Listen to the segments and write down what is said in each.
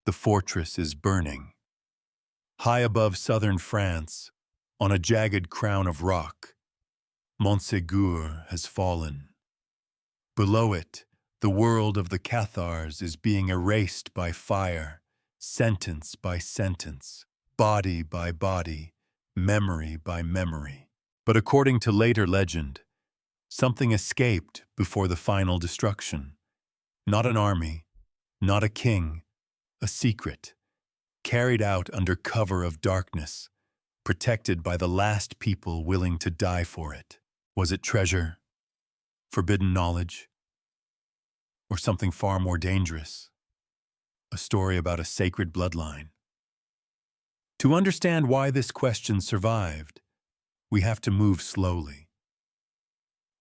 the fortress is burning. High above southern France, on a jagged crown of rock, Montségur has fallen. Below it, the world of the Cathars is being erased by fire, sentence by sentence, body by body, memory by memory. But according to later legend, something escaped before the final destruction. Not an army, not a king, a secret, carried out under cover of darkness, protected by the last people willing to die for it. Was it treasure, forbidden knowledge, or something far more dangerous? A story about a sacred bloodline. To understand why this question survived, we have to move slowly.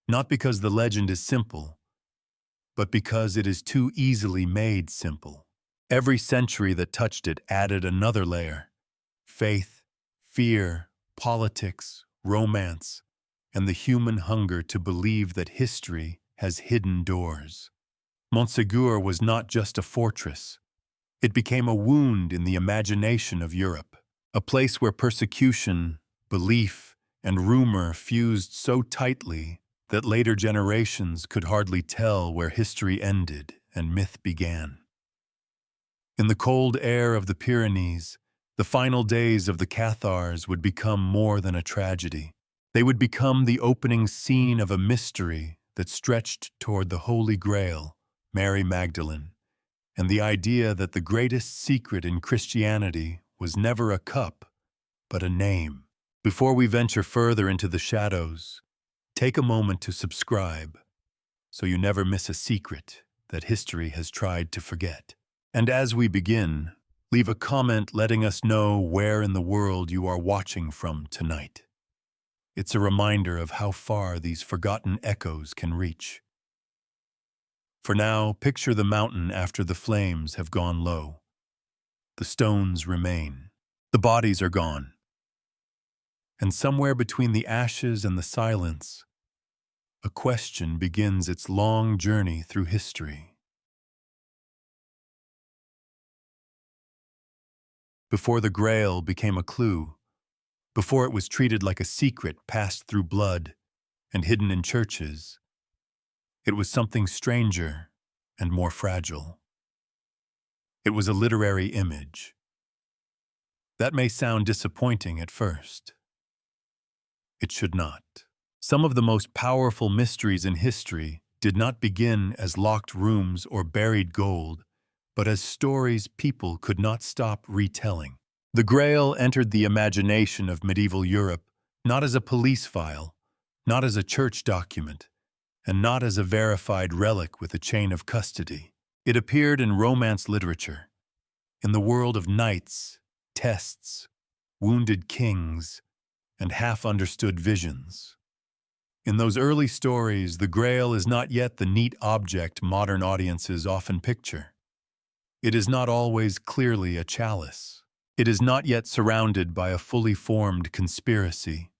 Not because the legend is simple, but because it is too easily made simple. Every century that touched it added another layer: faith, fear, politics, romance, and the human hunger to believe that history has hidden doors. Montségur was not just a fortress. It became a wound in the imagination of Europe, a place where persecution, belief, and rumor fused so tightly that later generations could hardly tell where history ended and myth began. In the cold air of the Pyrenees, the final days of the Cathars would become more than a tragedy. They would become the opening scene of a mystery that stretched toward the Holy Grail, Mary Magdalene, and the idea that the greatest secret in Christianity was never a cup, but a name. Before we venture further into the shadows, take a moment to subscribe so you never miss a secret that history has tried to forget. And as we begin, leave a comment letting us know where in the world you are watching from tonight. It's a reminder of how far these forgotten echoes can reach. For now, picture the mountain after the flames have gone low. The stones remain. The bodies are gone. And somewhere between the ashes and the silence, a question begins its long journey through history. Before the Grail became a clue, before it was treated like a secret passed through blood and hidden in churches, it was something stranger and more fragile. It was a literary image. That may sound disappointing at first. It should not. Some of the most powerful mysteries in history did not begin as locked rooms or buried gold, but as stories people could not stop retelling. The Grail entered the imagination of medieval Europe not as a police file, not as a church document, and not as a verified relic with a chain of custody. It appeared in Romance literature, in the world of knights, tests, wounded kings, and half-understood visions. In those early stories, the Grail is not yet the neat object modern audiences often picture. It is not always clearly a chalice. It is not yet surrounded by a fully formed conspiracy.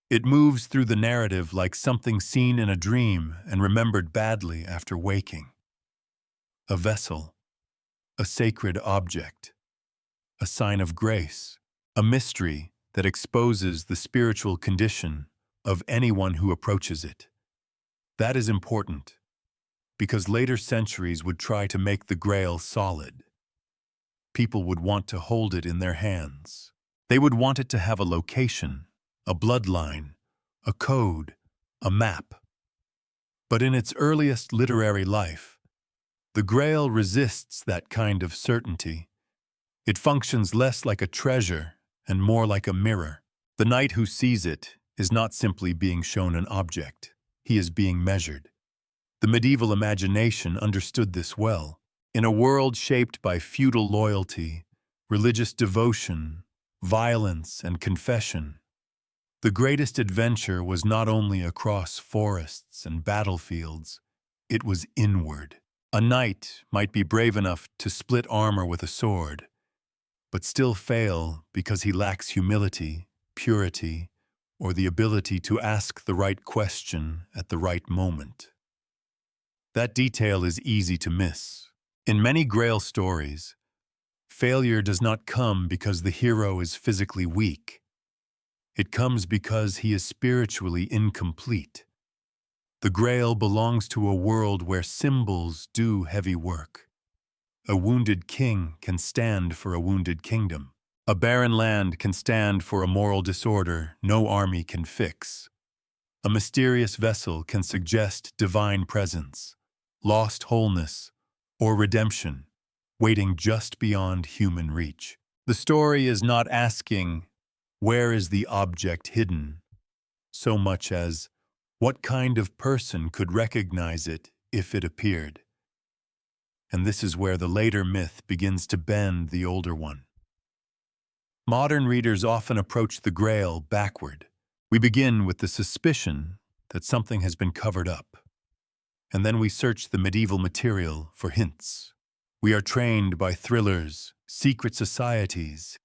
It moves through the narrative like something seen in a dream and remembered badly after waking. A vessel, a sacred object, a sign of grace, a mystery that exposes the spiritual condition of anyone who approaches it. That is important, because later centuries would try to make the Grail solid. People would want to hold it in their hands. They would want it to have a location, a bloodline, a code, a map. But in its earliest literary life, the Grail resists that kind of certainty. It functions less like a treasure and more like a mirror. The knight who sees it is not simply being shown an object. He is being measured. The medieval imagination understood this well. In a world shaped by feudal loyalty, religious devotion, violence, and confession, the greatest adventure was not only across forests and battlefields, it was inward. A knight might be brave enough to split armor with a sword, but still fail because he lacks humility, purity, or the ability to ask the right question at the right moment. That detail is easy to miss. In many Grail stories, Failure does not come because the hero is physically weak. It comes because he is spiritually incomplete. The Grail belongs to a world where symbols do heavy work. A wounded king can stand for a wounded kingdom. A barren land can stand for a moral disorder no army can fix. A mysterious vessel can suggest divine presence, lost wholeness, or redemption, waiting just beyond human reach. The story is not asking, where is the object hidden, so much as, what kind of person could recognize it if it appeared? And this is where the later myth begins to bend the older one. Modern readers often approach the Grail backward. We begin with the suspicion that something has been covered up, and then we search the medieval material for hints. We are trained by thrillers, secret societies,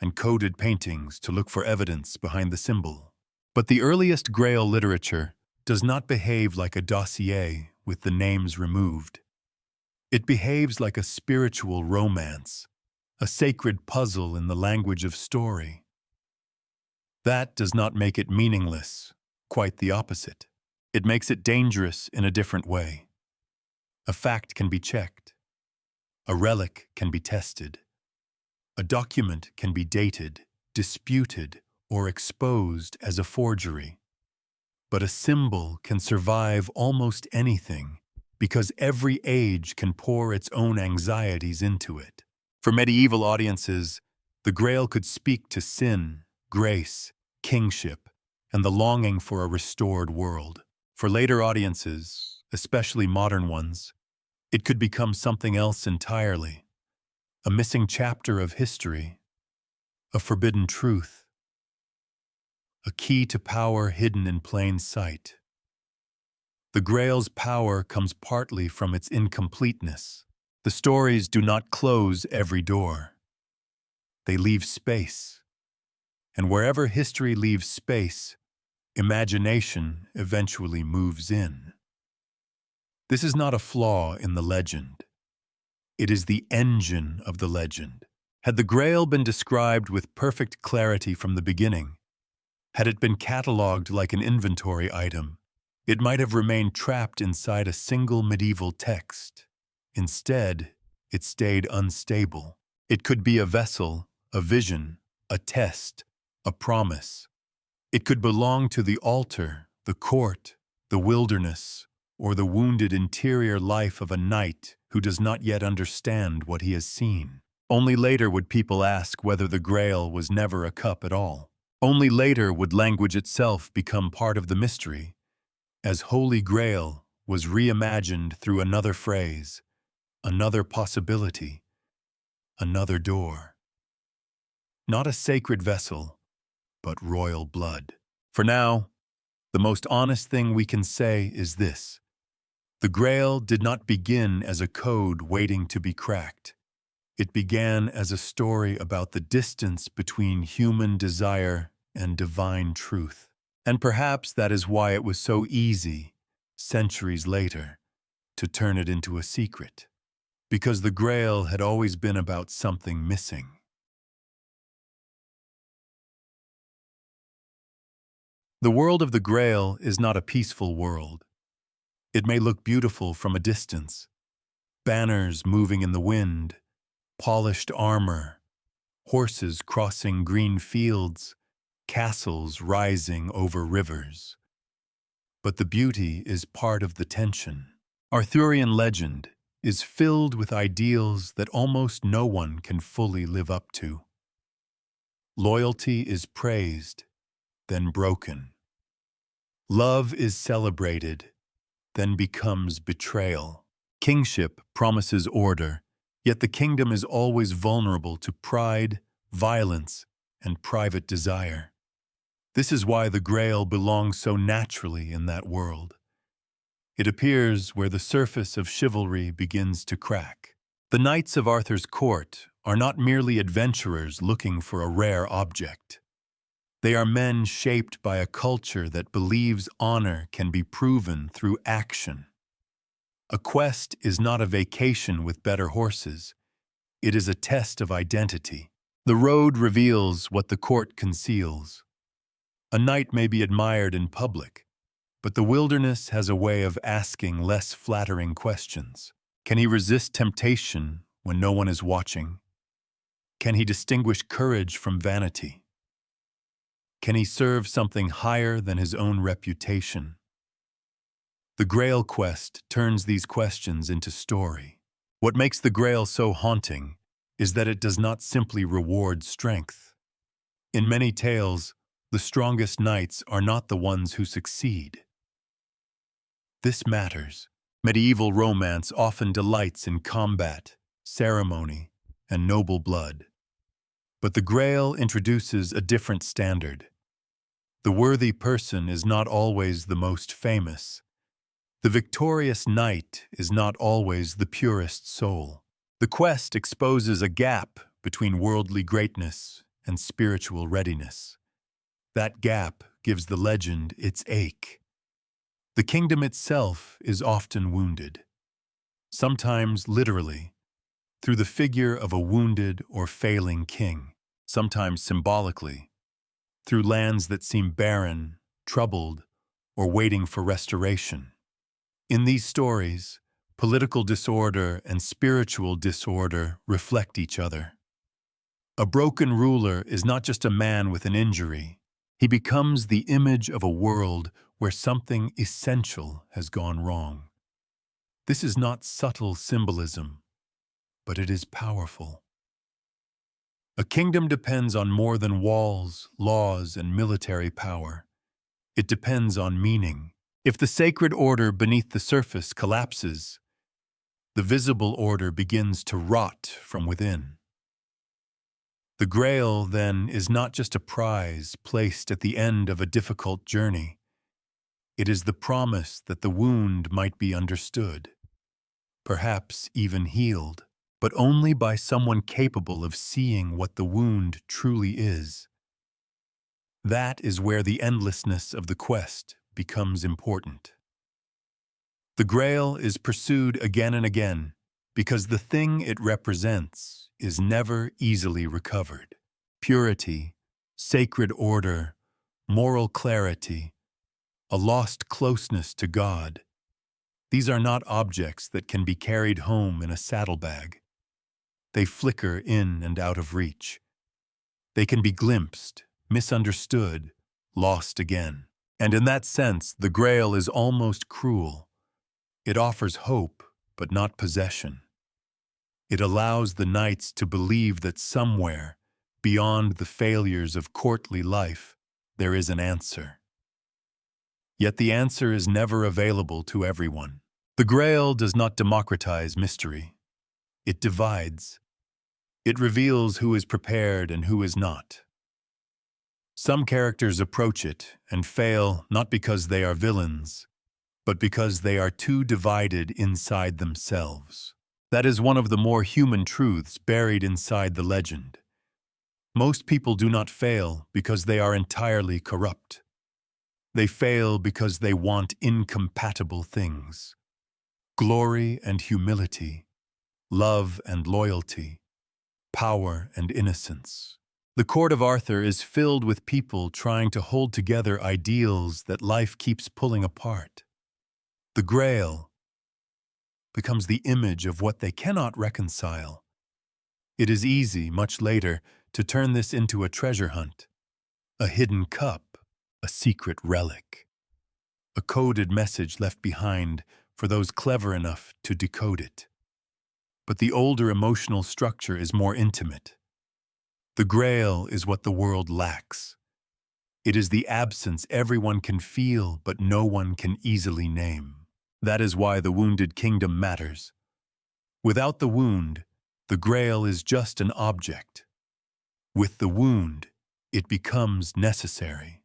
and coded paintings to look for evidence behind the symbol. But the earliest Grail literature does not behave like a dossier with the names removed. It behaves like a spiritual romance, a sacred puzzle in the language of story. That does not make it meaningless, quite the opposite. It makes it dangerous in a different way. A fact can be checked. A relic can be tested. A document can be dated, disputed, or exposed as a forgery. But a symbol can survive almost anything because every age can pour its own anxieties into it. For medieval audiences, the Grail could speak to sin, grace, kingship, and the longing for a restored world. For later audiences, especially modern ones, it could become something else entirely. A missing chapter of history, a forbidden truth, a key to power hidden in plain sight. The Grail's power comes partly from its incompleteness. The stories do not close every door. They leave space. And wherever history leaves space, imagination eventually moves in. This is not a flaw in the legend. It is the engine of the legend. Had the Grail been described with perfect clarity from the beginning, had it been catalogued like an inventory item, it might have remained trapped inside a single medieval text. Instead, it stayed unstable. It could be a vessel, a vision, a test, a promise. It could belong to the altar, the court, the wilderness, or the wounded interior life of a knight who does not yet understand what he has seen. Only later would people ask whether the Grail was never a cup at all. Only later would language itself become part of the mystery, as Holy Grail was reimagined through another phrase, another possibility, another door. Not a sacred vessel, but royal blood. For now, the most honest thing we can say is this. The Grail did not begin as a code waiting to be cracked. It began as a story about the distance between human desire and divine truth. And perhaps that is why it was so easy, centuries later, to turn it into a secret. Because the Grail had always been about something missing. The world of the Grail is not a peaceful world. It may look beautiful from a distance. Banners moving in the wind, polished armor, horses crossing green fields, castles rising over rivers. But the beauty is part of the tension. Arthurian legend is filled with ideals that almost no one can fully live up to. Loyalty is praised, then broken. Love is celebrated, then becomes betrayal. Kingship promises order, yet the kingdom is always vulnerable to pride, violence, and private desire. This is why the Grail belongs so naturally in that world. It appears where the surface of chivalry begins to crack. The knights of Arthur's court are not merely adventurers looking for a rare object. They are men shaped by a culture that believes honor can be proven through action. A quest is not a vacation with better horses. It is a test of identity. The road reveals what the court conceals. A knight may be admired in public, but the wilderness has a way of asking less flattering questions. Can he resist temptation when no one is watching? Can he distinguish courage from vanity? Can he serve something higher than his own reputation? The Grail quest turns these questions into story. What makes the Grail so haunting is that it does not simply reward strength. In many tales, the strongest knights are not the ones who succeed. This matters. Medieval romance often delights in combat, ceremony, and noble blood. But the Grail introduces a different standard. The worthy person is not always the most famous. The victorious knight is not always the purest soul. The quest exposes a gap between worldly greatness and spiritual readiness. That gap gives the legend its ache. The kingdom itself is often wounded, sometimes literally, through the figure of a wounded or failing king, sometimes symbolically, through lands that seem barren, troubled, or waiting for restoration. In these stories, political disorder and spiritual disorder reflect each other. A broken ruler is not just a man with an injury. He becomes the image of a world where something essential has gone wrong. This is not subtle symbolism, but it is powerful. A kingdom depends on more than walls, laws, and military power. It depends on meaning. If the sacred order beneath the surface collapses, the visible order begins to rot from within. The Grail, then, is not just a prize placed at the end of a difficult journey. It is the promise that the wound might be understood, perhaps even healed, but only by someone capable of seeing what the wound truly is. That is where the endlessness of the quest becomes important. The Grail is pursued again and again because the thing it represents is never easily recovered. Purity, sacred order, moral clarity, a lost closeness to God. These are not objects that can be carried home in a saddlebag. They flicker in and out of reach. They can be glimpsed, misunderstood, lost again. And in that sense, the Grail is almost cruel. It offers hope, but not possession. It allows the knights to believe that somewhere, beyond the failures of courtly life, there is an answer. Yet the answer is never available to everyone. The Grail does not democratize mystery. It divides. It reveals who is prepared and who is not. Some characters approach it and fail not because they are villains, but because they are too divided inside themselves. That is one of the more human truths buried inside the legend. Most people do not fail because they are entirely corrupt. They fail because they want incompatible things. Glory and humility, love and loyalty, power and innocence. The court of Arthur is filled with people trying to hold together ideals that life keeps pulling apart. The Grail becomes the image of what they cannot reconcile. It is easy, much later, to turn this into a treasure hunt, a hidden cup, a secret relic, a coded message left behind for those clever enough to decode it. But the older emotional structure is more intimate. The Grail is what the world lacks. It is the absence everyone can feel but no one can easily name. That is why the wounded kingdom matters. Without the wound, the Grail is just an object. With the wound, it becomes necessary.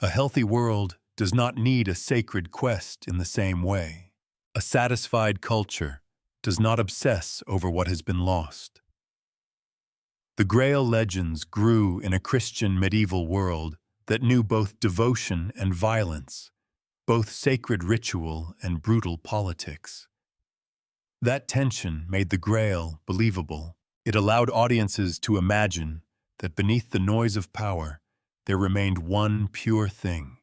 A healthy world does not need a sacred quest in the same way. A satisfied culture does not obsess over what has been lost. The Grail legends grew in a Christian medieval world that knew both devotion and violence, both sacred ritual and brutal politics. That tension made the Grail believable. It allowed audiences to imagine that beneath the noise of power, there remained one pure thing,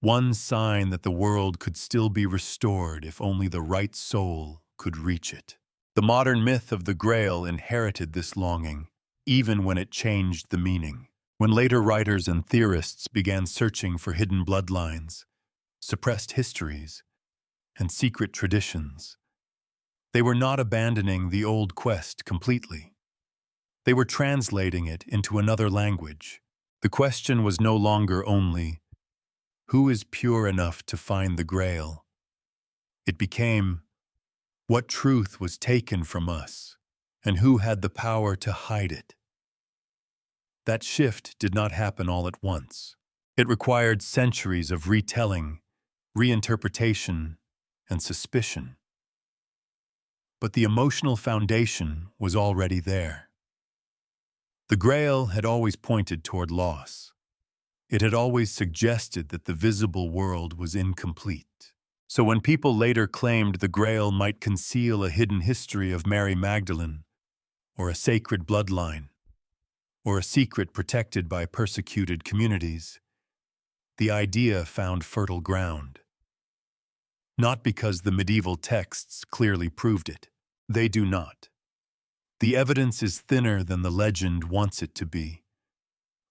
one sign that the world could still be restored if only the right soul could reach it. The modern myth of the Grail inherited this longing, even when it changed the meaning. When later writers and theorists began searching for hidden bloodlines, suppressed histories, and secret traditions, they were not abandoning the old quest completely. They were translating it into another language. The question was no longer only, who is pure enough to find the Grail? It became, what truth was taken from us, and who had the power to hide it? That shift did not happen all at once. It required centuries of retelling, reinterpretation, and suspicion. But the emotional foundation was already there. The Grail had always pointed toward loss. It had always suggested that the visible world was incomplete. So when people later claimed the Grail might conceal a hidden history of Mary Magdalene, or a sacred bloodline, or a secret protected by persecuted communities, the idea found fertile ground. Not because the medieval texts clearly proved it. They do not. The evidence is thinner than the legend wants it to be,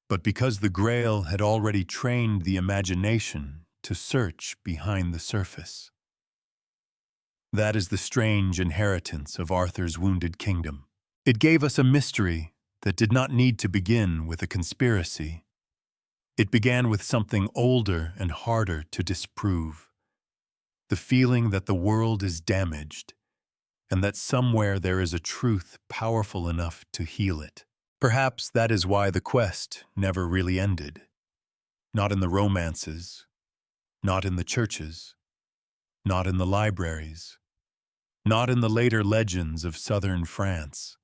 but because the Grail had already trained the imagination to search behind the surface. That is the strange inheritance of Arthur's wounded kingdom. It gave us a mystery that did not need to begin with a conspiracy. It began with something older and harder to disprove. The feeling that the world is damaged, and that somewhere there is a truth powerful enough to heal it. Perhaps that is why the quest never really ended. Not in the romances, not in the churches, not in the libraries, not in the later legends of southern France.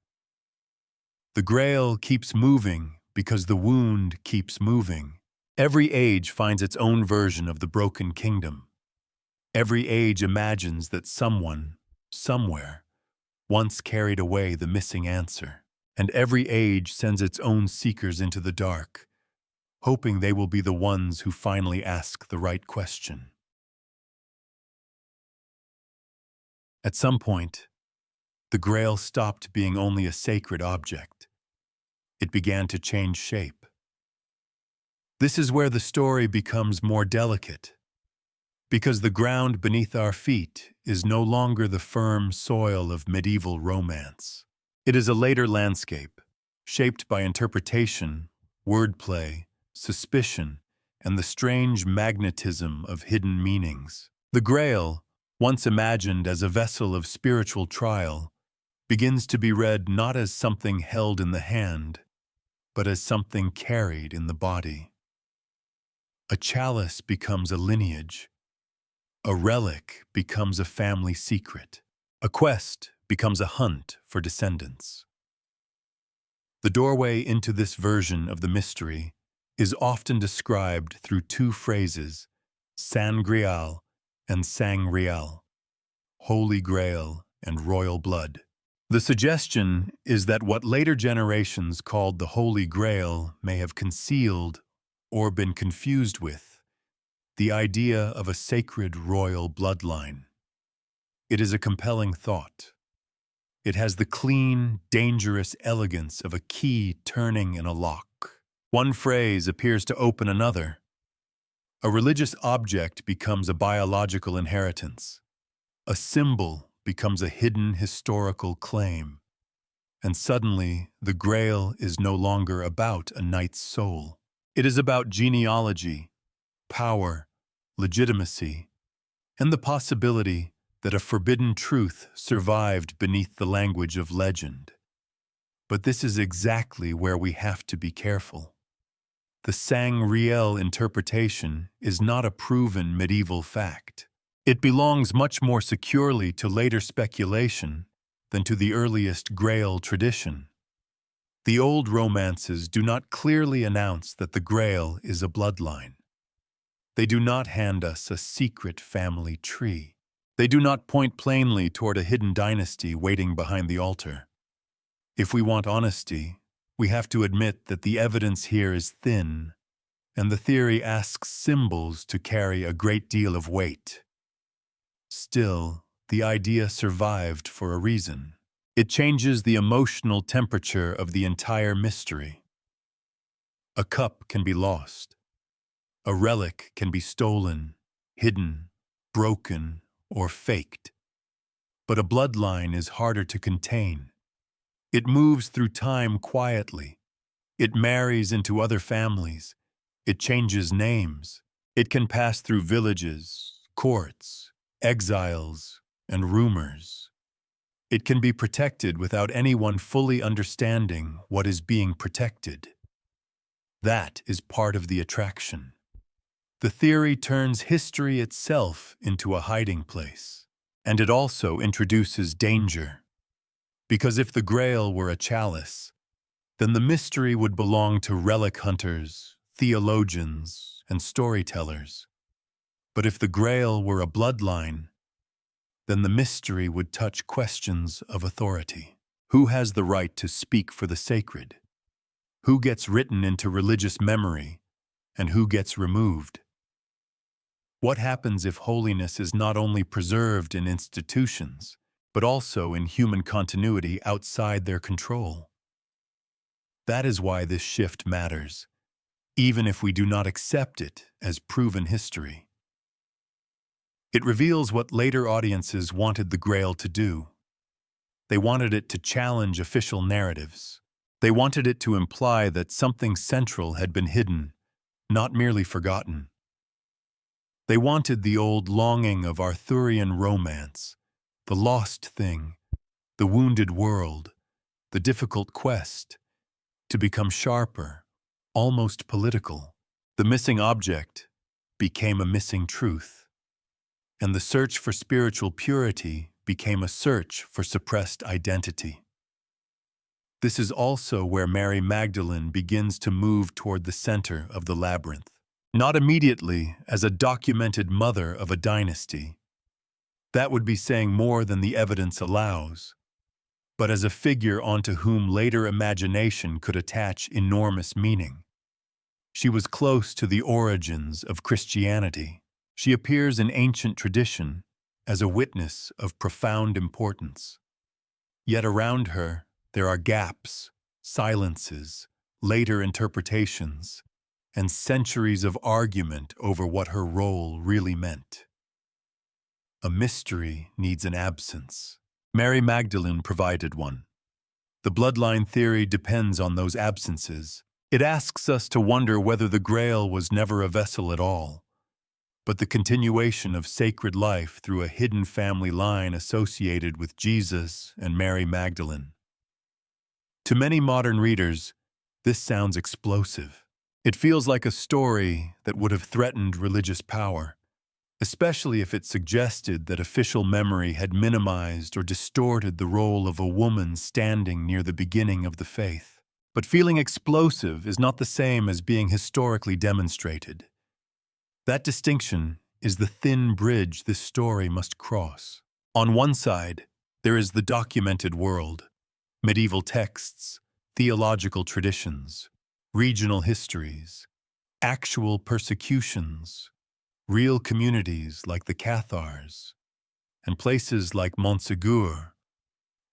The Grail keeps moving because the wound keeps moving. Every age finds its own version of the broken kingdom. Every age imagines that someone, somewhere, once carried away the missing answer. And every age sends its own seekers into the dark, hoping they will be the ones who finally ask the right question. At some point, the Grail stopped being only a sacred object. It began to change shape. This is where the story becomes more delicate, because the ground beneath our feet is no longer the firm soil of medieval romance. It is a later landscape, shaped by interpretation, wordplay, suspicion, and the strange magnetism of hidden meanings. The Grail, once imagined as a vessel of spiritual trial, begins to be read not as something held in the hand, but as something carried in the body. A chalice becomes a lineage. A relic becomes a family secret. A quest becomes a hunt for descendants. The doorway into this version of the mystery is often described through two phrases, Sangreal and Sangreal, Holy Grail and royal blood. The suggestion is that what later generations called the Holy Grail may have concealed or been confused with the idea of a sacred royal bloodline. It is a compelling thought. It has the clean, dangerous elegance of a key turning in a lock. One phrase appears to open another. A religious object becomes a biological inheritance. A symbol becomes a hidden historical claim. And suddenly, the Grail is no longer about a knight's soul. It is about genealogy, power, legitimacy, and the possibility that a forbidden truth survived beneath the language of legend. But this is exactly where we have to be careful. The Sangreal interpretation is not a proven medieval fact. It belongs much more securely to later speculation than to the earliest Grail tradition. The old romances do not clearly announce that the Grail is a bloodline. They do not hand us a secret family tree. They do not point plainly toward a hidden dynasty waiting behind the altar. If we want honesty, we have to admit that the evidence here is thin, and the theory asks symbols to carry a great deal of weight. Still, the idea survived for a reason. It changes the emotional temperature of the entire mystery. A cup can be lost. A relic can be stolen, hidden, broken, or faked. But a bloodline is harder to contain. It moves through time quietly. It marries into other families. It changes names. It can pass through villages, courts, exiles, and rumors. It can be protected without anyone fully understanding what is being protected. That is part of the attraction. The theory turns history itself into a hiding place, and it also introduces danger. Because if the Grail were a chalice, then the mystery would belong to relic hunters, theologians, and storytellers. But if the Grail were a bloodline, then the mystery would touch questions of authority. Who has the right to speak for the sacred? Who gets written into religious memory, and who gets removed? What happens if holiness is not only preserved in institutions, but also in human continuity outside their control? That is why this shift matters, even if we do not accept it as proven history. It reveals what later audiences wanted the Grail to do. They wanted it to challenge official narratives. They wanted it to imply that something central had been hidden, not merely forgotten. They wanted the old longing of Arthurian romance, the lost thing, the wounded world, the difficult quest, to become sharper, almost political. The missing object became a missing truth, and the search for spiritual purity became a search for suppressed identity. This is also where Mary Magdalene begins to move toward the center of the labyrinth. Not immediately as a documented mother of a dynasty. That would be saying more than the evidence allows, but as a figure onto whom later imagination could attach enormous meaning. She was close to the origins of Christianity. She appears in ancient tradition as a witness of profound importance. Yet around her, there are gaps, silences, later interpretations, and centuries of argument over what her role really meant. A mystery needs an absence. Mary Magdalene provided one. The bloodline theory depends on those absences. It asks us to wonder whether the Grail was never a vessel at all, but the continuation of sacred life through a hidden family line associated with Jesus and Mary Magdalene. To many modern readers, this sounds explosive. It feels like a story that would have threatened religious power, especially if it suggested that official memory had minimized or distorted the role of a woman standing near the beginning of the faith. But feeling explosive is not the same as being historically demonstrated. That distinction is the thin bridge this story must cross. On one side, there is the documented world, medieval texts, theological traditions, regional histories, actual persecutions, real communities like the Cathars, and places like Montségur,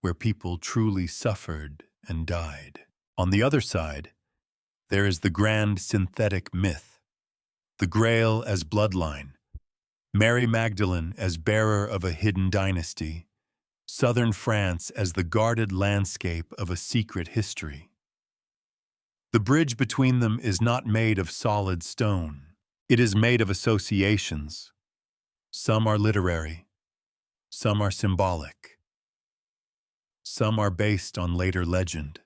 where people truly suffered and died. On the other side, there is the grand synthetic myth, the Grail as bloodline, Mary Magdalene as bearer of a hidden dynasty, southern France as the guarded landscape of a secret history. The bridge between them is not made of solid stone. It is made of associations. Some are literary. Some are symbolic. Some are based on later legend.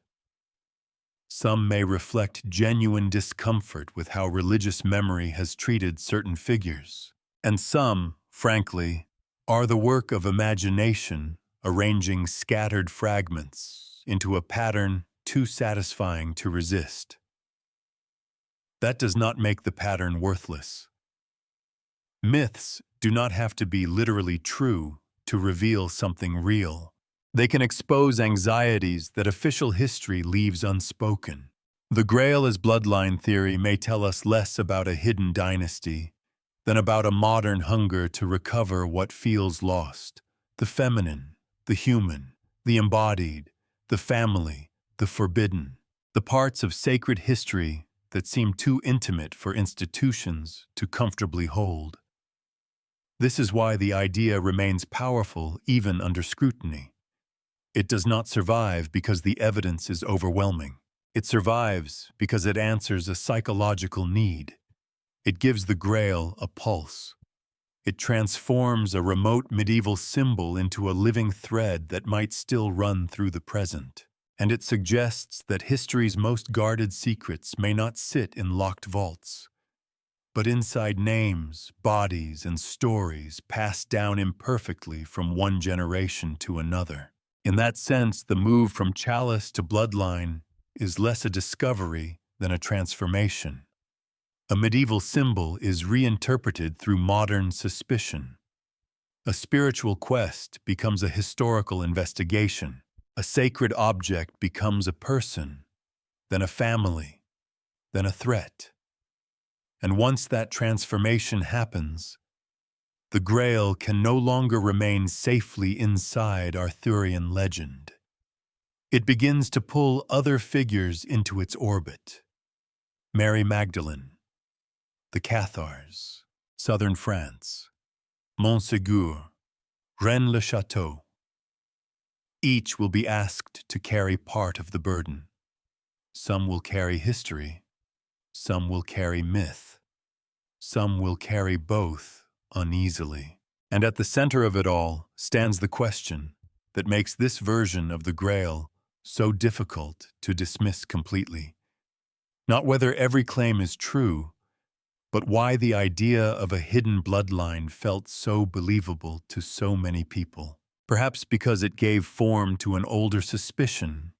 Some may reflect genuine discomfort with how religious memory has treated certain figures. And some, frankly, are the work of imagination arranging scattered fragments into a pattern too satisfying to resist. That does not make the pattern worthless. Myths do not have to be literally true to reveal something real. They can expose anxieties that official history leaves unspoken. The Grail as bloodline theory may tell us less about a hidden dynasty than about a modern hunger to recover what feels lost: the feminine, the human, the embodied, the family, the forbidden, the parts of sacred history that seem too intimate for institutions to comfortably hold. This is why the idea remains powerful even under scrutiny. It does not survive because the evidence is overwhelming. It survives because it answers a psychological need. It gives the Grail a pulse. It transforms a remote medieval symbol into a living thread that might still run through the present. And it suggests that history's most guarded secrets may not sit in locked vaults, but inside names, bodies, and stories passed down imperfectly from one generation to another. In that sense, the move from Chalice to Bloodline is less a discovery than a transformation. A medieval symbol is reinterpreted through modern suspicion. A spiritual quest becomes a historical investigation. A sacred object becomes a person, then a family, then a threat. And once that transformation happens, the Grail can no longer remain safely inside Arthurian legend. It begins to pull other figures into its orbit. Mary Magdalene, the Cathars, southern France, Montségur, Rennes-le-Château. Each will be asked to carry part of the burden. Some will carry history, some will carry myth, some will carry both uneasily. And at the center of it all stands the question that makes this version of the Grail so difficult to dismiss completely. Not whether every claim is true, but why the idea of a hidden bloodline felt so believable to so many people. Perhaps because it gave form to an older suspicion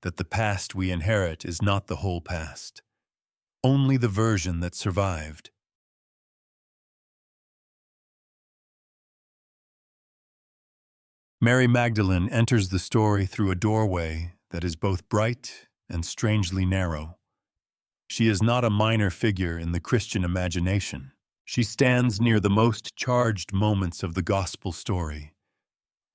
that the past we inherit is not the whole past, only the version that survived. Mary Magdalene enters the story through a doorway that is both bright and strangely narrow. She is not a minor figure in the Christian imagination. She stands near the most charged moments of the gospel story,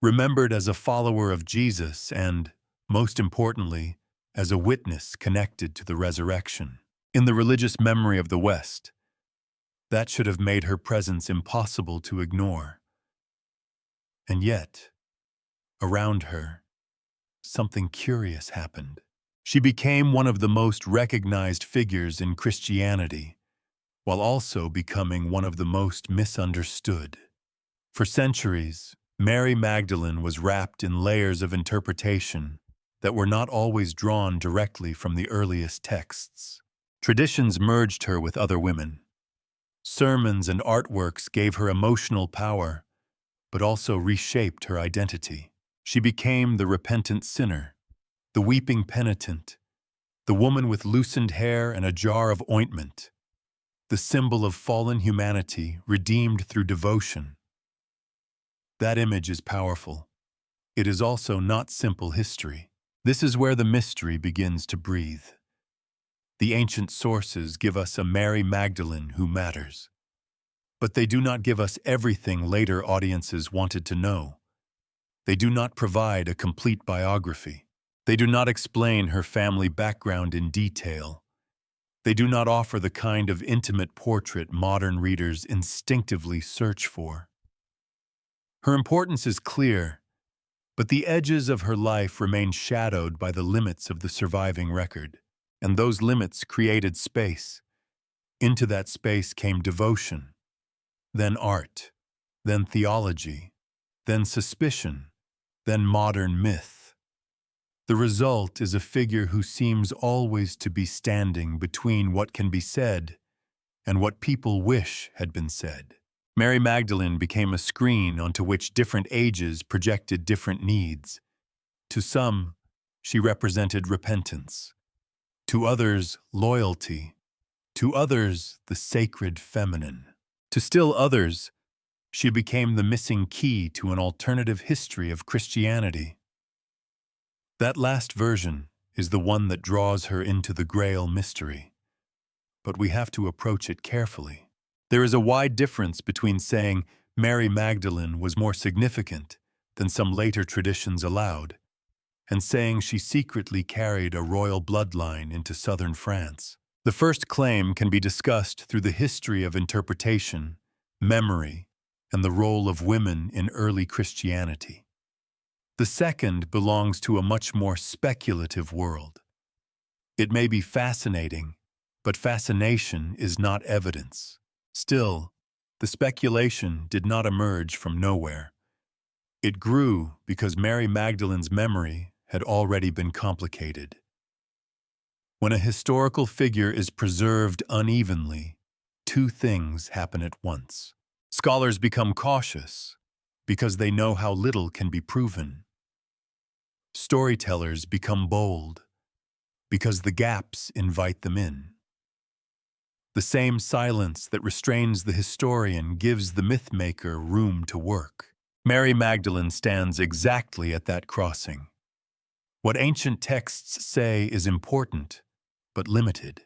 remembered as a follower of Jesus and, most importantly, as a witness connected to the resurrection. In the religious memory of the West, that should have made her presence impossible to ignore. And yet, around her, something curious happened. She became one of the most recognized figures in Christianity, while also becoming one of the most misunderstood. For centuries, Mary Magdalene was wrapped in layers of interpretation that were not always drawn directly from the earliest texts. Traditions merged her with other women. Sermons and artworks gave her emotional power, but also reshaped her identity. She became the repentant sinner, the weeping penitent, the woman with loosened hair and a jar of ointment, the symbol of fallen humanity redeemed through devotion. That image is powerful. It is also not simple history. This is where the mystery begins to breathe. The ancient sources give us a Mary Magdalene who matters, but they do not give us everything later audiences wanted to know. They do not provide a complete biography. They do not explain her family background in detail. They do not offer the kind of intimate portrait modern readers instinctively search for. Her importance is clear, but the edges of her life remain shadowed by the limits of the surviving record, and those limits created space. Into that space came devotion, then art, then theology, then suspicion, then modern myth. The result is a figure who seems always to be standing between what can be said and what people wish had been said. Mary Magdalene became a screen onto which different ages projected different needs. To some, she represented repentance. To others, loyalty. To others, the sacred feminine. To still others, she became the missing key to an alternative history of Christianity. That last version is the one that draws her into the Grail mystery. But we have to approach it carefully. There is a wide difference between saying Mary Magdalene was more significant than some later traditions allowed, and saying she secretly carried a royal bloodline into southern France. The first claim can be discussed through the history of interpretation, memory, and the role of women in early Christianity. The second belongs to a much more speculative world. It may be fascinating, but fascination is not evidence. Still, the speculation did not emerge from nowhere. It grew because Mary Magdalene's memory had already been complicated. When a historical figure is preserved unevenly, two things happen at once. Scholars become cautious because they know how little can be proven. Storytellers become bold because the gaps invite them in. The same silence that restrains the historian gives the mythmaker room to work. Mary Magdalene stands exactly at that crossing. What ancient texts say is important, but limited.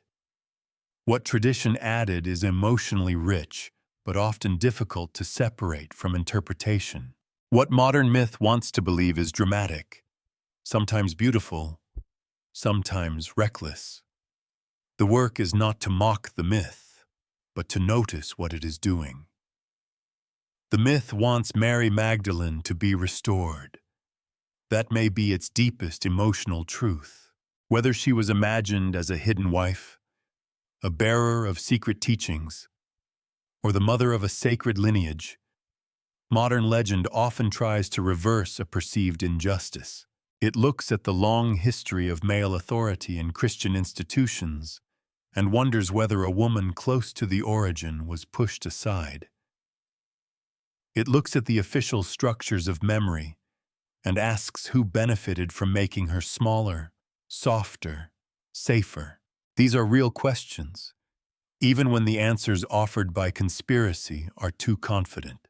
What tradition added is emotionally rich, but often difficult to separate from interpretation. What modern myth wants to believe is dramatic, sometimes beautiful, sometimes reckless. The work is not to mock the myth, but to notice what it is doing. The myth wants Mary Magdalene to be restored. That may be its deepest emotional truth. Whether she was imagined as a hidden wife, a bearer of secret teachings, or the mother of a sacred lineage, modern legend often tries to reverse a perceived injustice. It looks at the long history of male authority in Christian institutions and wonders whether a woman close to the origin was pushed aside. It looks at the official structures of memory and asks who benefited from making her smaller, softer, safer. These are real questions, even when the answers offered by conspiracy are too confident.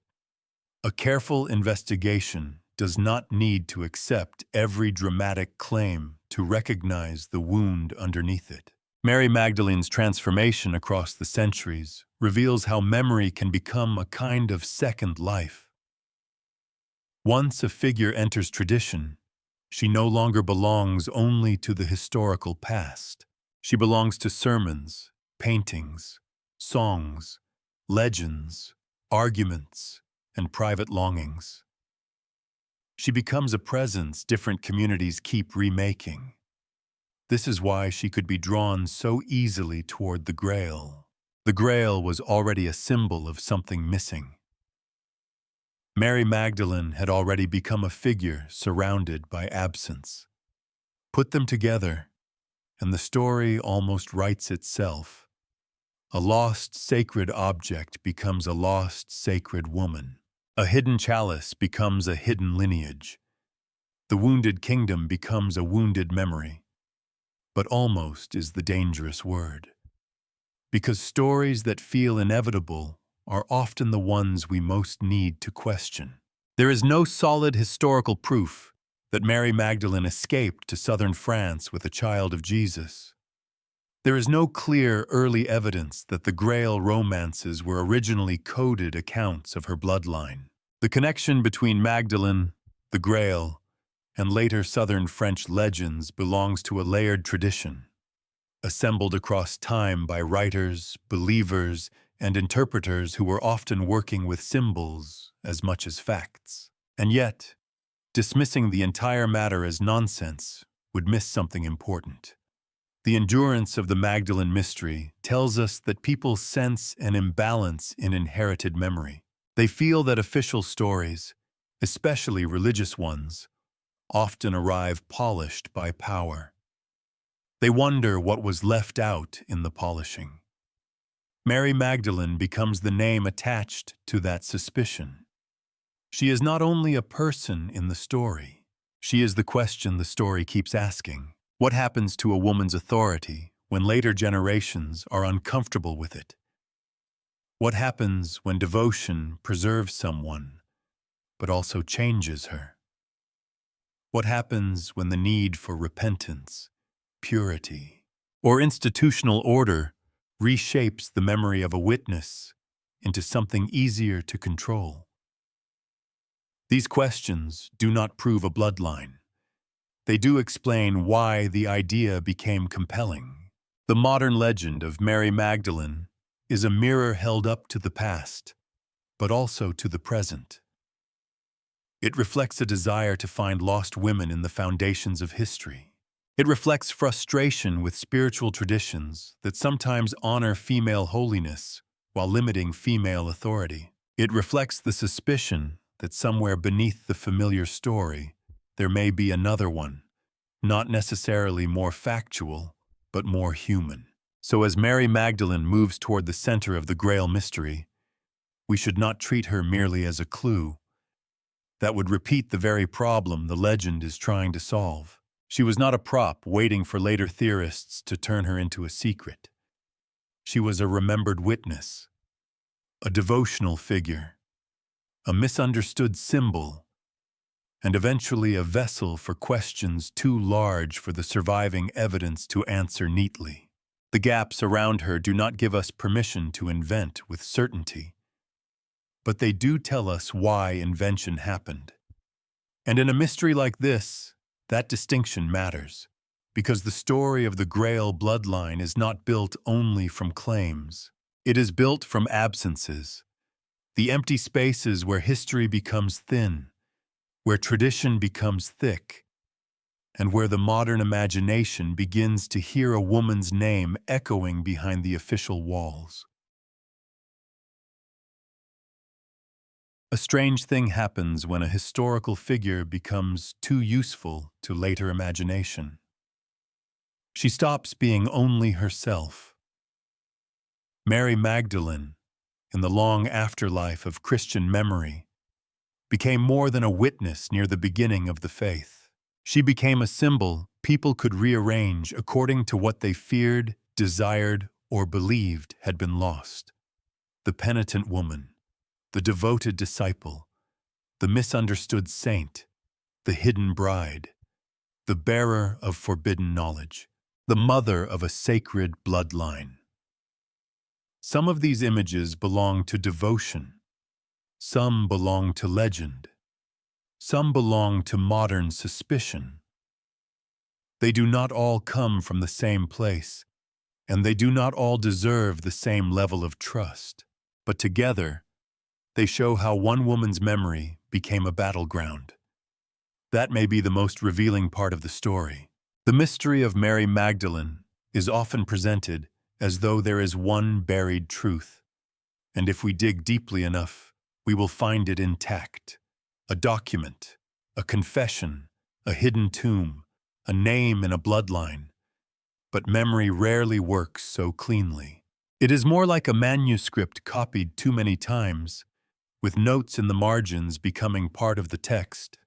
A careful investigation does not need to accept every dramatic claim to recognize the wound underneath it. Mary Magdalene's transformation across the centuries reveals how memory can become a kind of second life. Once a figure enters tradition, she no longer belongs only to the historical past. She belongs to sermons, paintings, songs, legends, arguments, and private longings. She becomes a presence different communities keep remaking. This is why she could be drawn so easily toward the Grail. The Grail was already a symbol of something missing. Mary Magdalene had already become a figure surrounded by absence. Put them together, and the story almost writes itself. A lost sacred object becomes a lost sacred woman. A hidden chalice becomes a hidden lineage. The wounded kingdom becomes a wounded memory. But almost is the dangerous word. Because stories that feel inevitable are often the ones we most need to question. There is no solid historical proof that Mary Magdalene escaped to southern France with a child of Jesus. There is no clear early evidence that the Grail romances were originally coded accounts of her bloodline. The connection between Magdalene, the Grail, and later southern French legends belongs to a layered tradition, assembled across time by writers, believers, and interpreters who were often working with symbols as much as facts. And yet, dismissing the entire matter as nonsense would miss something important. The endurance of the Magdalene mystery tells us that people sense an imbalance in inherited memory. They feel that official stories, especially religious ones, often arrive polished by power. They wonder what was left out in the polishing. Mary Magdalene becomes the name attached to that suspicion. She is not only a person in the story, she is the question the story keeps asking. What happens to a woman's authority when later generations are uncomfortable with it? What happens when devotion preserves someone, but also changes her? What happens when the need for repentance, purity, or institutional order reshapes the memory of a witness into something easier to control? These questions do not prove a bloodline. They do explain why the idea became compelling. The modern legend of Mary Magdalene is a mirror held up to the past, but also to the present. It reflects a desire to find lost women in the foundations of history. It reflects frustration with spiritual traditions that sometimes honor female holiness while limiting female authority. It reflects the suspicion that somewhere beneath the familiar story, there may be another one, not necessarily more factual, but more human. So as Mary Magdalene moves toward the center of the Grail mystery, we should not treat her merely as a clue. That would repeat the very problem the legend is trying to solve. She was not a prop waiting for later theorists to turn her into a secret. She was a remembered witness, a devotional figure, a misunderstood symbol, and eventually a vessel for questions too large for the surviving evidence to answer neatly. The gaps around her do not give us permission to invent with certainty, but they do tell us why invention happened. And in a mystery like this, that distinction matters, because the story of the Grail bloodline is not built only from claims. It is built from absences, the empty spaces where history becomes thin, where tradition becomes thick, and where the modern imagination begins to hear a woman's name echoing behind the official walls. A strange thing happens when a historical figure becomes too useful to later imagination. She stops being only herself. Mary Magdalene, in the long afterlife of Christian memory, became more than a witness near the beginning of the faith. She became a symbol people could rearrange according to what they feared, desired, or believed had been lost. The penitent woman, the devoted disciple, the misunderstood saint, the hidden bride, the bearer of forbidden knowledge, the mother of a sacred bloodline. Some of these images belong to devotion, some belong to legend, some belong to modern suspicion. They do not all come from the same place, and they do not all deserve the same level of trust. But together, they show how one woman's memory became a battleground. That may be the most revealing part of the story. The mystery of Mary Magdalene is often presented as though there is one buried truth, and if we dig deeply enough, we will find it intact. A document, a confession, a hidden tomb, a name in a bloodline. But memory rarely works so cleanly. It is more like a manuscript copied too many times, with notes in the margins becoming part of the text,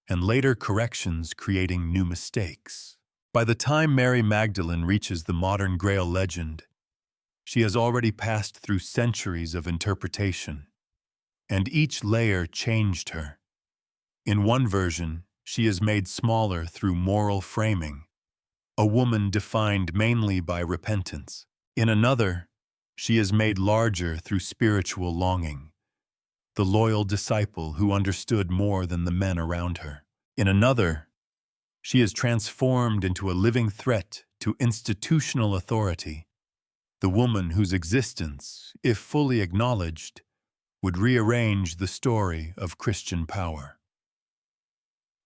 and later corrections creating new mistakes. By the time Mary Magdalene reaches the modern Grail legend, she has already passed through centuries of interpretation, and each layer changed her. In one version, she is made smaller through moral framing, a woman defined mainly by repentance. In another, she is made larger through spiritual longing, the loyal disciple who understood more than the men around her. In another, she is transformed into a living threat to institutional authority, the woman whose existence, if fully acknowledged, would rearrange the story of Christian power.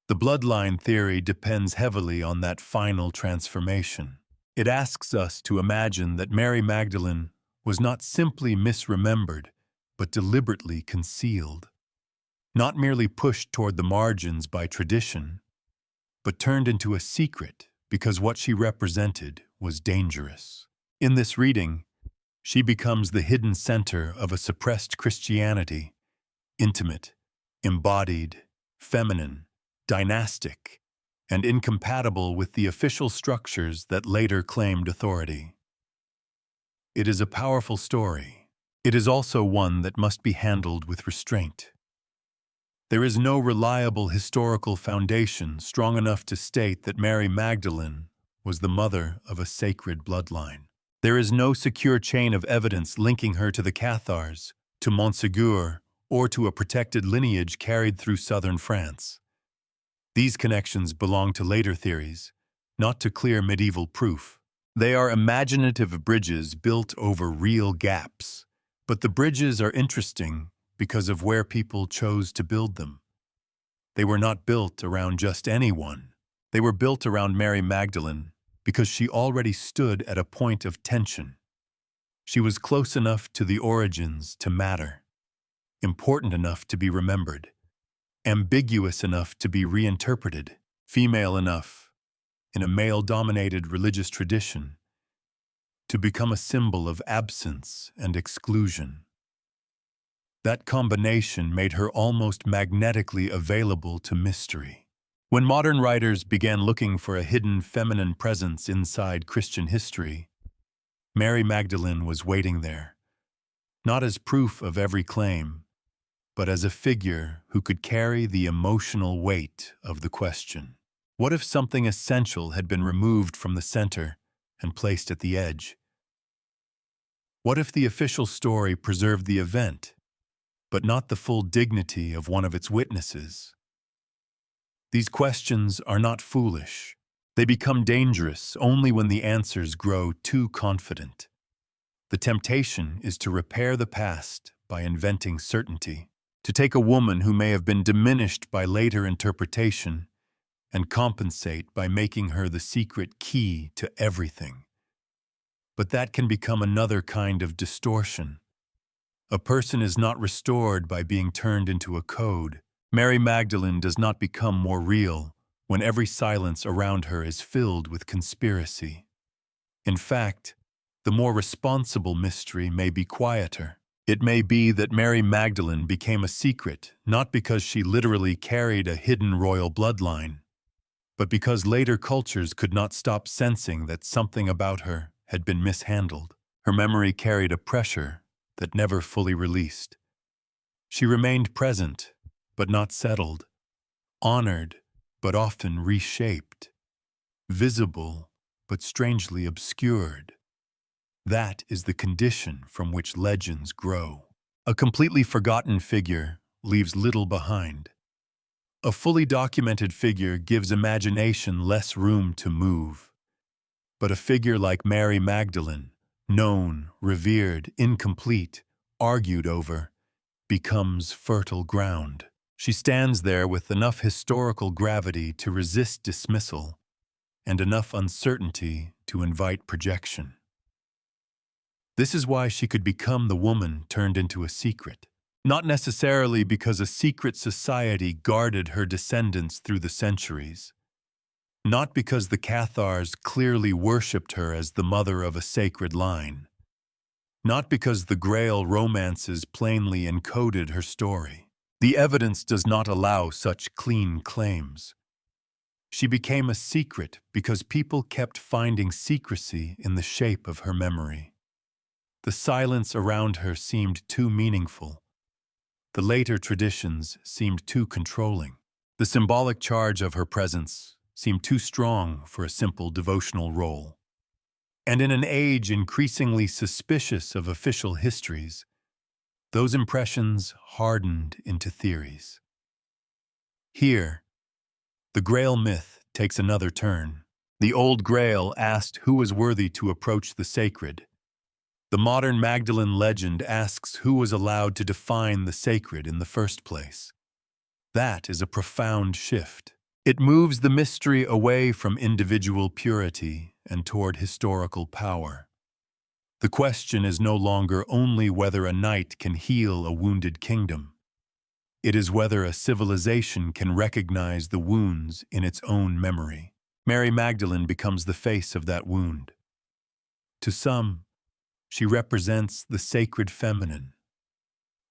The bloodline theory depends heavily on that final transformation. It asks us to imagine that Mary Magdalene was not simply misremembered, but deliberately concealed, not merely pushed toward the margins by tradition, but turned into a secret because what she represented was dangerous. In this reading, she becomes the hidden center of a suppressed Christianity, intimate, embodied, feminine, dynastic, and incompatible with the official structures that later claimed authority. It is a powerful story. It is also one that must be handled with restraint. There is no reliable historical foundation strong enough to state that Mary Magdalene was the mother of a sacred bloodline. There is no secure chain of evidence linking her to the Cathars, to Montségur, or to a protected lineage carried through southern France. These connections belong to later theories, not to clear medieval proof. They are imaginative bridges built over real gaps, but the bridges are interesting because of where people chose to build them. They were not built around just anyone. They were built around Mary Magdalene because she already stood at a point of tension. She was close enough to the origins to matter, important enough to be remembered, ambiguous enough to be reinterpreted, female enough, in a male-dominated religious tradition, to become a symbol of absence and exclusion. That combination made her almost magnetically available to mystery. When modern writers began looking for a hidden feminine presence inside Christian history, Mary Magdalene was waiting there, not as proof of every claim, but as a figure who could carry the emotional weight of the question. What if something essential had been removed from the center and placed at the edge? What if the official story preserved the event, but not the full dignity of one of its witnesses? These questions are not foolish. They become dangerous only when the answers grow too confident. The temptation is to repair the past by inventing certainty, to take a woman who may have been diminished by later interpretation and compensate by making her the secret key to everything. But that can become another kind of distortion. A person is not restored by being turned into a code. Mary Magdalene does not become more real when every silence around her is filled with conspiracy. In fact, the more responsible mystery may be quieter. It may be that Mary Magdalene became a secret not because she literally carried a hidden royal bloodline, but because later cultures could not stop sensing that something about her had been mishandled. Her memory carried a pressure that never fully released. She remained present, but not settled, honored, but often reshaped, visible, but strangely obscured. That is the condition from which legends grow. A completely forgotten figure leaves little behind. A fully documented figure gives imagination less room to move. But a figure like Mary Magdalene, known, revered, incomplete, argued over, becomes fertile ground. She stands there with enough historical gravity to resist dismissal and enough uncertainty to invite projection. This is why she could become the woman turned into a secret. Not necessarily because a secret society guarded her descendants through the centuries. Not because the Cathars clearly worshipped her as the mother of a sacred line. Not because the Grail romances plainly encoded her story. The evidence does not allow such clean claims. She became a secret because people kept finding secrecy in the shape of her memory. The silence around her seemed too meaningful. The later traditions seemed too controlling. The symbolic charge of her presence seemed too strong for a simple devotional role. And in an age increasingly suspicious of official histories, those impressions hardened into theories. Here, the Grail myth takes another turn. The old Grail asked who was worthy to approach the sacred. The modern Magdalene legend asks who was allowed to define the sacred in the first place. That is a profound shift. It moves the mystery away from individual purity and toward historical power. The question is no longer only whether a knight can heal a wounded kingdom. It is whether a civilization can recognize the wounds in its own memory. Mary Magdalene becomes the face of that wound. To some, she represents the sacred feminine,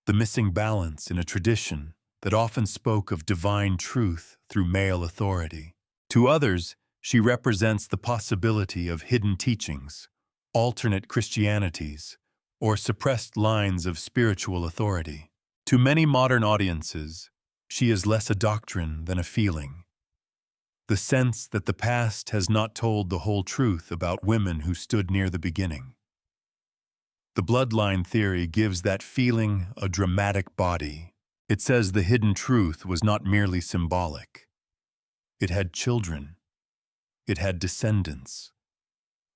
the missing balance in a tradition that often spoke of divine truth through male authority. To others, she represents the possibility of hidden teachings, alternate Christianities, or suppressed lines of spiritual authority. To many modern audiences, She is less a doctrine than a feeling. The sense that the past has not told the whole truth about women who stood near the beginning. The bloodline theory gives that feeling a dramatic body. It says the hidden truth was not merely symbolic. It had children. It had descendants.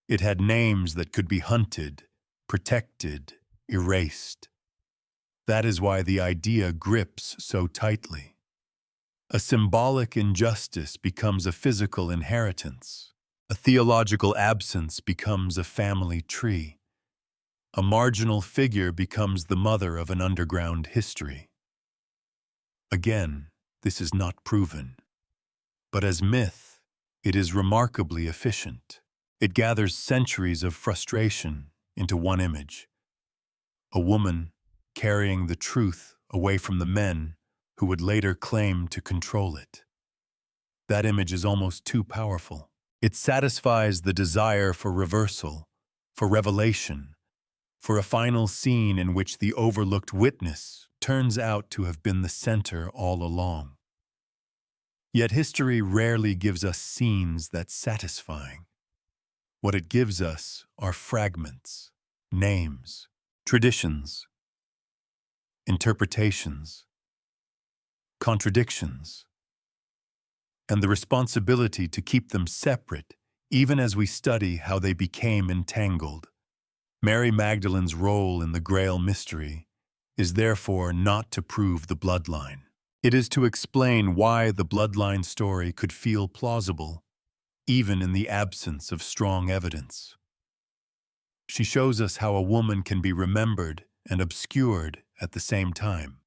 It had names that could be hunted, protected, erased. That is why the idea grips so tightly. A symbolic injustice becomes a physical inheritance. A theological absence becomes a family tree. A marginal figure becomes the mother of an underground history. Again, this is not proven. But as myth, it is remarkably efficient. It gathers centuries of frustration into one image. A woman carrying the truth away from the men who would later claim to control it. That image is almost too powerful. It satisfies the desire for reversal, for revelation, for a final scene in which the overlooked witness turns out to have been the center all along. Yet history rarely gives us scenes that's satisfying. What it gives us are fragments, names, traditions, interpretations, contradictions, and the responsibility to keep them separate even as we study how they became entangled. Mary Magdalene's role in the Grail mystery is therefore not to prove the bloodline. It is to explain why the bloodline story could feel plausible, even in the absence of strong evidence. She shows us how a woman can be remembered and obscured at the same time,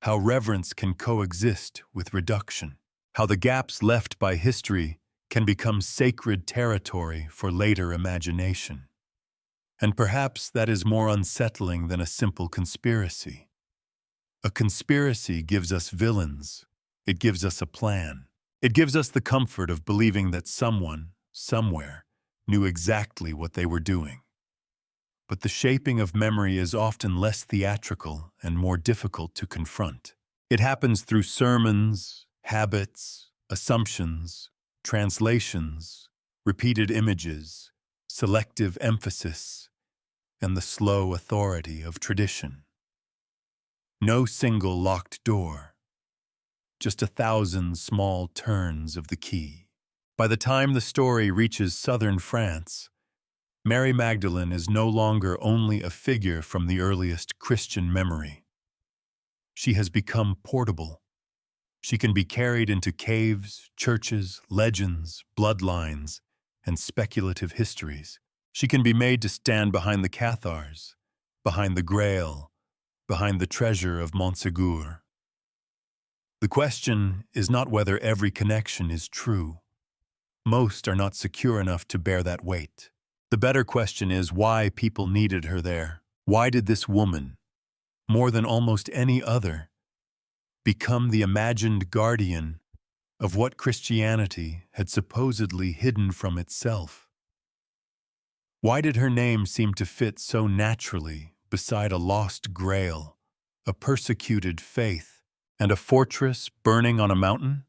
how reverence can coexist with reduction, how the gaps left by history can become sacred territory for later imagination. And perhaps that is more unsettling than a simple conspiracy. A conspiracy gives us villains. It gives us a plan. It gives us the comfort of believing that someone, somewhere, knew exactly what they were doing. But the shaping of memory is often less theatrical and more difficult to confront. It happens through sermons, habits, assumptions, translations, repeated images, selective emphasis, and the slow authority of tradition. No single locked door, just 1,000 small turns of the key. By the time the story reaches southern France, Mary Magdalene is no longer only a figure from the earliest Christian memory. She has become portable. She can be carried into caves, churches, legends, bloodlines, and speculative histories. She can be made to stand behind the Cathars, behind the Grail, behind the treasure of Montségur. The question is not whether every connection is true. Most are not secure enough to bear that weight. The better question is why people needed her there. Why did this woman, more than almost any other, become the imagined guardian of what Christianity had supposedly hidden from itself? Why did her name seem to fit so naturally beside a lost grail, a persecuted faith, and a fortress burning on a mountain?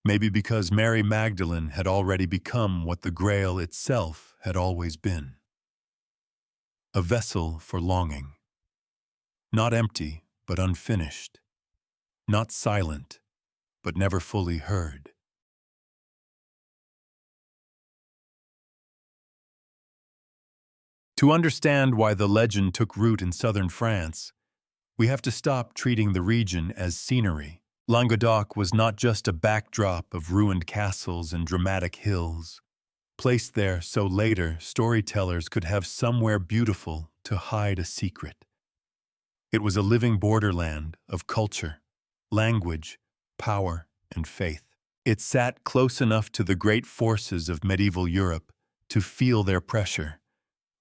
Maybe because Mary Magdalene had already become what the Grail itself had always been. A vessel for longing. Not empty, but unfinished. Not silent, but never fully heard. To understand why the legend took root in southern France, we have to stop treating the region as scenery. Languedoc was not just a backdrop of ruined castles and dramatic hills, placed there so later storytellers could have somewhere beautiful to hide a secret. It was a living borderland of culture, language, power, and faith. It sat close enough to the great forces of medieval Europe to feel their pressure,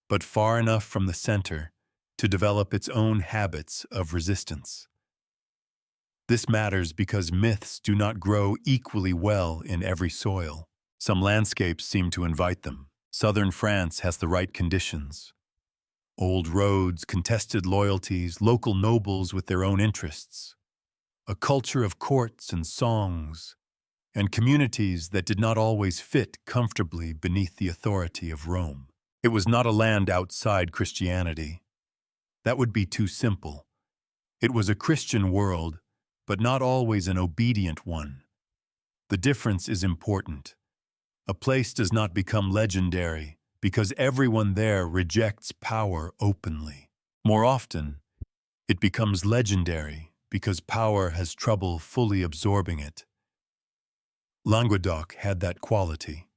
but far enough from the center to develop its own habits of resistance. This matters because myths do not grow equally well in every soil. Some landscapes seem to invite them. Southern France has the right conditions. Old roads, contested loyalties, local nobles with their own interests. a culture of courts and songs, and communities that did not always fit comfortably beneath the authority of Rome. It was not a land outside Christianity. That would be too simple. It was a Christian world, but not always an obedient one. The difference is important. A place does not become legendary because everyone there rejects power openly. More often, it becomes legendary because power has trouble fully absorbing it. Languedoc had that quality.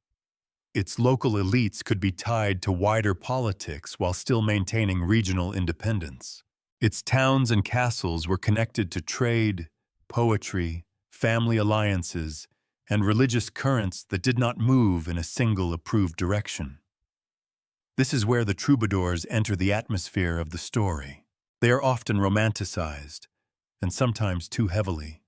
Its local elites could be tied to wider politics while still maintaining regional independence. Its towns and castles were connected to trade, poetry, family alliances, and religious currents that did not move in a single approved direction. This is where the troubadours enter the atmosphere of the story. They are often romanticized, and sometimes too heavily.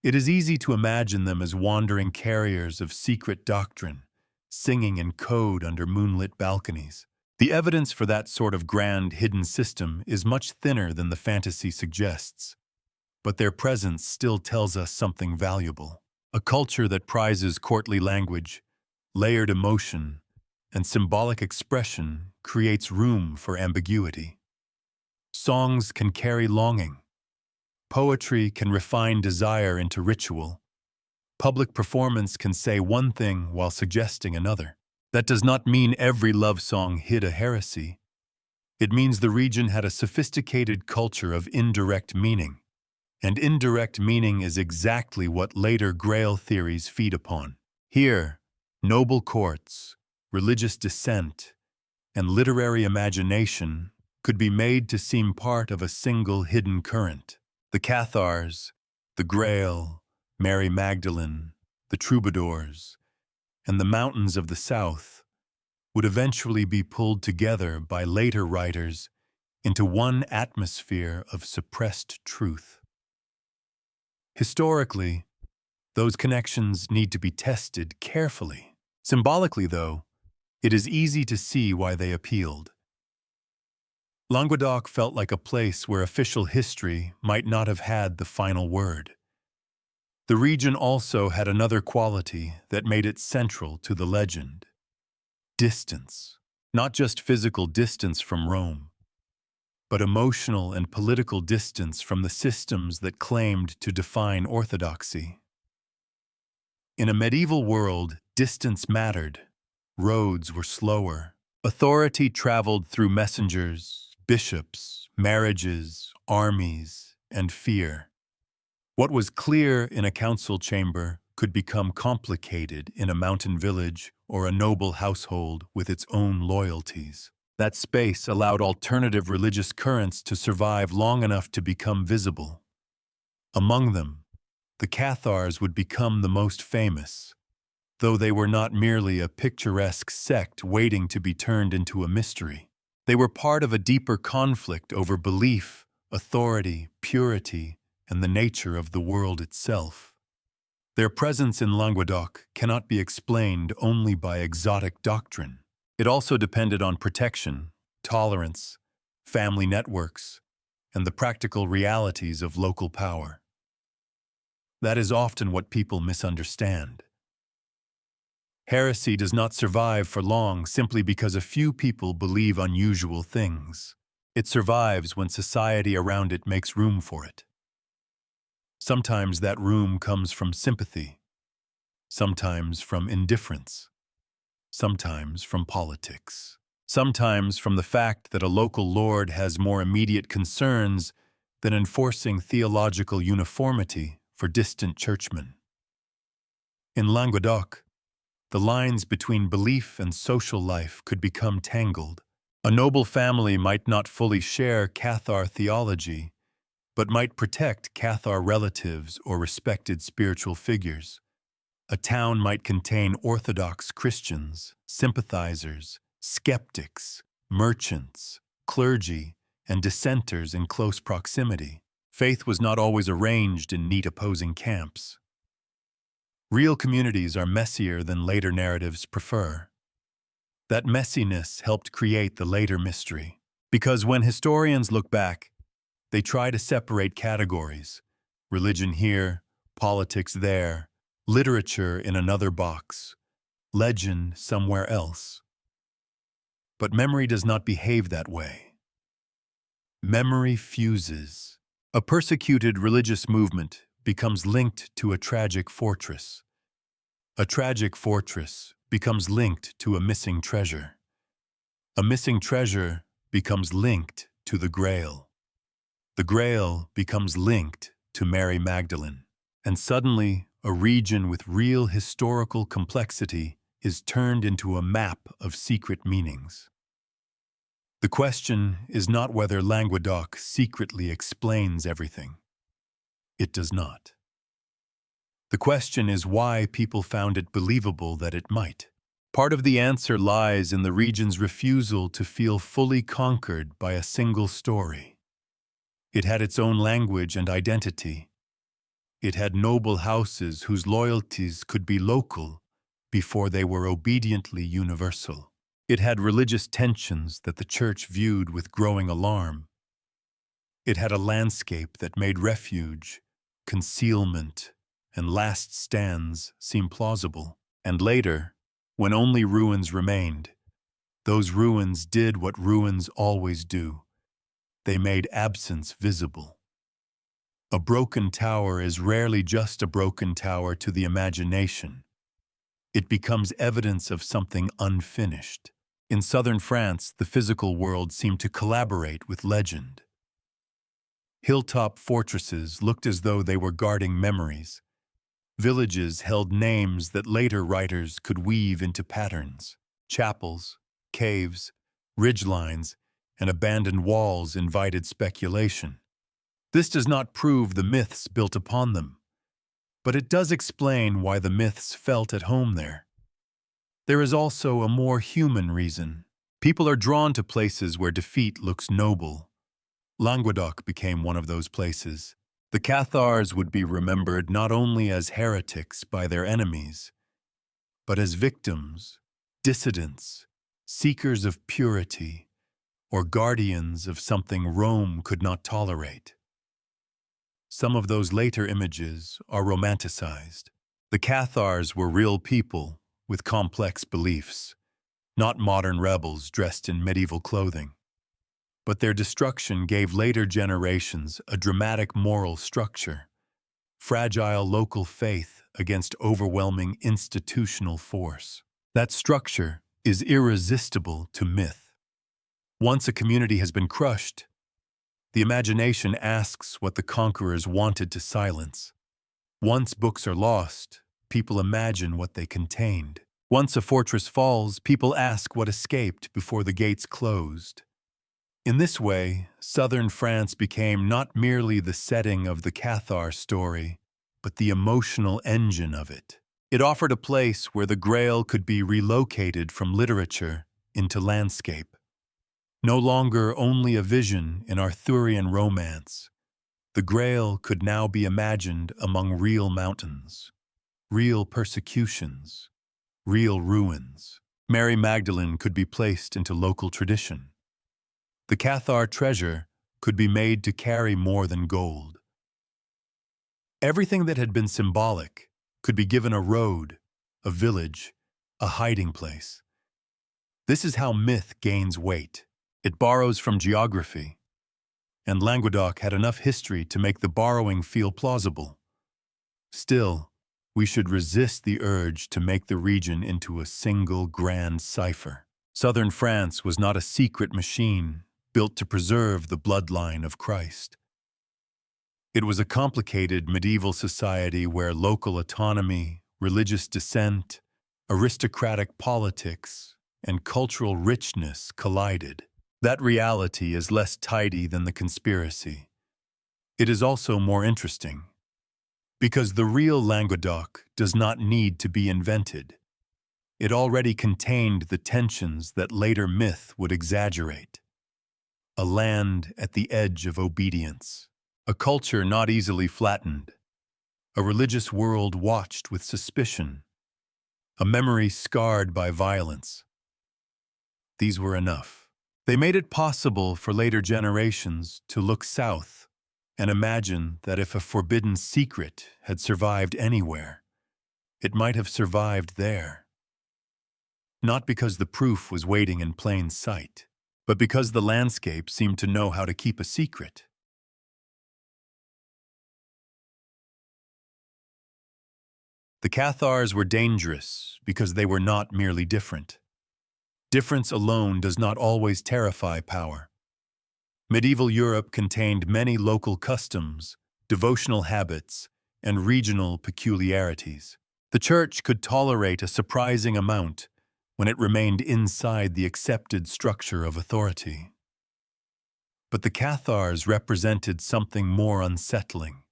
It is easy to imagine them as wandering carriers of secret doctrine, singing in code under moonlit balconies. The evidence for that sort of grand hidden system is much thinner than the fantasy suggests, but their presence still tells us something valuable. A culture that prizes courtly language, layered emotion, and symbolic expression creates room for ambiguity. Songs can carry longing. Poetry can refine desire into ritual. Public performance can say one thing while suggesting another. That does not mean every love song hid a heresy. It means the region had a sophisticated culture of indirect meaning. And indirect meaning is exactly what later Grail theories feed upon. Here, noble courts, religious dissent, and literary imagination could be made to seem part of a single hidden current. The Cathars, the Grail, Mary Magdalene, the troubadours, and the mountains of the south would eventually be pulled together by later writers into one atmosphere of suppressed truth. Historically, those connections need to be tested carefully. Symbolically, though, it is easy to see why they appealed. Languedoc felt like a place where official history might not have had the final word. The region also had another quality that made it central to the legend: distance. Not just physical distance from Rome, but emotional and political distance from the systems that claimed to define orthodoxy. In a medieval world, distance mattered. Roads were slower. Authority traveled through messengers, bishops, marriages, armies, and fear. What was clear in a council chamber could become complicated in a mountain village or a noble household with its own loyalties. That space allowed alternative religious currents to survive long enough to become visible. Among them, the Cathars would become the most famous, though they were not merely a picturesque sect waiting to be turned into a mystery. They were part of a deeper conflict over belief, authority, purity, and the nature of the world itself. Their presence in Languedoc cannot be explained only by exotic doctrine. It also depended on protection, tolerance, family networks, and the practical realities of local power. That is often what people misunderstand. Heresy does not survive for long simply because a few people believe unusual things. It survives when society around it makes room for it. Sometimes that room comes from sympathy, sometimes from indifference, sometimes from politics, sometimes from the fact that a local lord has more immediate concerns than enforcing theological uniformity for distant churchmen. In Languedoc, the lines between belief and social life could become tangled. A noble family might not fully share Cathar theology, but might protect Cathar relatives or respected spiritual figures. A town might contain Orthodox Christians, sympathizers, skeptics, merchants, clergy, and dissenters in close proximity. Faith was not always arranged in neat opposing camps. Real communities are messier than later narratives prefer. That messiness helped create the later mystery, because when historians look back, they try to separate categories, religion here, politics there, literature in another box, legend somewhere else. But memory does not behave that way. Memory fuses. A persecuted religious movement becomes linked to a tragic fortress. A tragic fortress becomes linked to a missing treasure. A missing treasure becomes linked to the Grail. The Grail becomes linked to Mary Magdalene. And suddenly, a region with real historical complexity is turned into a map of secret meanings. The question is not whether Languedoc secretly explains everything. It does not. The question is why people found it believable that it might. Part of the answer lies in the region's refusal to feel fully conquered by a single story. It had its own language and identity. It had noble houses whose loyalties could be local before they were obediently universal. It had religious tensions that the church viewed with growing alarm. It had a landscape that made refuge, concealment, and last stands seem plausible. And later, when only ruins remained, those ruins did what ruins always do. They made absence visible. A broken tower is rarely just a broken tower to the imagination. It becomes evidence of something unfinished. In southern France, the physical world seemed to collaborate with legend. Hilltop fortresses looked as though they were guarding memories. Villages held names that later writers could weave into patterns. Chapels, caves, ridgelines, and abandoned walls invited speculation. This does not prove the myths built upon them, but it does explain why the myths felt at home there. There is also a more human reason. People are drawn to places where defeat looks noble. Languedoc became one of those places. The Cathars would be remembered not only as heretics by their enemies, but as victims, dissidents, seekers of purity, or guardians of something Rome could not tolerate. Some of those later images are romanticized. The Cathars were real people with complex beliefs, not modern rebels dressed in medieval clothing. But their destruction gave later generations a dramatic moral structure, fragile local faith against overwhelming institutional force. That structure is irresistible to myth. Once a community has been crushed, the imagination asks what the conquerors wanted to silence. Once books are lost, people imagine what they contained. Once a fortress falls, people ask what escaped before the gates closed. In this way, southern France became not merely the setting of the Cathar story, but the emotional engine of it. It offered a place where the Grail could be relocated from literature into landscape. No longer only a vision in Arthurian romance, the Grail could now be imagined among real mountains, real persecutions, real ruins. Mary Magdalene could be placed into local tradition. The Cathar treasure could be made to carry more than gold. Everything that had been symbolic could be given a road, a village, a hiding place. This is how myth gains weight. It borrows from geography, and Languedoc had enough history to make the borrowing feel plausible. Still, we should resist the urge to make the region into a single grand cipher. Southern France was not a secret machine built to preserve the bloodline of Christ. It was a complicated medieval society where local autonomy, religious dissent, aristocratic politics, and cultural richness collided. That reality is less tidy than the conspiracy. It is also more interesting, because the real Languedoc does not need to be invented. It already contained the tensions that later myth would exaggerate. A land at the edge of obedience, a culture not easily flattened, a religious world watched with suspicion, a memory scarred by violence. These were enough. They made it possible for later generations to look south and imagine that if a forbidden secret had survived anywhere, it might have survived there. Not because the proof was waiting in plain sight, but because the landscape seemed to know how to keep a secret. The Cathars were dangerous because they were not merely different. Difference alone does not always terrify power. Medieval Europe contained many local customs, devotional habits, and regional peculiarities. The Church could tolerate a surprising amount when it remained inside the accepted structure of authority. But the Cathars represented something more unsettling.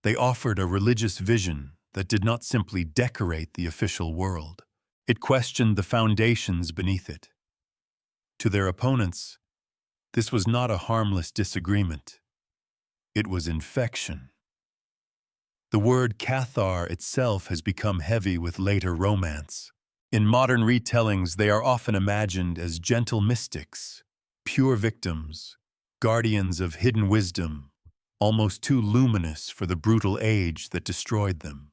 They offered a religious vision that did not simply decorate the official world. It questioned the foundations beneath it. To their opponents, this was not a harmless disagreement. It was infection. The word Cathar itself has become heavy with later romance. In modern retellings, they are often imagined as gentle mystics, pure victims, guardians of hidden wisdom, almost too luminous for the brutal age that destroyed them.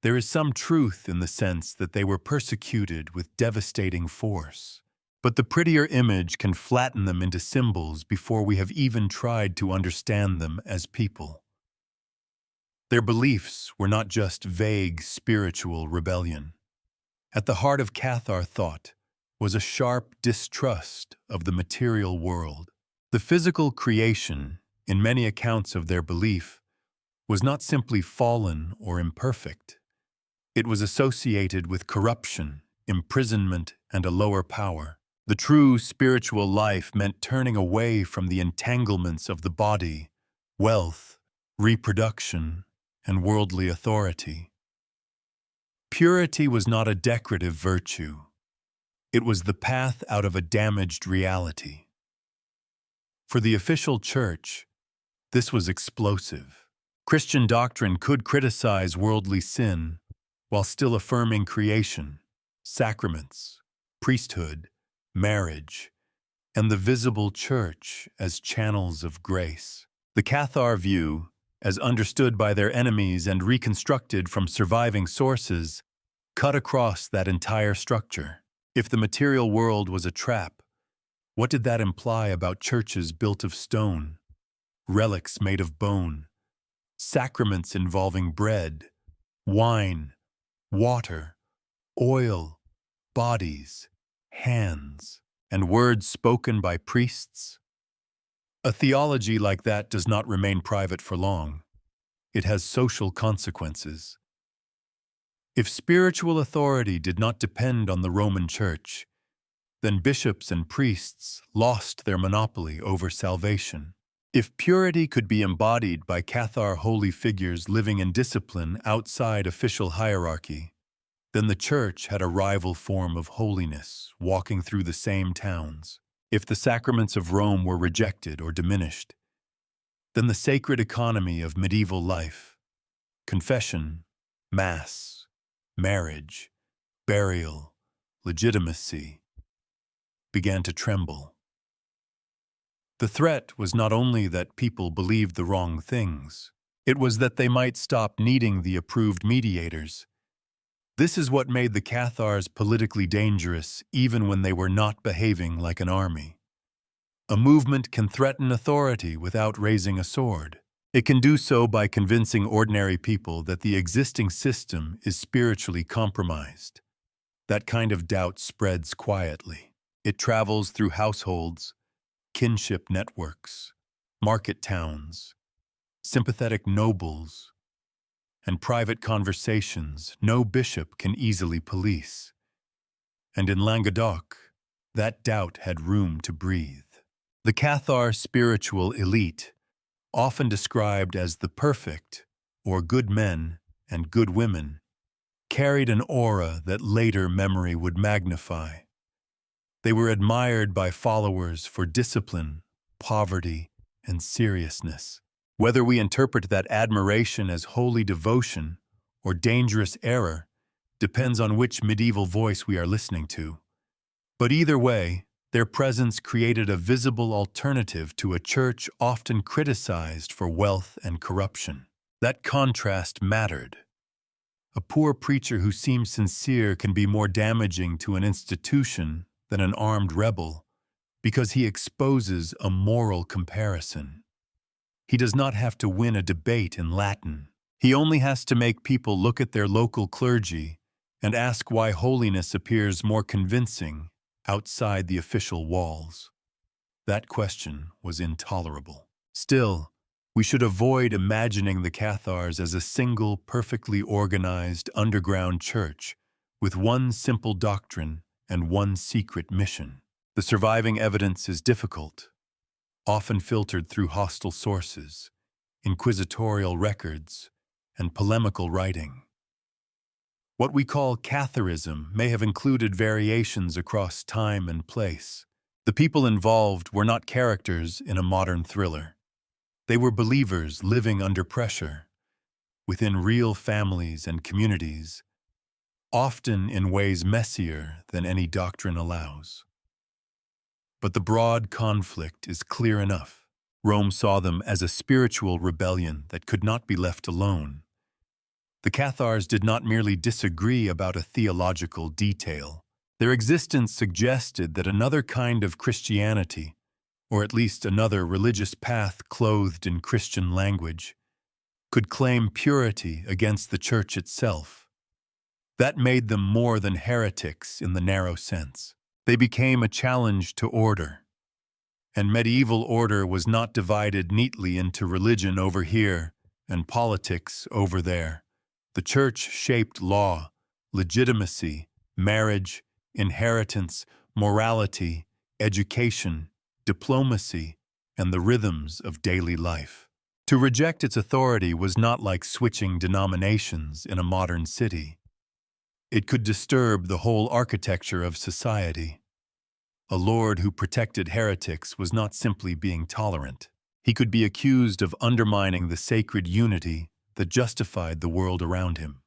There is some truth in the sense that they were persecuted with devastating force, but the prettier image can flatten them into symbols before we have even tried to understand them as people. Their beliefs were not just vague spiritual rebellion. At the heart of Cathar thought was a sharp distrust of the material world. The physical creation, in many accounts of their belief, was not simply fallen or imperfect. It was associated with corruption, imprisonment, and a lower power. The true spiritual life meant turning away from the entanglements of the body, wealth, reproduction, and worldly authority. Purity was not a decorative virtue. It was the path out of a damaged reality. For the official church, this was explosive. Christian doctrine could criticize worldly sin while still affirming creation, sacraments, priesthood, marriage, and the visible church as channels of grace. The Cathar view, as understood by their enemies and reconstructed from surviving sources, cut across that entire structure. If the material world was a trap, what did that imply about churches built of stone, relics made of bone, sacraments involving bread, wine, water, oil, bodies, hands, and words spoken by priests? A theology like that does not remain private for long. It has social consequences. If spiritual authority did not depend on the Roman Church, then bishops and priests lost their monopoly over salvation. If purity could be embodied by Cathar holy figures living in discipline outside official hierarchy, then the Church had a rival form of holiness walking through the same towns. If the sacraments of Rome were rejected or diminished, then the sacred economy of medieval life, confession, mass, marriage, burial, legitimacy, began to tremble. The threat was not only that people believed the wrong things, it was that they might stop needing the approved mediators. This is what made the Cathars politically dangerous even when they were not behaving like an army. A movement can threaten authority without raising a sword. It can do so by convincing ordinary people that the existing system is spiritually compromised. That kind of doubt spreads quietly. It travels through households, kinship networks, market towns, sympathetic nobles, and private conversations no bishop can easily police. And in Languedoc, that doubt had room to breathe. The Cathar spiritual elite, often described as the perfect, or good men and good women, carried an aura that later memory would magnify. They were admired by followers for discipline, poverty, and seriousness. Whether we interpret that admiration as holy devotion or dangerous error depends on which medieval voice we are listening to. But either way, Their presence created a visible alternative to a church often criticized for wealth and corruption. That contrast mattered. A poor preacher who seems sincere can be more damaging to an institution than an armed rebel because he exposes a moral comparison. He does not have to win a debate in Latin. He only has to make people look at their local clergy and ask why holiness appears more convincing outside the official walls. That question was intolerable. Still, we should avoid imagining the Cathars as a single, perfectly organized underground church with one simple doctrine and one secret mission. The surviving evidence is difficult, often filtered through hostile sources, inquisitorial records, and polemical writing. What we call Catharism may have included variations across time and place. The people involved were not characters in a modern thriller. They were believers living under pressure, within real families and communities, often in ways messier than any doctrine allows. But the broad conflict is clear enough. Rome saw them as a spiritual rebellion that could not be left alone. The Cathars did not merely disagree about a theological detail. Their existence suggested that another kind of Christianity, or at least another religious path clothed in Christian language, could claim purity against the Church itself. That made them more than heretics in the narrow sense. They became a challenge to order. And medieval order was not divided neatly into religion over here and politics over there. The Church shaped law, legitimacy, marriage, inheritance, morality, education, diplomacy, and the rhythms of daily life. To reject its authority was not like switching denominations in a modern city. It could disturb the whole architecture of society. A lord who protected heretics was not simply being tolerant. He could be accused of undermining the sacred unity that justified the world around him.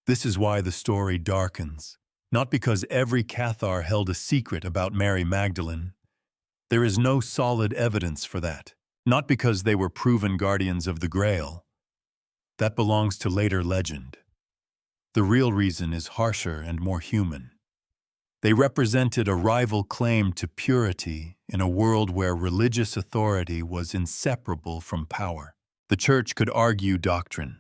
This is why the story darkens, not because every Cathar held a secret about Mary Magdalene. There is no solid evidence for that, not because they were proven guardians of the Grail. That belongs to later legend. The real reason is harsher and more human. They represented a rival claim to purity in a world where religious authority was inseparable from power. The Church could argue doctrine,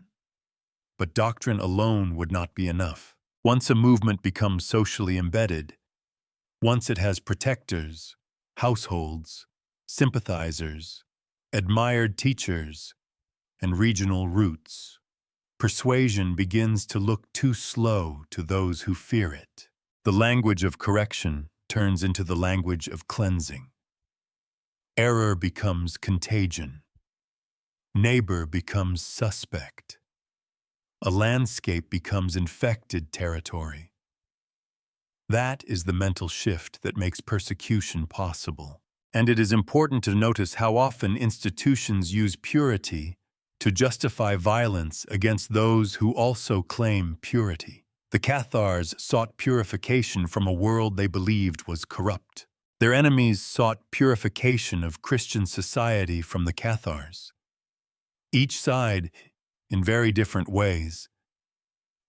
but doctrine alone would not be enough. Once a movement becomes socially embedded, once it has protectors, households, sympathizers, admired teachers, and regional roots, persuasion begins to look too slow to those who fear it. The language of correction turns into the language of cleansing. Error becomes contagion. Neighbor becomes suspect. A landscape becomes infected territory. That is the mental shift that makes persecution possible. And it is important to notice how often institutions use purity to justify violence against those who also claim purity. The Cathars sought purification from a world they believed was corrupt. Their enemies sought purification of Christian society from the Cathars. Each side, in very different ways,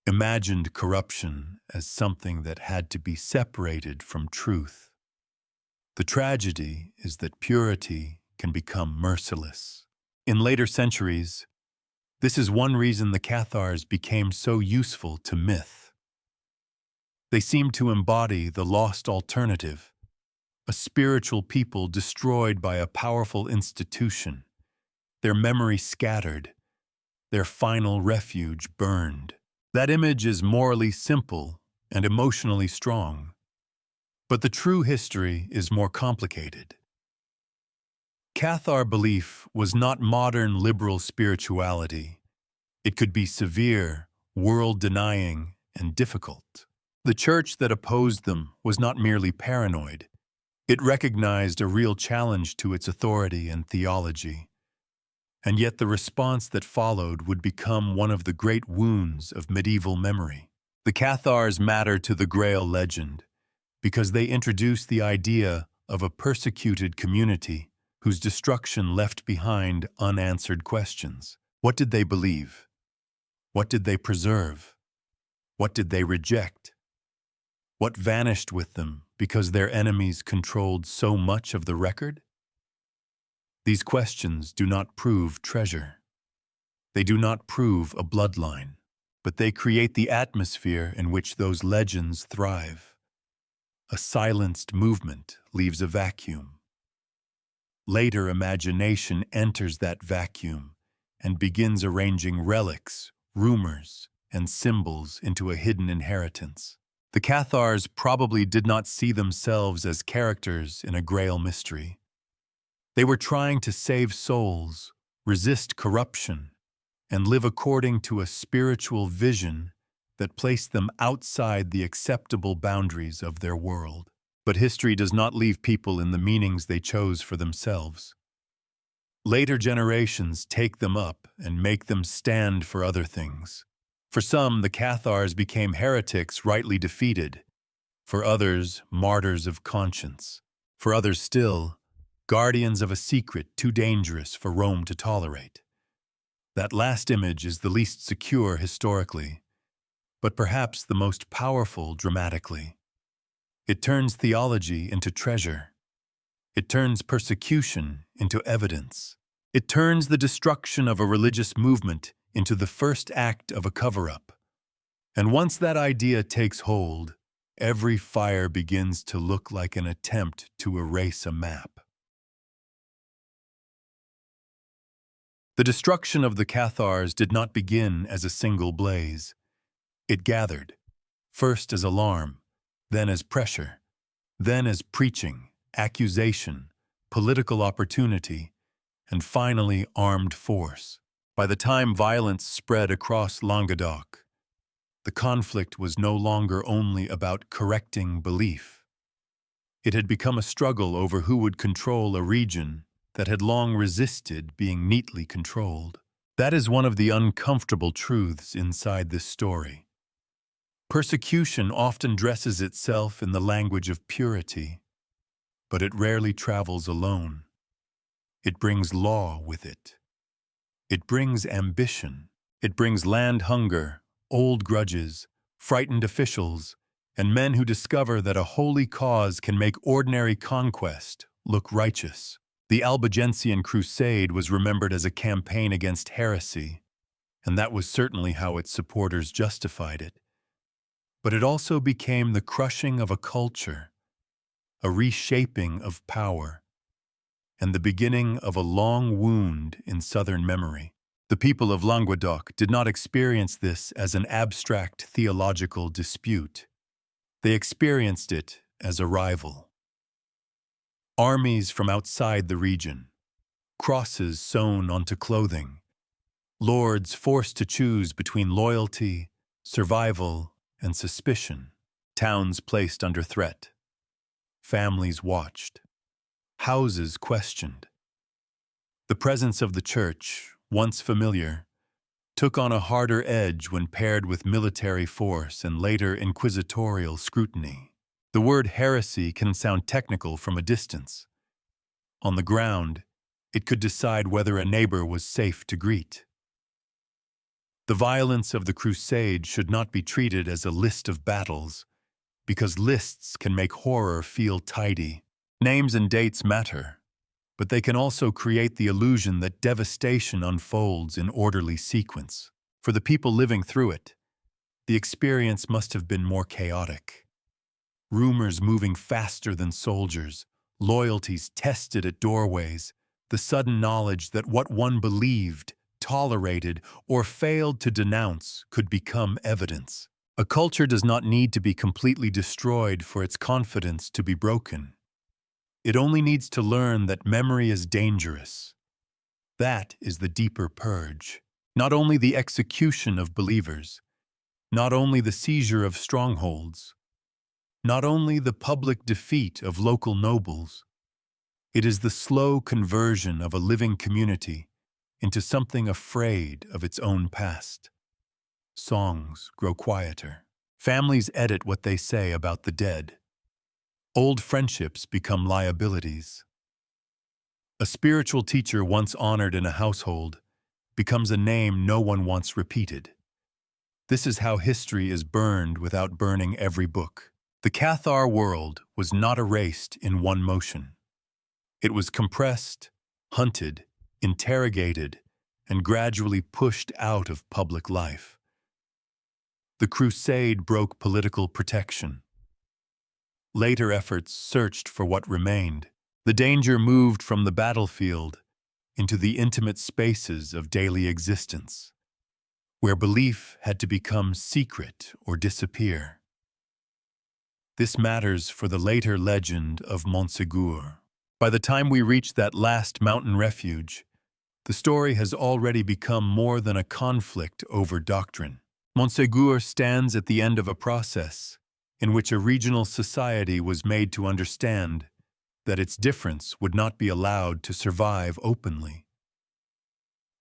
imagined corruption as something that had to be separated from truth. The tragedy is that purity can become merciless. In later centuries, this is one reason the Cathars became so useful to myth. They seemed to embody the lost alternative, a spiritual people destroyed by a powerful institution, their memory scattered, their final refuge burned. That image is morally simple and emotionally strong. But the true history is more complicated. Cathar belief was not modern liberal spirituality. It could be severe, world-denying, and difficult. The church that opposed them was not merely paranoid. It recognized a real challenge to its authority and theology. And yet the response that followed would become one of the great wounds of medieval memory. The Cathars matter to the Grail legend because they introduce the idea of a persecuted community whose destruction left behind unanswered questions. What did they believe? What did they preserve? What did they reject? What vanished with them because their enemies controlled so much of the record? These questions do not prove treasure. They do not prove a bloodline, but they create the atmosphere in which those legends thrive. A silenced movement leaves a vacuum. Later imagination enters that vacuum and begins arranging relics, rumors, and symbols into a hidden inheritance. The Cathars probably did not see themselves as characters in a Grail mystery. They were trying to save souls, resist corruption, and live according to a spiritual vision that placed them outside the acceptable boundaries of their world. But history does not leave people in the meanings they chose for themselves. Later generations take them up and make them stand for other things. For some, the Cathars became heretics rightly defeated. For others, martyrs of conscience. For others still, guardians of a secret too dangerous for Rome to tolerate. That last image is the least secure historically, but perhaps the most powerful dramatically. It turns theology into treasure. It turns persecution into evidence. It turns the destruction of a religious movement into the first act of a cover-up. And once that idea takes hold, every fire begins to look like an attempt to erase a map. The destruction of the Cathars did not begin as a single blaze. It gathered, first as alarm, then as pressure, then as preaching, accusation, political opportunity, and finally armed force. By the time violence spread across Languedoc, the conflict was no longer only about correcting belief. It had become a struggle over who would control a region that had long resisted being neatly controlled. That is one of the uncomfortable truths inside this story. Persecution often dresses itself in the language of purity, but it rarely travels alone. It brings law with it. It brings ambition. It brings land hunger, old grudges, frightened officials, and men who discover that a holy cause can make ordinary conquest look righteous. The Albigensian Crusade was remembered as a campaign against heresy, and that was certainly how its supporters justified it. But it also became the crushing of a culture, a reshaping of power, and the beginning of a long wound in Southern memory. The people of Languedoc did not experience this as an abstract theological dispute. They experienced it as a rival. Armies from outside the region, crosses sewn onto clothing, lords forced to choose between loyalty, survival, and suspicion, towns placed under threat, families watched, houses questioned. The presence of the church, once familiar, took on a harder edge when paired with military force and later inquisitorial scrutiny. The word heresy can sound technical from a distance. On the ground, it could decide whether a neighbor was safe to greet. The violence of the crusade should not be treated as a list of battles, because lists can make horror feel tidy. Names and dates matter, but they can also create the illusion that devastation unfolds in orderly sequence. For the people living through it, the experience must have been more chaotic. Rumors moving faster than soldiers, loyalties tested at doorways, the sudden knowledge that what one believed, tolerated, or failed to denounce could become evidence. A culture does not need to be completely destroyed for its confidence to be broken. It only needs to learn that memory is dangerous. That is the deeper purge. Not only the execution of believers, not only the seizure of strongholds, not only the public defeat of local nobles, it is the slow conversion of a living community into something afraid of its own past. Songs grow quieter. Families edit what they say about the dead. Old friendships become liabilities. A spiritual teacher once honored in a household becomes a name no one wants repeated. This is how history is burned without burning every book. The Cathar world was not erased in one motion. It was compressed, hunted, interrogated, and gradually pushed out of public life. The crusade broke political protection. Later efforts searched for what remained. The danger moved from the battlefield into the intimate spaces of daily existence, where belief had to become secret or disappear. This matters for the later legend of Montségur. By the time we reach that last mountain refuge, the story has already become more than a conflict over doctrine. Montségur stands at the end of a process in which a regional society was made to understand that its difference would not be allowed to survive openly.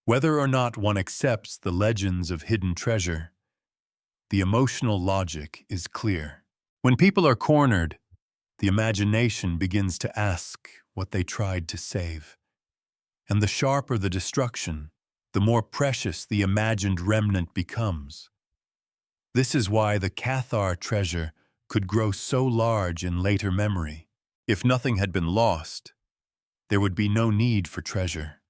Whether or not one accepts the legends of hidden treasure, the emotional logic is clear. When people are cornered, the imagination begins to ask what they tried to save. And the sharper the destruction, the more precious the imagined remnant becomes. This is why the Cathar treasure could grow so large in later memory. If nothing had been lost, there would be no need for treasure.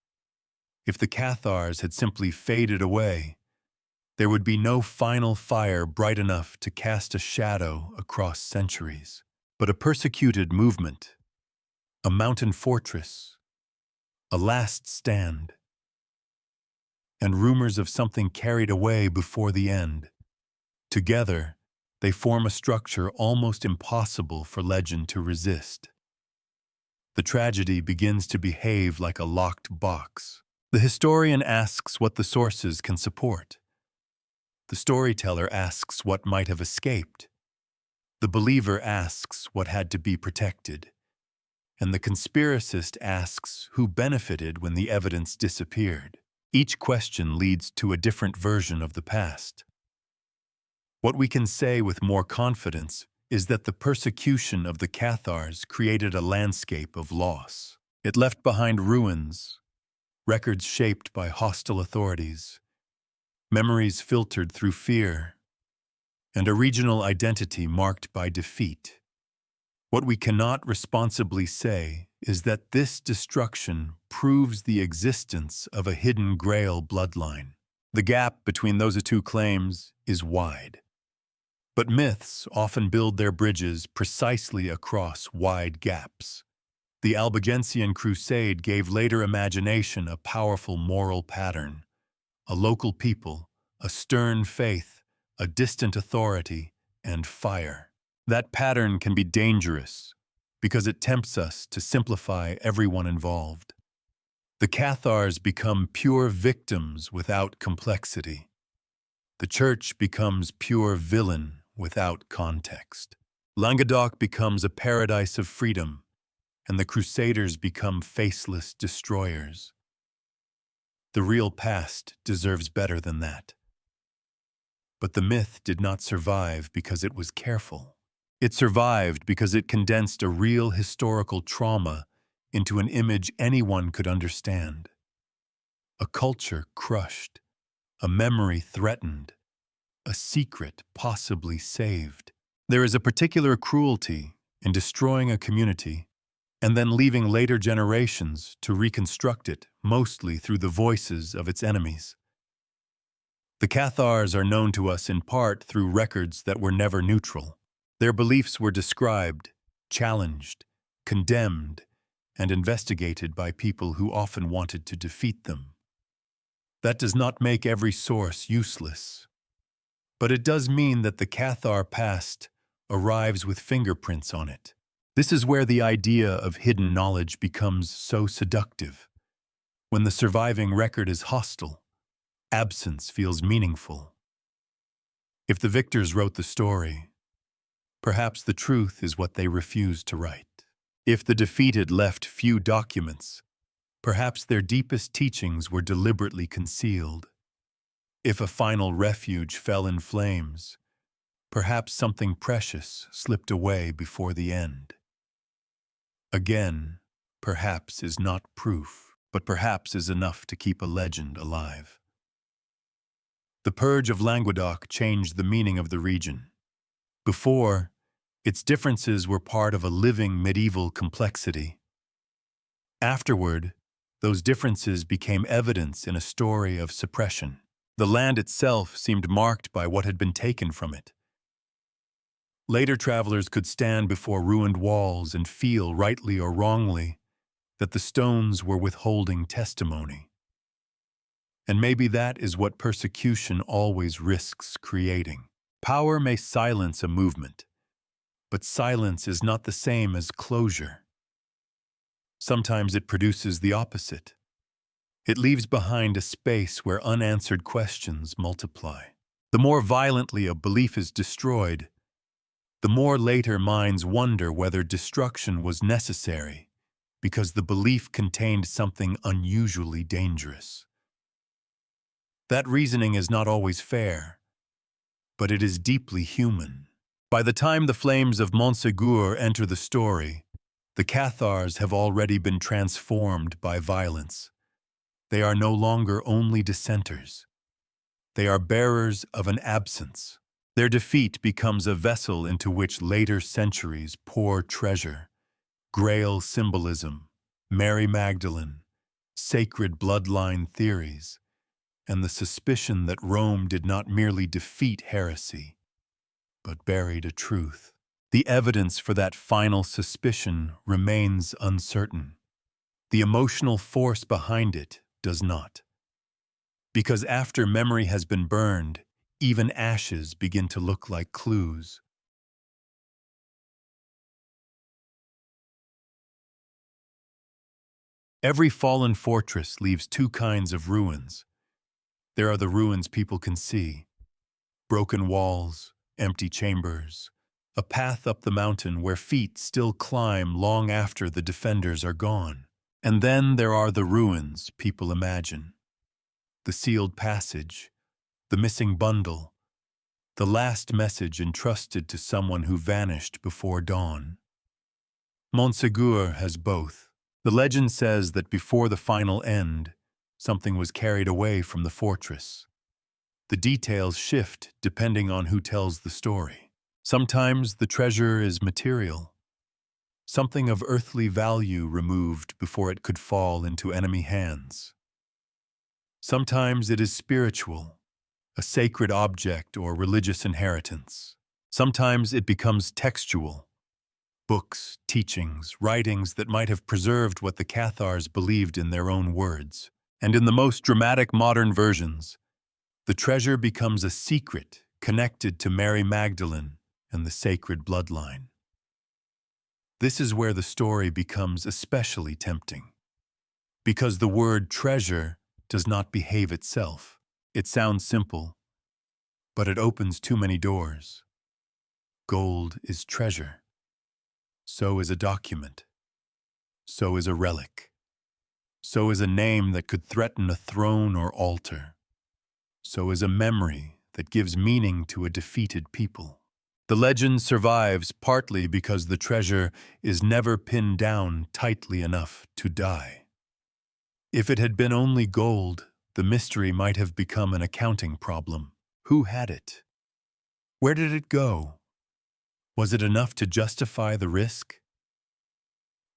If the Cathars had simply faded away, there would be no final fire bright enough to cast a shadow across centuries. But a persecuted movement, a mountain fortress, a last stand, and rumors of something carried away before the end. Together, they form a structure almost impossible for legend to resist. The tragedy begins to behave like a locked box. The historian asks what the sources can support. The storyteller asks what might have escaped. The believer asks what had to be protected. And the conspiracist asks who benefited when the evidence disappeared. Each question leads to a different version of the past. What we can say with more confidence is that the persecution of the Cathars created a landscape of loss. It left behind ruins, records shaped by hostile authorities, memories filtered through fear, and a regional identity marked by defeat. What we cannot responsibly say is that this destruction proves the existence of a hidden Grail bloodline. The gap between those two claims is wide. But myths often build their bridges precisely across wide gaps. The Albigensian Crusade gave later imagination a powerful moral pattern. A local people, a stern faith, a distant authority, and fire. That pattern can be dangerous because it tempts us to simplify everyone involved. The Cathars become pure victims without complexity. The Church becomes pure villain without context. Languedoc becomes a paradise of freedom, and the Crusaders become faceless destroyers. The real past deserves better than that. But the myth did not survive because it was careful. It survived because it condensed a real historical trauma into an image anyone could understand. A culture crushed, a memory threatened, a secret possibly saved. There is a particular cruelty in destroying a community and then leaving later generations to reconstruct it, mostly through the voices of its enemies. The Cathars are known to us in part through records that were never neutral. Their beliefs were described, challenged, condemned, and investigated by people who often wanted to defeat them. That does not make every source useless, but it does mean that the Cathar past arrives with fingerprints on it. This is where the idea of hidden knowledge becomes so seductive. When the surviving record is hostile, absence feels meaningful. If the victors wrote the story, perhaps the truth is what they refused to write. If the defeated left few documents, perhaps their deepest teachings were deliberately concealed. If a final refuge fell in flames, perhaps something precious slipped away before the end. Again, perhaps is not proof, but perhaps is enough to keep a legend alive. The Purge of Languedoc changed the meaning of the region. Before, its differences were part of a living medieval complexity. Afterward, those differences became evidence in a story of suppression. The land itself seemed marked by what had been taken from it. Later travelers could stand before ruined walls and feel, rightly or wrongly, that the stones were withholding testimony. And maybe that is what persecution always risks creating. Power may silence a movement, but silence is not the same as closure. Sometimes it produces the opposite. It leaves behind a space where unanswered questions multiply. The more violently a belief is destroyed, the more later minds wonder whether destruction was necessary because the belief contained something unusually dangerous. That reasoning is not always fair, but it is deeply human. By the time the flames of Montségur enter the story, the Cathars have already been transformed by violence. They are no longer only dissenters. They are bearers of an absence. Their defeat becomes a vessel into which later centuries pour treasure, Grail symbolism, Mary Magdalene, sacred bloodline theories, and the suspicion that Rome did not merely defeat heresy, but buried a truth. The evidence for that final suspicion remains uncertain. The emotional force behind it does not. Because after memory has been burned, even ashes begin to look like clues. Every fallen fortress leaves two kinds of ruins. There are the ruins people can see: broken walls, empty chambers, a path up the mountain where feet still climb long after the defenders are gone. And then there are the ruins people imagine: the sealed passage, the missing bundle, the last message entrusted to someone who vanished before dawn. Montségur has both. The legend says that before the final end, something was carried away from the fortress. The details shift depending on who tells the story. Sometimes the treasure is material, something of earthly value removed before it could fall into enemy hands. Sometimes it is spiritual, a sacred object or religious inheritance. Sometimes it becomes textual, books, teachings, writings that might have preserved what the Cathars believed in their own words. And in the most dramatic modern versions, the treasure becomes a secret connected to Mary Magdalene and the sacred bloodline. This is where the story becomes especially tempting, because the word treasure does not behave itself. It sounds simple, but it opens too many doors. Gold is treasure. So is a document. So is a relic. So is a name that could threaten a throne or altar. So is a memory that gives meaning to a defeated people. The legend survives partly because the treasure is never pinned down tightly enough to die. If it had been only gold, the mystery might have become an accounting problem. Who had it? Where did it go? Was it enough to justify the risk?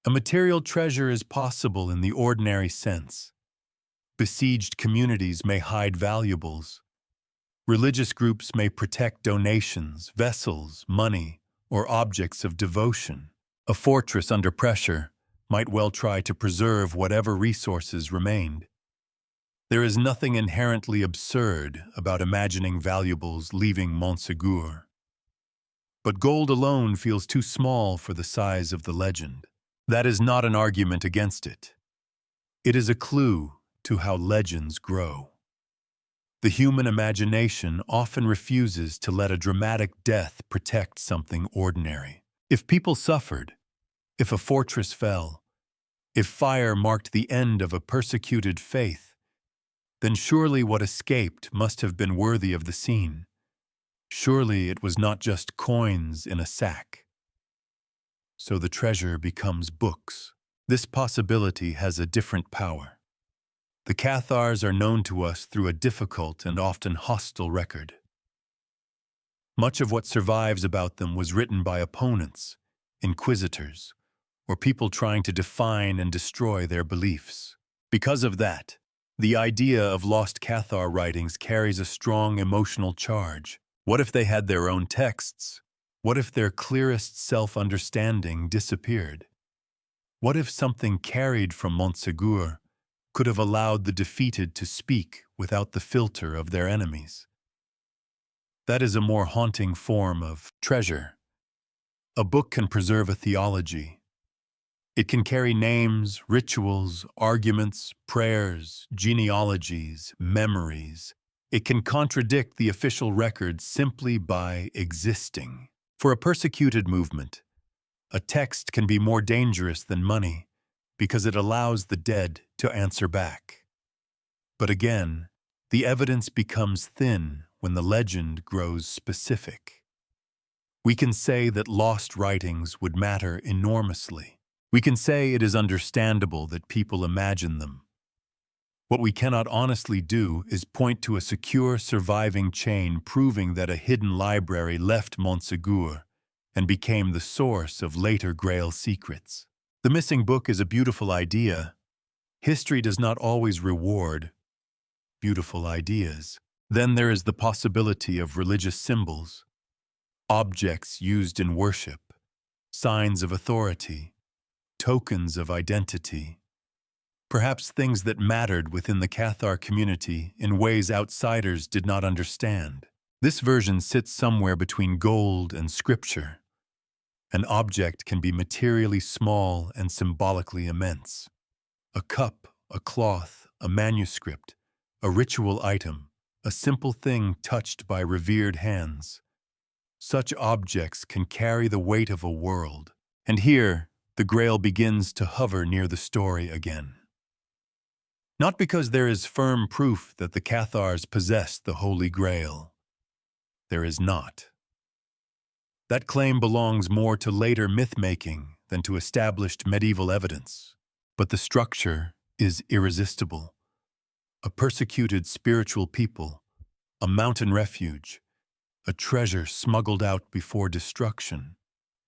A material treasure is possible in the ordinary sense. Besieged communities may hide valuables. Religious groups may protect donations, vessels, money, or objects of devotion. A fortress under pressure might well try to preserve whatever resources remained. There is nothing inherently absurd about imagining valuables leaving Montségur. But gold alone feels too small for the size of the legend. That is not an argument against it. It is a clue to how legends grow. The human imagination often refuses to let a dramatic death protect something ordinary. If people suffered, if a fortress fell, if fire marked the end of a persecuted faith, then surely what escaped must have been worthy of the scene. Surely it was not just coins in a sack. so the treasure becomes books. This possibility has a different power. The Cathars are known to us through a difficult and often hostile record. Much of what survives about them was written by opponents, inquisitors, or people trying to define and destroy their beliefs. Because of that, the idea of lost Cathar writings carries a strong emotional charge. What if they had their own texts? What if their clearest self-understanding disappeared? What if something carried from Montségur could have allowed the defeated to speak without the filter of their enemies? That is a more haunting form of treasure. A book can preserve a theology. It can carry names, rituals, arguments, prayers, genealogies, memories. It can contradict the official record simply by existing. For a persecuted movement, a text can be more dangerous than money because it allows the dead to answer back. But again, the evidence becomes thin when the legend grows specific. We can say that lost writings would matter enormously. We can say it is understandable that people imagine them. What we cannot honestly do is point to a secure surviving chain proving that a hidden library left Montségur and became the source of later Grail secrets. The missing book is a beautiful idea. History does not always reward beautiful ideas. Then there is the possibility of religious symbols, objects used in worship, signs of authority, tokens of identity. Perhaps things that mattered within the Cathar community in ways outsiders did not understand. This version sits somewhere between gold and scripture. An object can be materially small and symbolically immense. A cup, a cloth, a manuscript, a ritual item, a simple thing touched by revered hands. Such objects can carry the weight of a world. And here, the Grail begins to hover near the story again. Not because there is firm proof that the Cathars possessed the Holy Grail. There is not. That claim belongs more to later myth-making than to established medieval evidence. But the structure is irresistible. A persecuted spiritual people, a mountain refuge, a treasure smuggled out before destruction,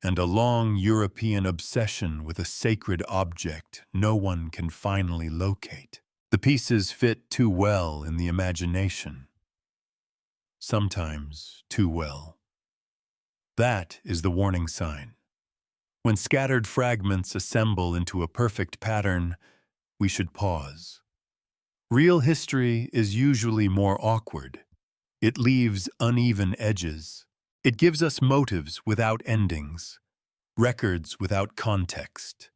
and a long European obsession with a sacred object no one can finally locate. The pieces fit too well in the imagination. Sometimes too well. That is the warning sign. When scattered fragments assemble into a perfect pattern, we should pause. Real history is usually more awkward. It leaves uneven edges. It gives us motives without endings, records without context,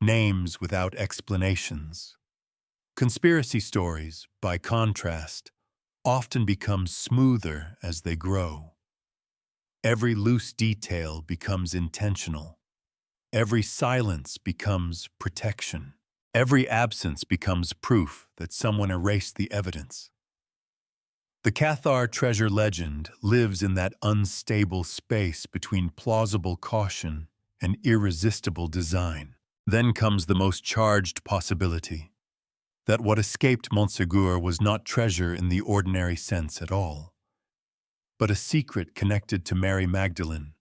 names without explanations. Conspiracy stories, by contrast, often become smoother as they grow. Every loose detail becomes intentional. Every silence becomes protection. Every absence becomes proof that someone erased the evidence. The Cathar treasure legend lives in that unstable space between plausible caution and irresistible design. Then comes the most charged possibility, that what escaped Montségur was not treasure in the ordinary sense at all, but a secret connected to Mary Magdalene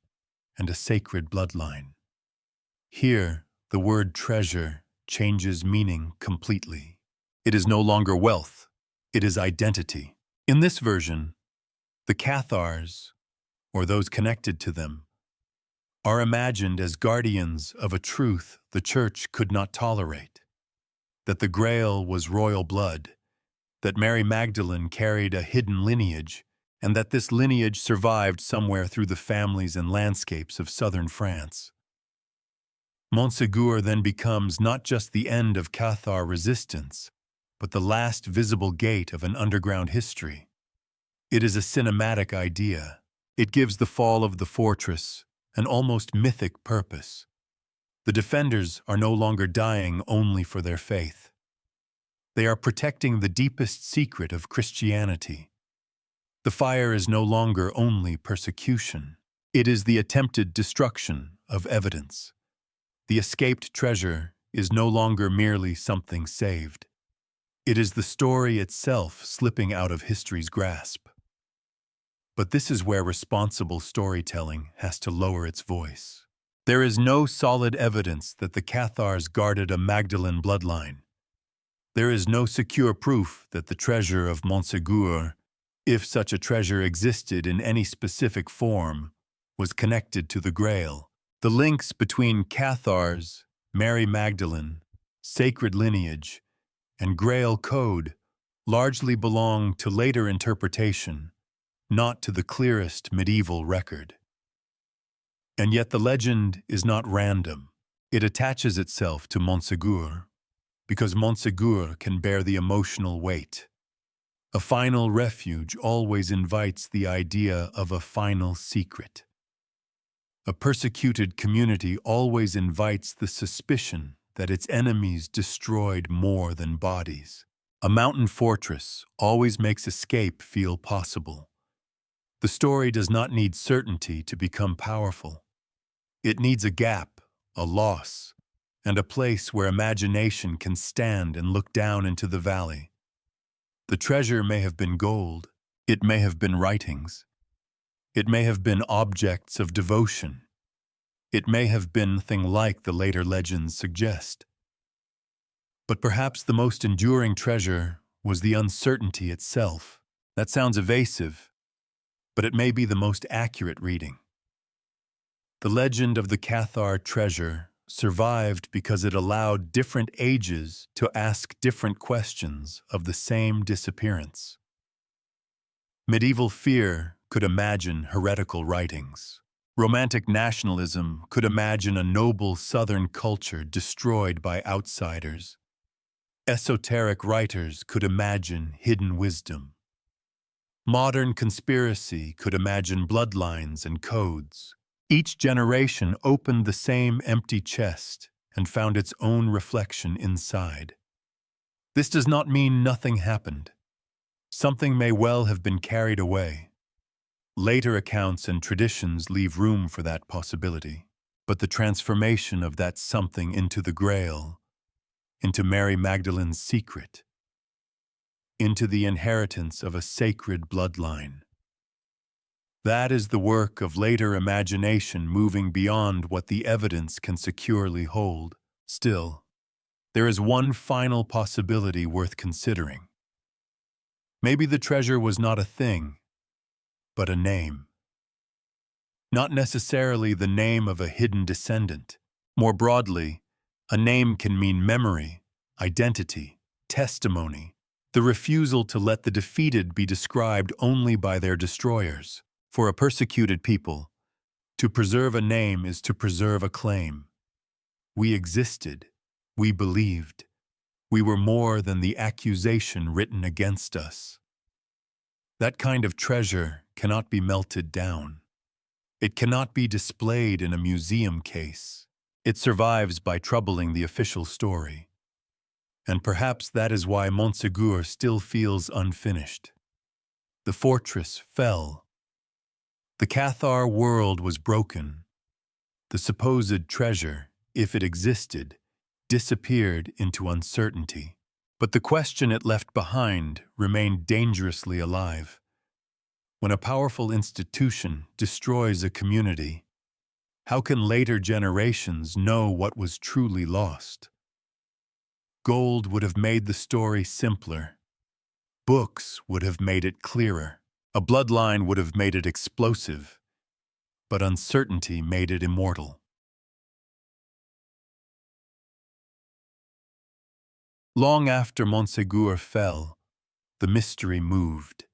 and a sacred bloodline. Here, the word treasure changes meaning completely. It is no longer wealth, it is identity. In this version, the Cathars, or those connected to them, are imagined as guardians of a truth the Church could not tolerate. That the Grail was royal blood, that Mary Magdalene carried a hidden lineage, and that this lineage survived somewhere through the families and landscapes of southern France. Montségur then becomes not just the end of Cathar resistance, but the last visible gate of an underground history. It is a cinematic idea. It gives the fall of the fortress an almost mythic purpose. The defenders are no longer dying only for their faith. They are protecting the deepest secret of Christianity. The fire is no longer only persecution. It is the attempted destruction of evidence. The escaped treasure is no longer merely something saved. It is the story itself slipping out of history's grasp. But this is where responsible storytelling has to lower its voice. There is no solid evidence that the Cathars guarded a Magdalene bloodline. There is no secure proof that the treasure of Montségur, if such a treasure existed in any specific form, was connected to the Grail. The links between Cathars, Mary Magdalene, sacred lineage, and Grail code largely belong to later interpretation, not to the clearest medieval record. And yet the legend is not random. It attaches itself to Montségur, because Montségur can bear the emotional weight. A final refuge always invites the idea of a final secret. A persecuted community always invites the suspicion that its enemies destroyed more than bodies. A mountain fortress always makes escape feel possible. The story does not need certainty to become powerful. It needs a gap, a loss, and a place where imagination can stand and look down into the valley. The treasure may have been gold. It may have been writings. It may have been objects of devotion. It may have been nothing like the later legends suggest. But perhaps the most enduring treasure was the uncertainty itself. That sounds evasive, but it may be the most accurate reading. The legend of the Cathar treasure survived because it allowed different ages to ask different questions of the same disappearance. Medieval fear could imagine heretical writings. Romantic nationalism could imagine a noble Southern culture destroyed by outsiders. Esoteric writers could imagine hidden wisdom. Modern conspiracy could imagine bloodlines and codes. Each generation opened the same empty chest and found its own reflection inside. This does not mean nothing happened. Something may well have been carried away. Later accounts and traditions leave room for that possibility, but the transformation of that something into the Grail, into Mary Magdalene's secret, into the inheritance of a sacred bloodline. That is the work of later imagination moving beyond what the evidence can securely hold. Still, there is one final possibility worth considering. Maybe the treasure was not a thing, but a name. Not necessarily the name of a hidden descendant. More broadly, a name can mean memory, identity, testimony, the refusal to let the defeated be described only by their destroyers. For a persecuted people, to preserve a name is to preserve a claim. We existed. We believed. We were more than the accusation written against us. That kind of treasure cannot be melted down. It cannot be displayed in a museum case. It survives by troubling the official story. And perhaps that is why Montségur still feels unfinished. The fortress fell. The Cathar world was broken. The supposed treasure, if it existed, disappeared into uncertainty. But the question it left behind remained dangerously alive. When a powerful institution destroys a community, how can later generations know what was truly lost? Gold would have made the story simpler. Books would have made it clearer. A bloodline would have made it explosive. But uncertainty made it immortal. Long after Montségur fell, the mystery moved.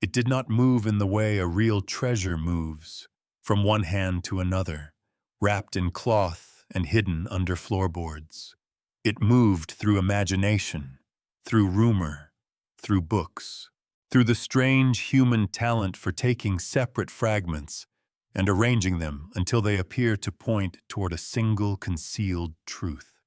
It did not move in the way a real treasure moves, from one hand to another, wrapped in cloth and hidden under floorboards. It moved through imagination, through rumor, through books, through the strange human talent for taking separate fragments and arranging them until they appear to point toward a single concealed truth.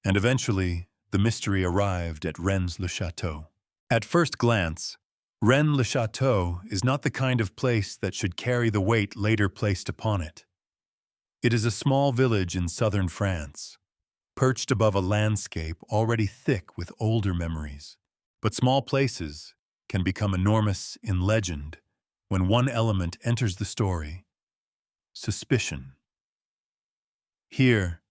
And eventually, the mystery arrived at Rennes-le-Château. At first glance, Rennes-le-Château is not the kind of place that should carry the weight later placed upon it. It is a small village in southern France, perched above a landscape already thick with older memories. But small places can become enormous in legend when one element enters the story: suspicion. Here,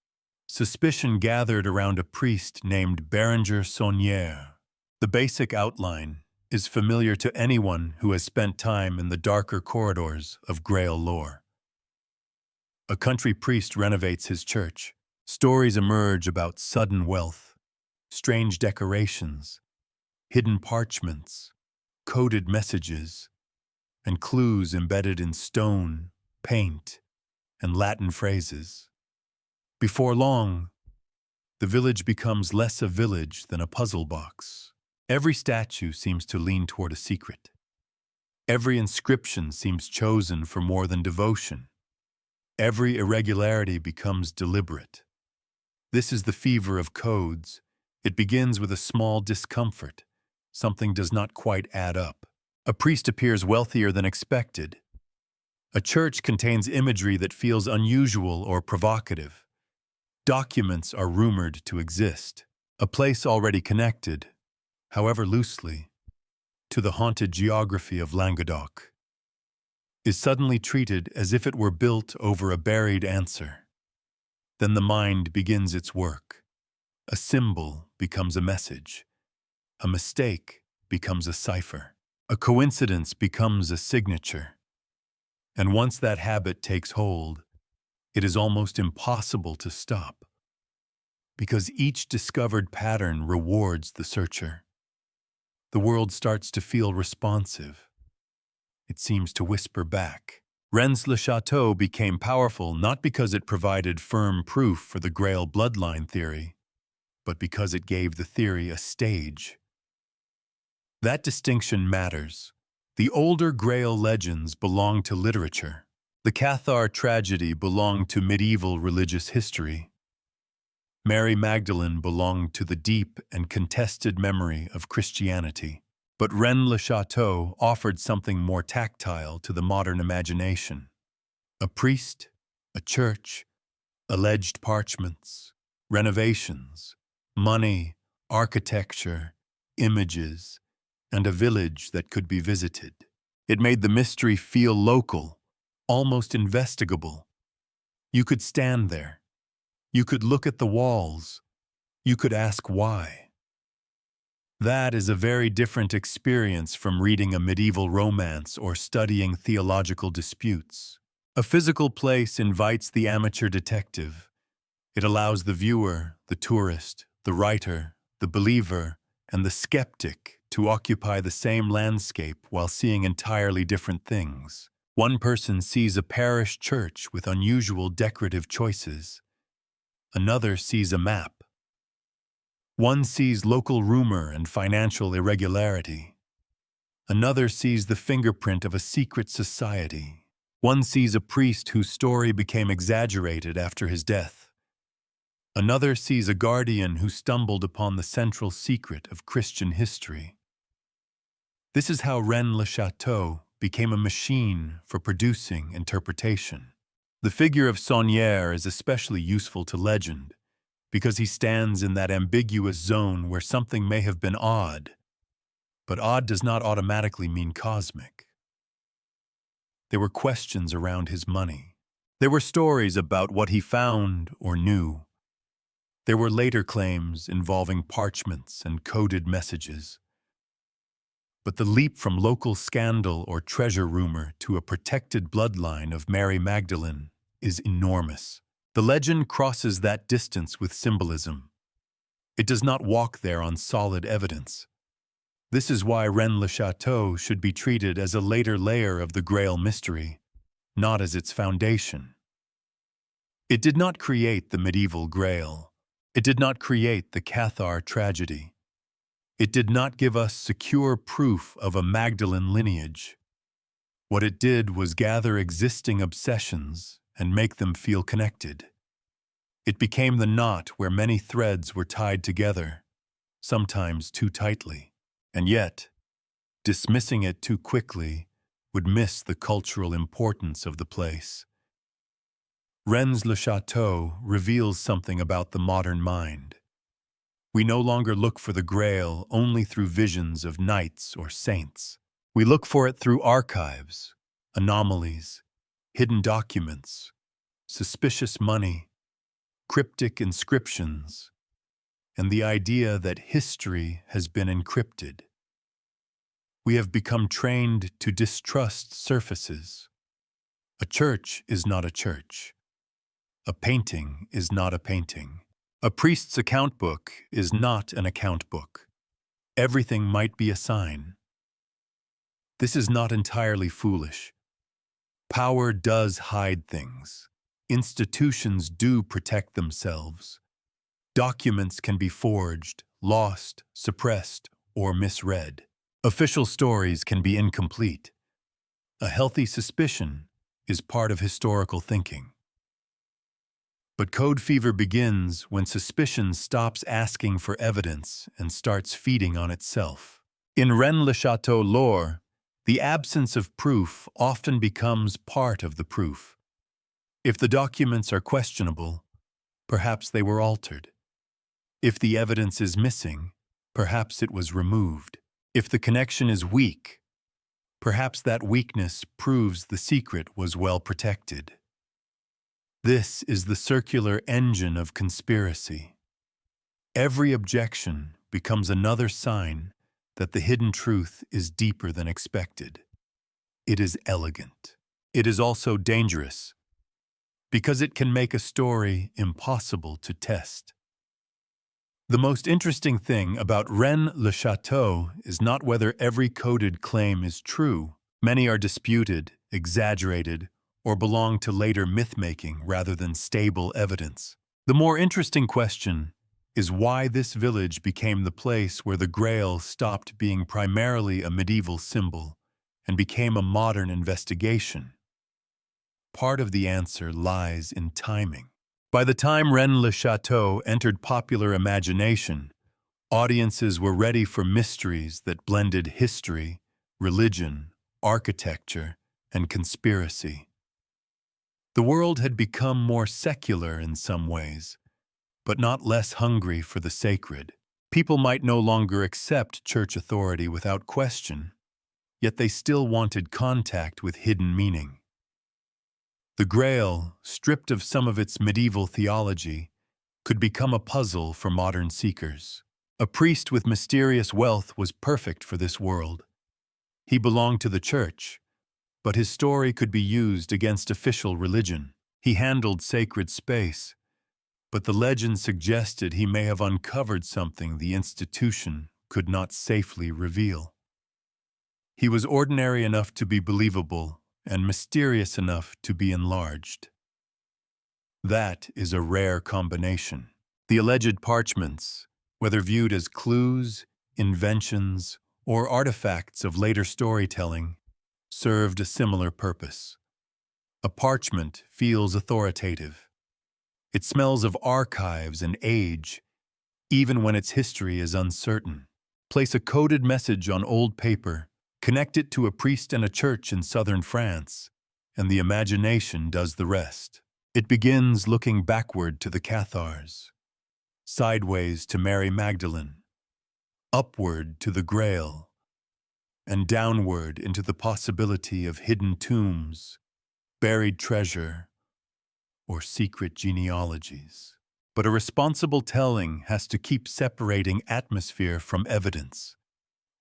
suspicion gathered around a priest named Béranger Saunière. The basic outline is familiar to anyone who has spent time in the darker corridors of Grail lore. A country priest renovates his church. Stories emerge about sudden wealth, strange decorations, hidden parchments, coded messages, and clues embedded in stone, paint, and Latin phrases. Before long, the village becomes less a village than a puzzle box. Every statue seems to lean toward a secret. Every inscription seems chosen for more than devotion. Every irregularity becomes deliberate. This is the fever of codes. It begins with a small discomfort. Something does not quite add up. A priest appears wealthier than expected. A church contains imagery that feels unusual or provocative. Documents are rumored to exist. A place already connected, however loosely, to the haunted geography of Languedoc, is suddenly treated as if it were built over a buried answer. Then the mind begins its work. A symbol becomes a message. A mistake becomes a cipher. A coincidence becomes a signature. And once that habit takes hold, it is almost impossible to stop, because each discovered pattern rewards the searcher. The world starts to feel responsive. It seems to whisper back. Rennes-le-Château became powerful not because it provided firm proof for the Grail bloodline theory, but because it gave the theory a stage. That distinction matters. The older Grail legends belong to literature. The Cathar tragedy belonged to medieval religious history. Mary Magdalene belonged to the deep and contested memory of Christianity. But Rennes-le-Château offered something more tactile to the modern imagination. A priest, a church, alleged parchments, renovations, money, architecture, images, and a village that could be visited. It made the mystery feel local, almost investigable. You could stand there. You could look at the walls. You could ask why. That is a very different experience from reading a medieval romance or studying theological disputes. A physical place invites the amateur detective. It allows the viewer, the tourist, the writer, the believer, and the skeptic to occupy the same landscape while seeing entirely different things. One person sees a parish church with unusual decorative choices. Another sees a map. One sees local rumor and financial irregularity. Another sees the fingerprint of a secret society. One sees a priest whose story became exaggerated after his death. Another sees a guardian who stumbled upon the central secret of Christian history. This is how Rennes-le-Château became a machine for producing interpretation. The figure of Saunière is especially useful to legend, because he stands in that ambiguous zone where something may have been odd, but odd does not automatically mean cosmic. There were questions around his money. There were stories about what he found or knew. There were later claims involving parchments and coded messages. But the leap from local scandal or treasure rumor to a protected bloodline of Mary Magdalene is enormous. The legend crosses that distance with symbolism. It does not walk there on solid evidence. This is why Rennes-le-Château should be treated as a later layer of the Grail mystery, not as its foundation. It did not create the medieval Grail. It did not create the Cathar tragedy. It did not give us secure proof of a Magdalene lineage. What it did was gather existing obsessions and make them feel connected. It became the knot where many threads were tied together, sometimes too tightly. And yet, Dismissing it too quickly would miss the cultural importance of the place. Rennes-le-Château reveals something about the modern mind. We no longer look for the Grail only through visions of knights or saints. We look for it through archives, anomalies, hidden documents, suspicious money, cryptic inscriptions, and the idea that history has been encrypted. We have become trained to distrust surfaces. A church is not a church. A painting is not a painting. A priest's account book is not an account book. Everything might be a sign. This is not entirely foolish. Power does hide things. Institutions do protect themselves. Documents can be forged, lost, suppressed, or misread. Official stories can be incomplete. A healthy suspicion is part of historical thinking. But code fever begins when suspicion stops asking for evidence and starts feeding on itself. In Rennes-le-Château lore, the absence of proof often becomes part of the proof. If the documents are questionable, perhaps they were altered. If the evidence is missing, perhaps it was removed. If the connection is weak, perhaps that weakness proves the secret was well protected. This is the circular engine of conspiracy. Every objection becomes another sign that the hidden truth is deeper than expected. It is elegant. It is also dangerous, because it can make a story impossible to test. The most interesting thing about Rennes-le-Château is not whether every coded claim is true. Many are disputed, exaggerated, or belong to later myth-making rather than stable evidence. The more interesting question is why this village became the place where the Grail stopped being primarily a medieval symbol and became a modern investigation. Part of the answer lies in timing. By the time Rennes-le-Château entered popular imagination, audiences were ready for mysteries that blended history, religion, architecture, and conspiracy. The world had become more secular in some ways, but not less hungry for the sacred. People might no longer accept church authority without question, yet they still wanted contact with hidden meaning. The Grail, stripped of some of its medieval theology, could become a puzzle for modern seekers. A priest with mysterious wealth was perfect for this world. He belonged to the church, but his story could be used against official religion. He handled sacred space, but the legend suggested he may have uncovered something the institution could not safely reveal. He was ordinary enough to be believable and mysterious enough to be enlarged. That is a rare combination. The alleged parchments, whether viewed as clues, inventions, or artifacts of later storytelling, served a similar purpose. A parchment feels authoritative. It smells of archives and age, even when its history is uncertain. Place a coded message on old paper, connect it to a priest and a church in southern France, and the imagination does the rest. It begins looking backward to the Cathars, sideways to Mary Magdalene, upward to the Grail, and downward into the possibility of hidden tombs, buried treasure, or secret genealogies. But a responsible telling has to keep separating atmosphere from evidence.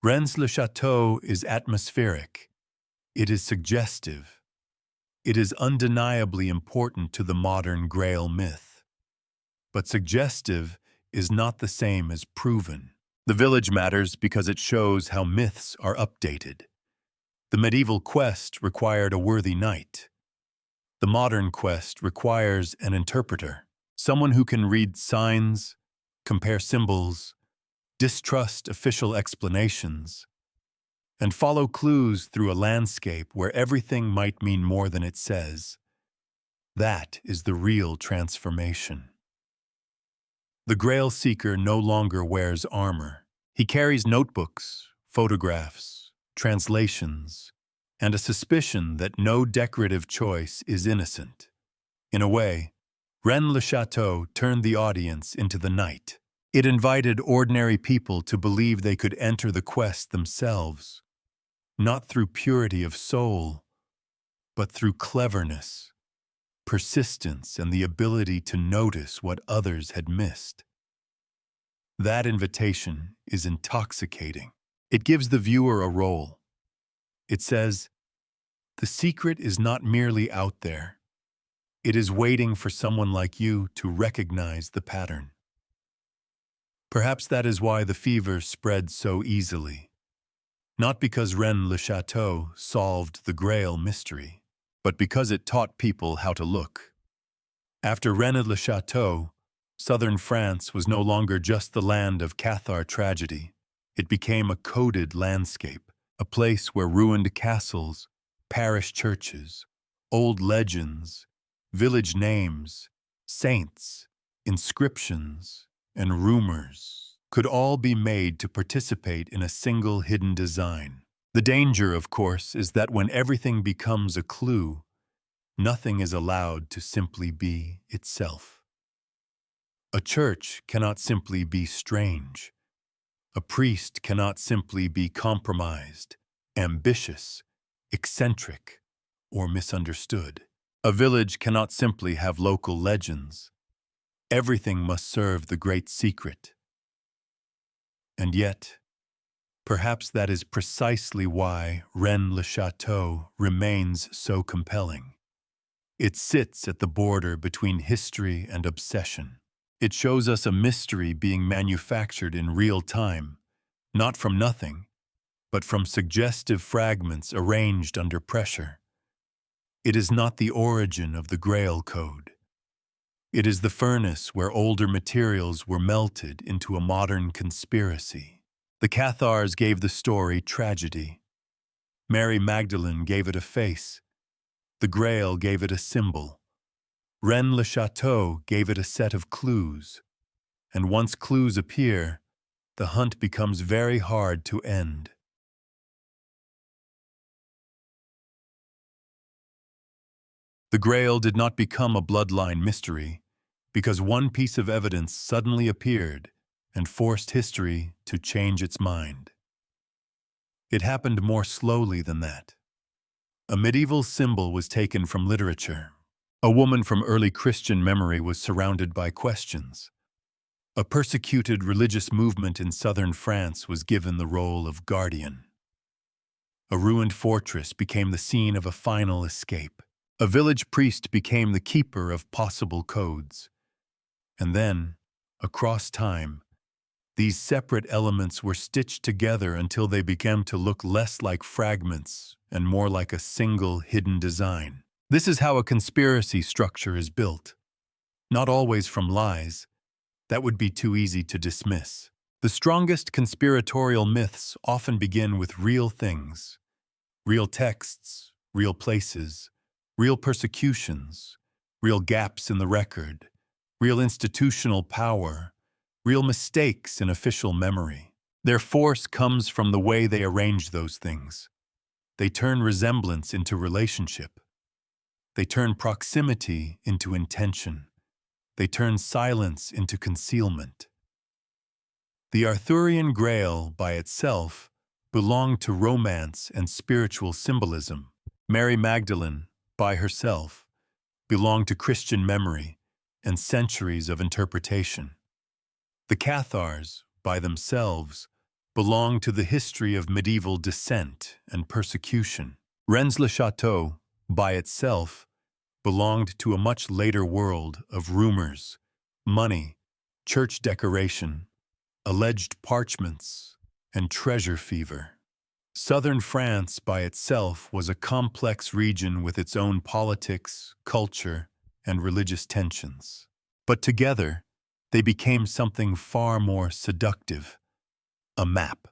Rennes-le-Château is atmospheric. It is suggestive. It is undeniably important to the modern Grail myth. But suggestive is not the same as proven. The village matters because it shows how myths are updated. The medieval quest required a worthy knight. The modern quest requires an interpreter, someone who can read signs, compare symbols, distrust official explanations, and follow clues through a landscape where everything might mean more than it says. That is the real transformation. The Grail seeker no longer wears armor. He carries notebooks, photographs, translations, and a suspicion that no decorative choice is innocent. In a way, Rennes-le-Château turned the audience into the night. It invited ordinary people to believe they could enter the quest themselves, not through purity of soul, but through cleverness, persistence, and the ability to notice what others had missed. That invitation is intoxicating. It gives the viewer a role. It says, the secret is not merely out there. It is waiting for someone like you to recognize the pattern. Perhaps that is why the fever spread so easily. Not because Rennes-le-Château solved the Grail mystery, but because it taught people how to look. After Rennes-le-Château, southern France was no longer just the land of Cathar tragedy. It became a coded landscape, a place where ruined castles, parish churches, old legends, village names, saints, inscriptions, and rumors could all be made to participate in a single hidden design. The danger, of course, is that when everything becomes a clue, nothing is allowed to simply be itself. A church cannot simply be strange. A priest cannot simply be compromised, ambitious, eccentric, or misunderstood. A village cannot simply have local legends. Everything must serve the great secret. And yet, perhaps that is precisely why Rennes-le-Château remains so compelling. It sits at the border between history and obsession. It shows us a mystery being manufactured in real time, not from nothing, but from suggestive fragments arranged under pressure. It is not the origin of the Grail Code. It is the furnace where older materials were melted into a modern conspiracy. The Cathars gave the story tragedy. Mary Magdalene gave it a face. The Grail gave it a symbol. Rennes-le-Château gave it a set of clues. And once clues appear, the hunt becomes very hard to end. The Grail did not become a bloodline mystery because one piece of evidence suddenly appeared and forced history to change its mind. It happened more slowly than that. A medieval symbol was taken from literature. A woman from early Christian memory was surrounded by questions. A persecuted religious movement in southern France was given the role of guardian. A ruined fortress became the scene of a final escape. A village priest became the keeper of possible codes. And then, across time, these separate elements were stitched together until they began to look less like fragments and more like a single hidden design. This is how a conspiracy structure is built. Not always from lies. That would be too easy to dismiss. The strongest conspiratorial myths often begin with real things. Real texts, real places, real persecutions, real gaps in the record, real institutional power, real mistakes in official memory. Their force comes from the way they arrange those things. They turn resemblance into relationship. They turn proximity into intention. They turn silence into concealment. The Arthurian Grail, by itself, belonged to romance and spiritual symbolism. Mary Magdalene, by herself, belonged to Christian memory and centuries of interpretation. The Cathars, by themselves, belonged to the history of medieval dissent and persecution. Rennes-le-Château, by itself, belonged to a much later world of rumors, money, church decoration, alleged parchments, and treasure fever. Southern France by itself was a complex region with its own politics, culture, and religious tensions. But together, they became something far more seductive: a map.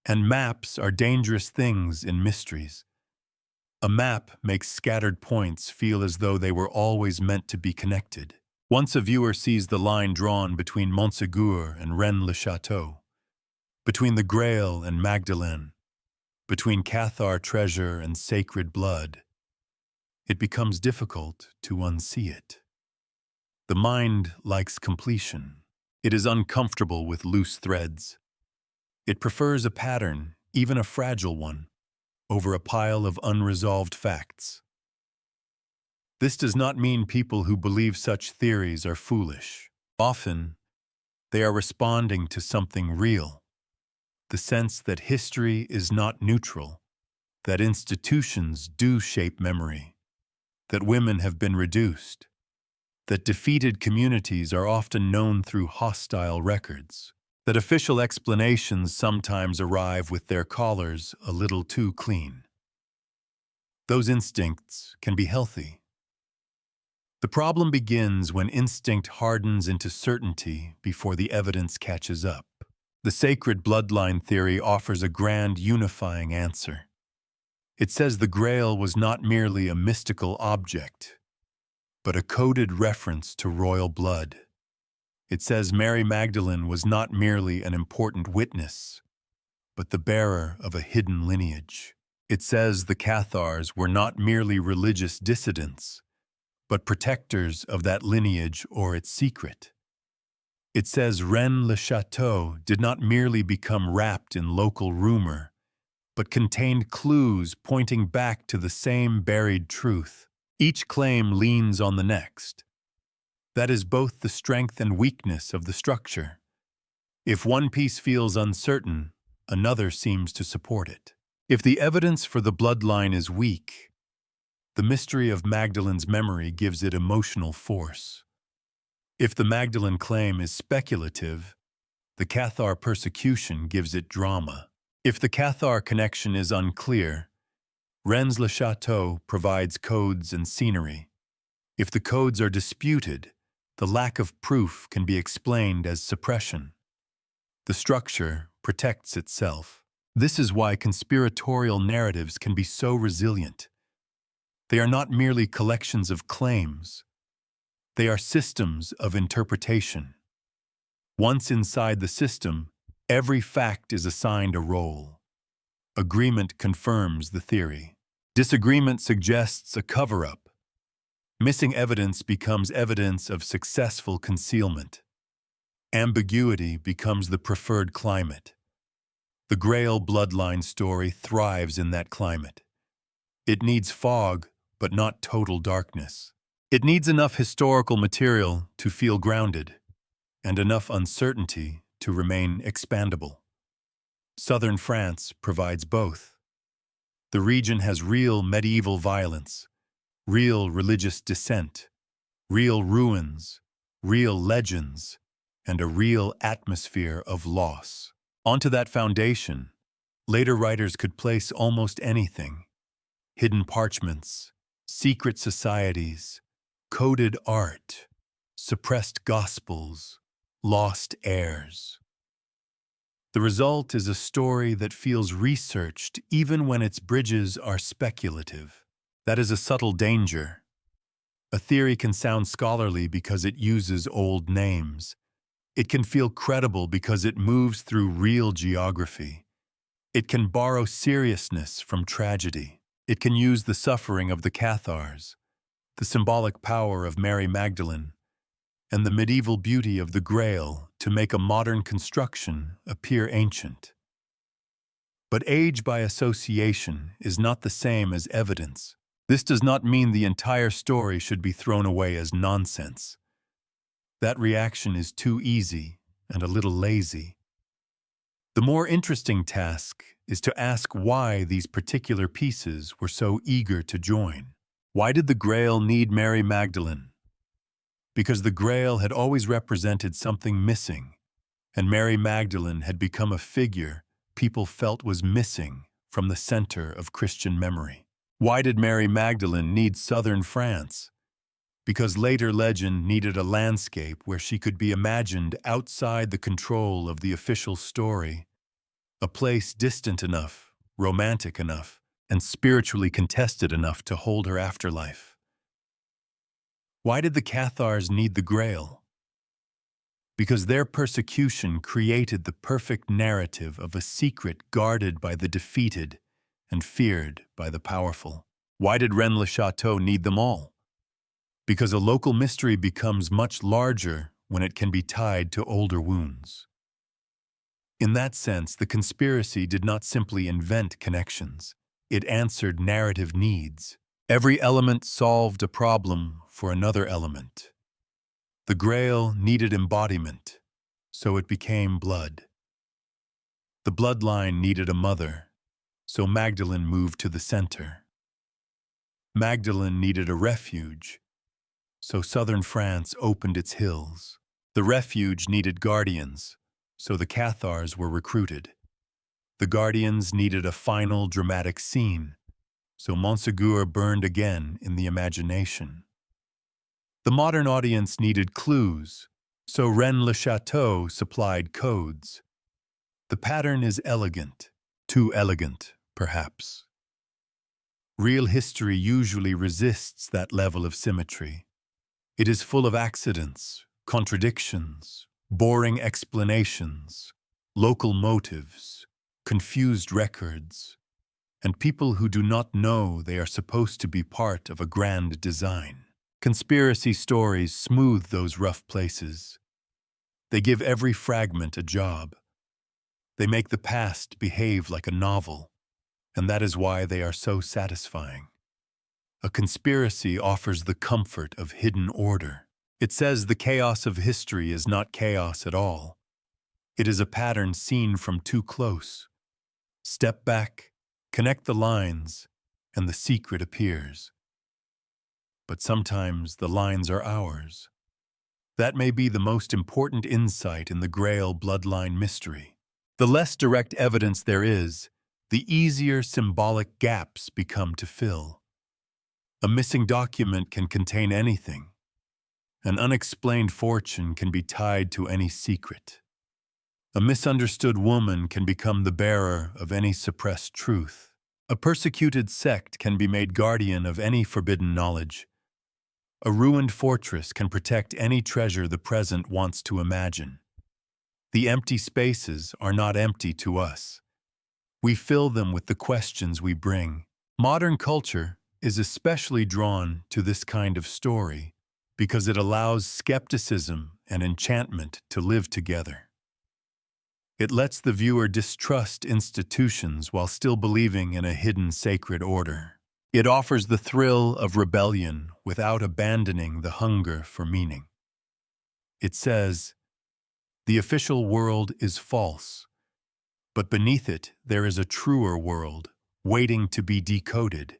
And maps are dangerous things in mysteries. A map makes scattered points feel as though they were always meant to be connected. Once a viewer sees the line drawn between Montségur and Rennes-le-Château, between the Grail and Magdalene, between Cathar treasure and sacred blood, it becomes difficult to unsee it. The mind likes completion. It is uncomfortable with loose threads. It prefers a pattern, even a fragile one, over a pile of unresolved facts. This does not mean people who believe such theories are foolish. Often, they are responding to something real, the sense that history is not neutral, that institutions do shape memory, that women have been reduced, that defeated communities are often known through hostile records, that official explanations sometimes arrive with their collars a little too clean. Those instincts can be healthy. The problem begins when instinct hardens into certainty before the evidence catches up. The sacred bloodline theory offers a grand unifying answer. It says the Grail was not merely a mystical object, but a coded reference to royal blood. It says Mary Magdalene was not merely an important witness, but the bearer of a hidden lineage. It says the Cathars were not merely religious dissidents, but protectors of that lineage or its secret. It says Rennes-le-Château did not merely become wrapped in local rumor, but contained clues pointing back to the same buried truth. Each claim leans on the next. That is both the strength and weakness of the structure. If one piece feels uncertain, another seems to support it. If the evidence for the bloodline is weak, the mystery of Magdalene's memory gives it emotional force. If the Magdalene claim is speculative, the Cathar persecution gives it drama. If the Cathar connection is unclear, Rennes-le-Château provides codes and scenery. If the codes are disputed, the lack of proof can be explained as suppression. The structure protects itself. This is why conspiratorial narratives can be so resilient. They are not merely collections of claims. They are systems of interpretation. Once inside the system, every fact is assigned a role. Agreement confirms the theory. Disagreement suggests a cover-up. Missing evidence becomes evidence of successful concealment. Ambiguity becomes the preferred climate. The Grail bloodline story thrives in that climate. It needs fog, but not total darkness. It needs enough historical material to feel grounded, and enough uncertainty to remain expandable. Southern France provides both. The region has real medieval violence, real religious dissent, real ruins, real legends, and a real atmosphere of loss. Onto that foundation, later writers could place almost anything: hidden parchments, secret societies, coded art, suppressed gospels, lost heirs. The result is a story that feels researched even when its bridges are speculative. That is a subtle danger. A theory can sound scholarly because it uses old names. It can feel credible because it moves through real geography. It can borrow seriousness from tragedy. It can use the suffering of the Cathars, the symbolic power of Mary Magdalene, and the medieval beauty of the Grail to make a modern construction appear ancient. But age by association is not the same as evidence. This does not mean the entire story should be thrown away as nonsense. That reaction is too easy and a little lazy. The more interesting task is to ask why these particular pieces were so eager to join. Why did the Grail need Mary Magdalene? Because the Grail had always represented something missing, and Mary Magdalene had become a figure people felt was missing from the center of Christian memory. Why did Mary Magdalene need southern France? Because later legend needed a landscape where she could be imagined outside the control of the official story, a place distant enough, romantic enough, and spiritually contested enough to hold her afterlife. Why did the Cathars need the Grail? Because their persecution created the perfect narrative of a secret guarded by the defeated and feared by the powerful. Why did Rennes-le-Château need them all? Because a local mystery becomes much larger when it can be tied to older wounds. In that sense, the conspiracy did not simply invent connections. It answered narrative needs. Every element solved a problem for another element. The Grail needed embodiment, so it became blood. The bloodline needed a mother, so Magdalene moved to the center. Magdalene needed a refuge, so southern France opened its hills. The refuge needed guardians, so the Cathars were recruited. The guardians needed a final dramatic scene, so Montségur burned again in the imagination. The modern audience needed clues, so Rennes-le-Château supplied codes. The pattern is elegant, too elegant, perhaps. Real history usually resists that level of symmetry. It is full of accidents, contradictions, boring explanations, local motives, confused records, and people who do not know they are supposed to be part of a grand design. Conspiracy stories smooth those rough places. They give every fragment a job. They make the past behave like a novel, and that is why they are so satisfying. A conspiracy offers the comfort of hidden order. It says the chaos of history is not chaos at all. It is a pattern seen from too close. Step back, connect the lines, and the secret appears. But sometimes the lines are ours. That may be the most important insight in the Grail bloodline mystery. The less direct evidence there is, the easier symbolic gaps become to fill. A missing document can contain anything. An unexplained fortune can be tied to any secret. A misunderstood woman can become the bearer of any suppressed truth. A persecuted sect can be made guardian of any forbidden knowledge. A ruined fortress can protect any treasure the present wants to imagine. The empty spaces are not empty to us. We fill them with the questions we bring. Modern culture is especially drawn to this kind of story because it allows skepticism and enchantment to live together. It lets the viewer distrust institutions while still believing in a hidden sacred order. It offers the thrill of rebellion without abandoning the hunger for meaning. It says, the official world is false, but beneath it there is a truer world waiting to be decoded.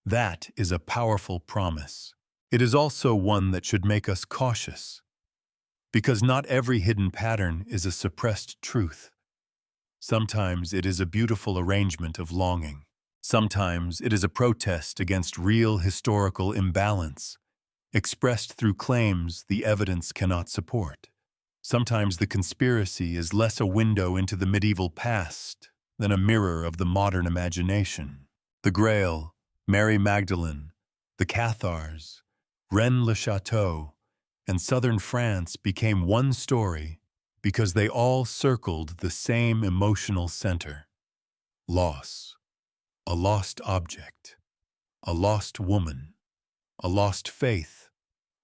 That is a powerful promise. It is also one that should make us cautious, because not every hidden pattern is a suppressed truth. Sometimes it is a beautiful arrangement of longing. Sometimes it is a protest against real historical imbalance, expressed through claims the evidence cannot support. Sometimes the conspiracy is less a window into the medieval past than a mirror of the modern imagination. The Grail, Mary Magdalene, the Cathars, Rennes-le-Château, and southern France became one story because they all circled the same emotional center: loss. A lost object, a lost woman, a lost faith,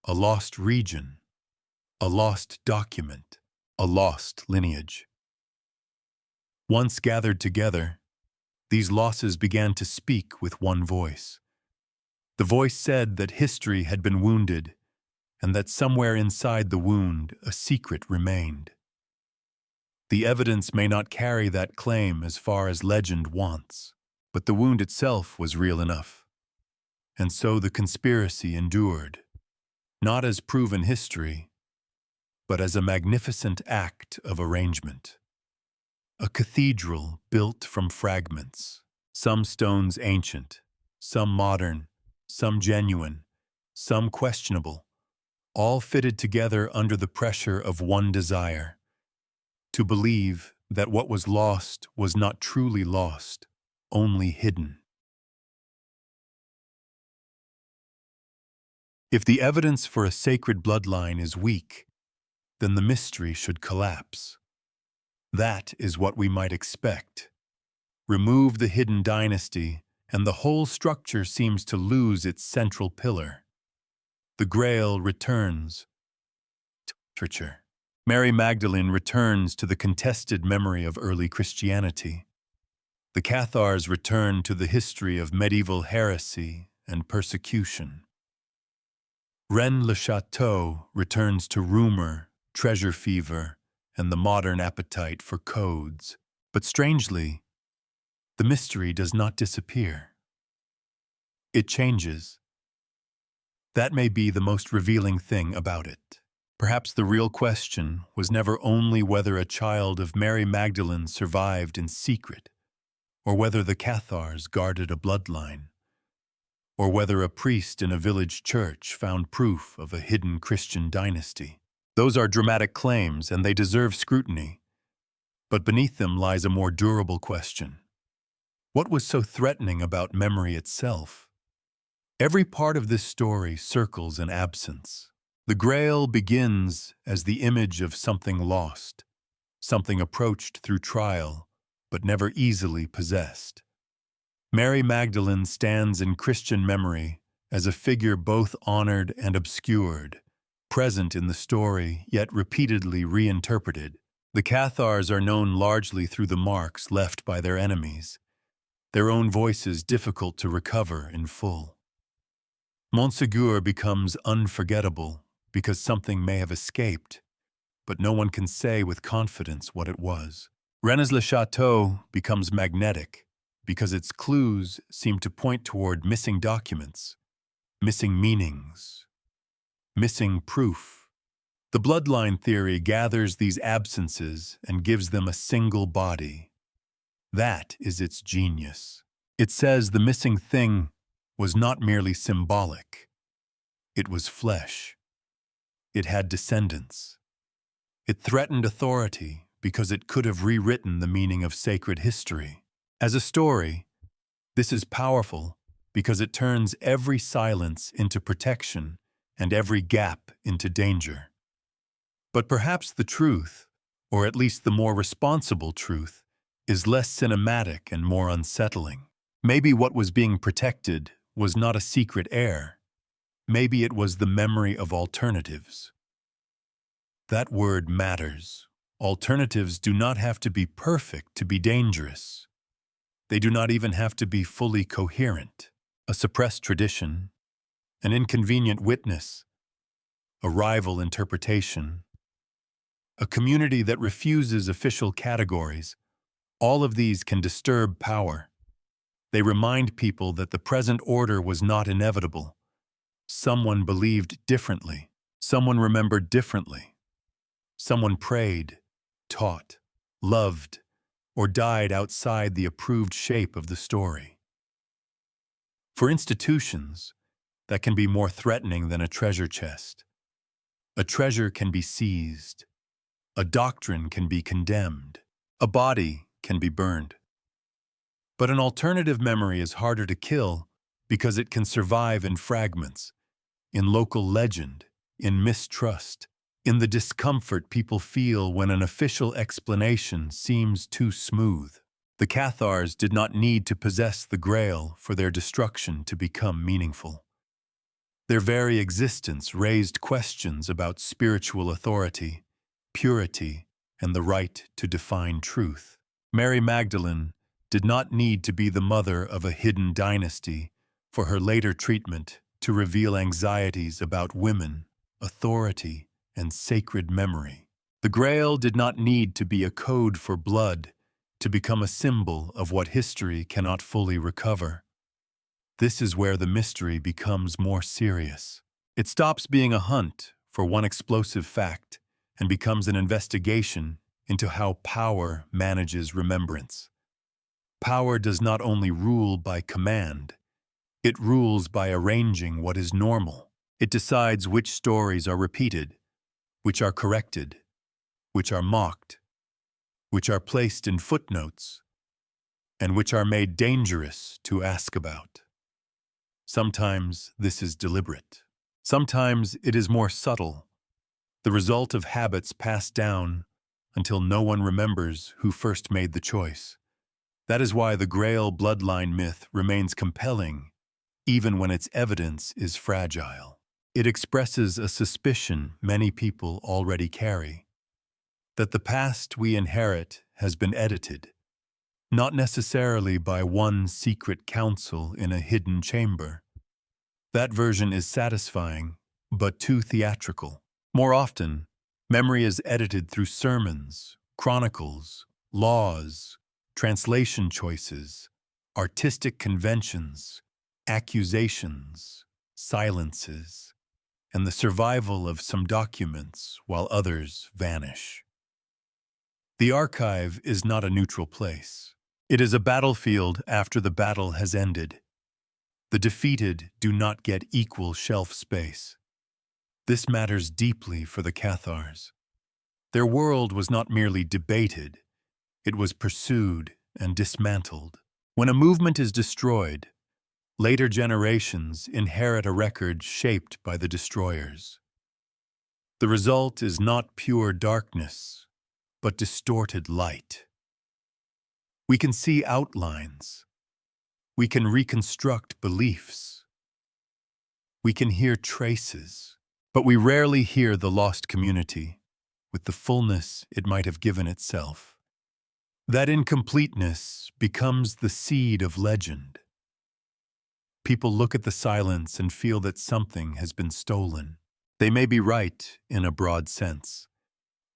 a lost region, a lost document, a lost lineage. Once gathered together, these losses began to speak with one voice. The voice said that history had been wounded and that somewhere inside the wound a secret remained. The evidence may not carry that claim as far as legend wants, but the wound itself was real enough. And so the conspiracy endured, not as proven history, but as a magnificent act of arrangement. A cathedral built from fragments, some stones ancient, some modern, some genuine, some questionable, all fitted together under the pressure of one desire: to believe that what was lost was not truly lost, only hidden. If the evidence for a sacred bloodline is weak, then the mystery should collapse. That is what we might expect. remove the hidden dynasty, and the whole structure seems to lose its central pillar. The Grail returns to literature. Mary Magdalene returns to the contested memory of early Christianity. The Cathars return to the history of medieval heresy and persecution. Rennes-le-Château returns to rumor, treasure fever, and the modern appetite for codes. But strangely, the mystery does not disappear. It changes. That may be the most revealing thing about it. Perhaps the real question was never only whether a child of Mary Magdalene survived in secret, or whether the Cathars guarded a bloodline, or whether a priest in a village church found proof of a hidden Christian dynasty. Those are dramatic claims, and they deserve scrutiny. But beneath them lies a more durable question. What was so threatening about memory itself? Every part of this story circles an absence. The Grail begins as the image of something lost, something approached through trial, but never easily possessed. Mary Magdalene stands in Christian memory as a figure both honored and obscured, present in the story yet repeatedly reinterpreted. The Cathars are known largely through the marks left by their enemies, their own voices difficult to recover in full. Montségur becomes unforgettable because something may have escaped, but no one can say with confidence what it was. Rennes-le-Château becomes magnetic because its clues seem to point toward missing documents, missing meanings, missing proof. The bloodline theory gathers these absences and gives them a single body. That is its genius. It says the missing thing was not merely symbolic. It was flesh. It had descendants. It threatened authority because it could have rewritten the meaning of sacred history. As a story, this is powerful because it turns every silence into protection and every gap into danger. But perhaps the truth, or at least the more responsible truth, is less cinematic and more unsettling. Maybe what was being protected was not a secret heir. Maybe it was the memory of alternatives. That word matters. Alternatives do not have to be perfect to be dangerous. They do not even have to be fully coherent. A suppressed tradition, an inconvenient witness, a rival interpretation, a community that refuses official categories, all of these can disturb power. They remind people that the present order was not inevitable. Someone believed differently. Someone remembered differently. Someone prayed, taught, loved, or died outside the approved shape of the story. For institutions, that can be more threatening than a treasure chest. A treasure can be seized. A doctrine can be condemned. A body can be burned. But an alternative memory is harder to kill because it can survive in fragments, in local legend, in mistrust, in the discomfort people feel when an official explanation seems too smooth. The Cathars did not need to possess the Grail for their destruction to become meaningful. Their very existence raised questions about spiritual authority, purity, and the right to define truth. Mary Magdalene did not need to be the mother of a hidden dynasty for her later treatment to reveal anxieties about women, authority, and sacred memory. The Grail did not need to be a code for blood to become a symbol of what history cannot fully recover. This is where the mystery becomes more serious. It stops being a hunt for one explosive fact and becomes an investigation into how power manages remembrance. Power does not only rule by command, it rules by arranging what is normal. It decides which stories are repeated, which are corrected, which are mocked, which are placed in footnotes, and which are made dangerous to ask about. Sometimes this is deliberate. Sometimes it is more subtle, the result of habits passed down until no one remembers who first made the choice. That is why the Grail bloodline myth remains compelling, even when its evidence is fragile. It expresses a suspicion many people already carry, that the past we inherit has been edited, not necessarily by one secret council in a hidden chamber. That version is satisfying, but too theatrical. More often, memory is edited through sermons, chronicles, laws, translation choices, artistic conventions, accusations, silences, and the survival of some documents while others vanish. The archive is not a neutral place. It is a battlefield after the battle has ended. The defeated do not get equal shelf space. This matters deeply for the Cathars. Their world was not merely debated, it was pursued and dismantled. When a movement is destroyed, later generations inherit a record shaped by the destroyers. The result is not pure darkness, but distorted light. We can see outlines. We can reconstruct beliefs. We can hear traces, but we rarely hear the lost community with the fullness it might have given itself. That incompleteness becomes the seed of legend. People look at the silence and feel that something has been stolen. They may be right in a broad sense,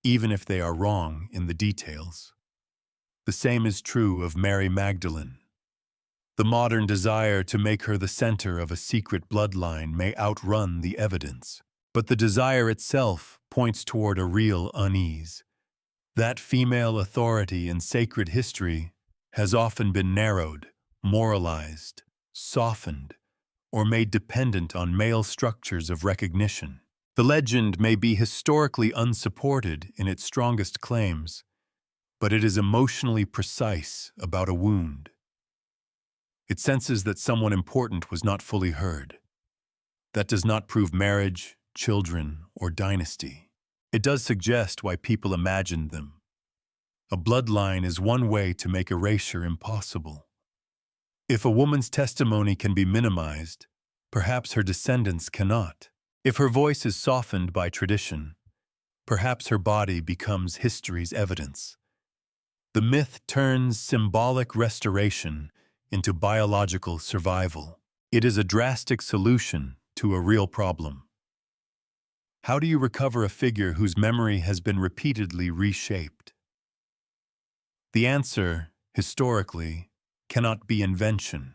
even if they are wrong in the details. The same is true of Mary Magdalene. The modern desire to make her the center of a secret bloodline may outrun the evidence, but the desire itself points toward a real unease. That female authority in sacred history has often been narrowed, moralized, softened, or made dependent on male structures of recognition. The legend may be historically unsupported in its strongest claims, but it is emotionally precise about a wound. It senses that someone important was not fully heard. That does not prove marriage, children, or dynasty. It does suggest why people imagined them. A bloodline is one way to make erasure impossible. If a woman's testimony can be minimized, perhaps her descendants cannot. If her voice is softened by tradition, perhaps her body becomes history's evidence. The myth turns symbolic restoration into biological survival. It is a drastic solution to a real problem. How do you recover a figure whose memory has been repeatedly reshaped? The answer, historically, cannot be invention.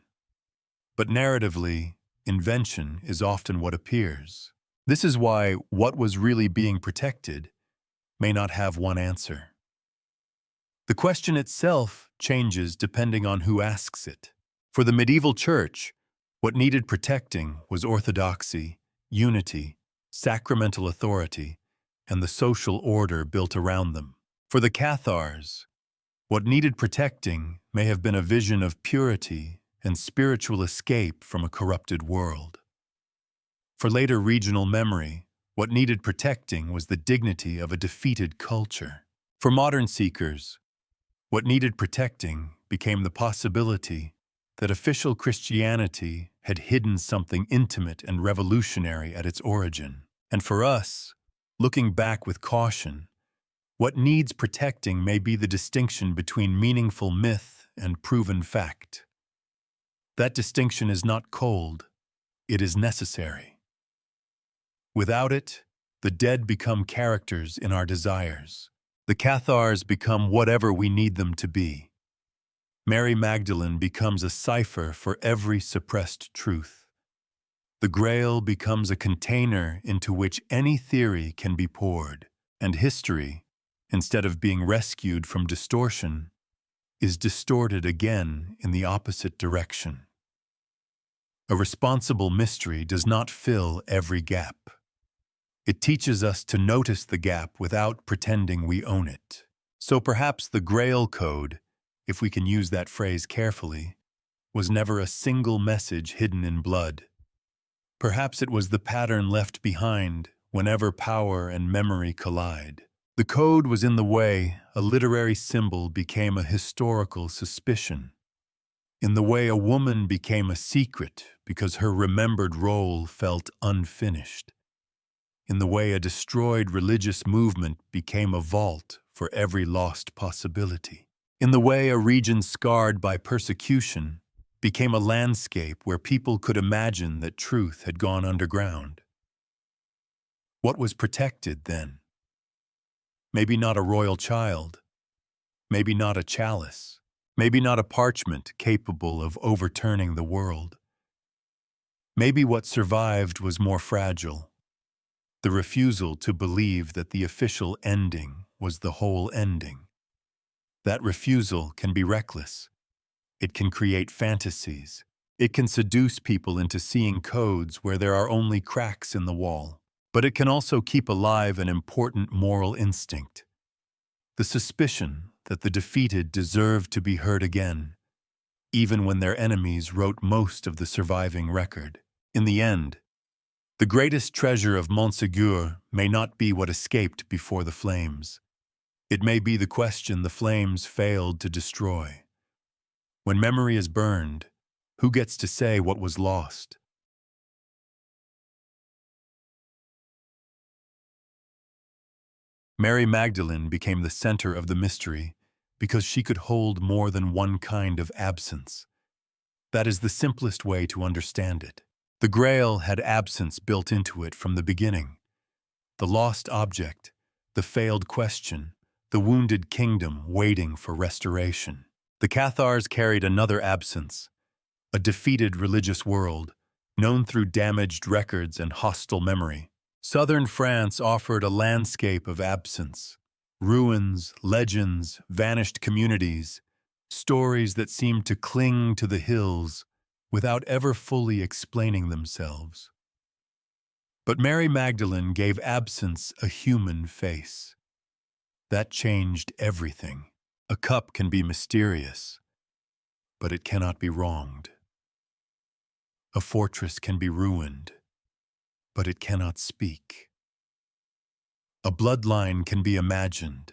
But narratively, invention is often what appears. This is why what was really being protected may not have one answer. The question itself changes depending on who asks it. For the medieval church, what needed protecting was orthodoxy, unity, sacramental authority, and the social order built around them. For the Cathars, what needed protecting may have been a vision of purity and spiritual escape from a corrupted world. For later regional memory, what needed protecting was the dignity of a defeated culture. For modern seekers, what needed protecting became the possibility that official Christianity had hidden something intimate and revolutionary at its origin. And for us, looking back with caution, what needs protecting may be the distinction between meaningful myth and proven fact. That distinction is not cold, it is necessary. Without it, the dead become characters in our desires. The Cathars become whatever we need them to be. Mary Magdalene becomes a cipher for every suppressed truth. The Grail becomes a container into which any theory can be poured, and history, instead of being rescued from distortion, is distorted again in the opposite direction. A responsible mystery does not fill every gap. It teaches us to notice the gap without pretending we own it. So perhaps the Grail Code, if we can use that phrase carefully, was never a single message hidden in blood. Perhaps it was the pattern left behind whenever power and memory collide. The code was in the way a literary symbol became a historical suspicion, in the way a woman became a secret because her remembered role felt unfinished, in the way a destroyed religious movement became a vault for every lost possibility, in the way a region scarred by persecution became a landscape where people could imagine that truth had gone underground. What was protected then? Maybe not a royal child, maybe not a chalice, maybe not a parchment capable of overturning the world. Maybe what survived was more fragile, the refusal to believe that the official ending was the whole ending. That refusal can be reckless. It can create fantasies. It can seduce people into seeing codes where there are only cracks in the wall. But it can also keep alive an important moral instinct, the suspicion that the defeated deserve to be heard again, even when their enemies wrote most of the surviving record. In the end, the greatest treasure of Montségur may not be what escaped before the flames. It may be the question the flames failed to destroy. When memory is burned, who gets to say what was lost? Mary Magdalene became the center of the mystery because she could hold more than one kind of absence. That is the simplest way to understand it. The Grail had absence built into it from the beginning. The lost object, the failed question, the wounded kingdom waiting for restoration. The Cathars carried another absence, a defeated religious world, known through damaged records and hostile memory. Southern France offered a landscape of absence, ruins, legends, vanished communities, stories that seemed to cling to the hills without ever fully explaining themselves. But Mary Magdalene gave absence a human face. That changed everything. A cup can be mysterious, but it cannot be wronged. A fortress can be ruined, but it cannot speak. A bloodline can be imagined,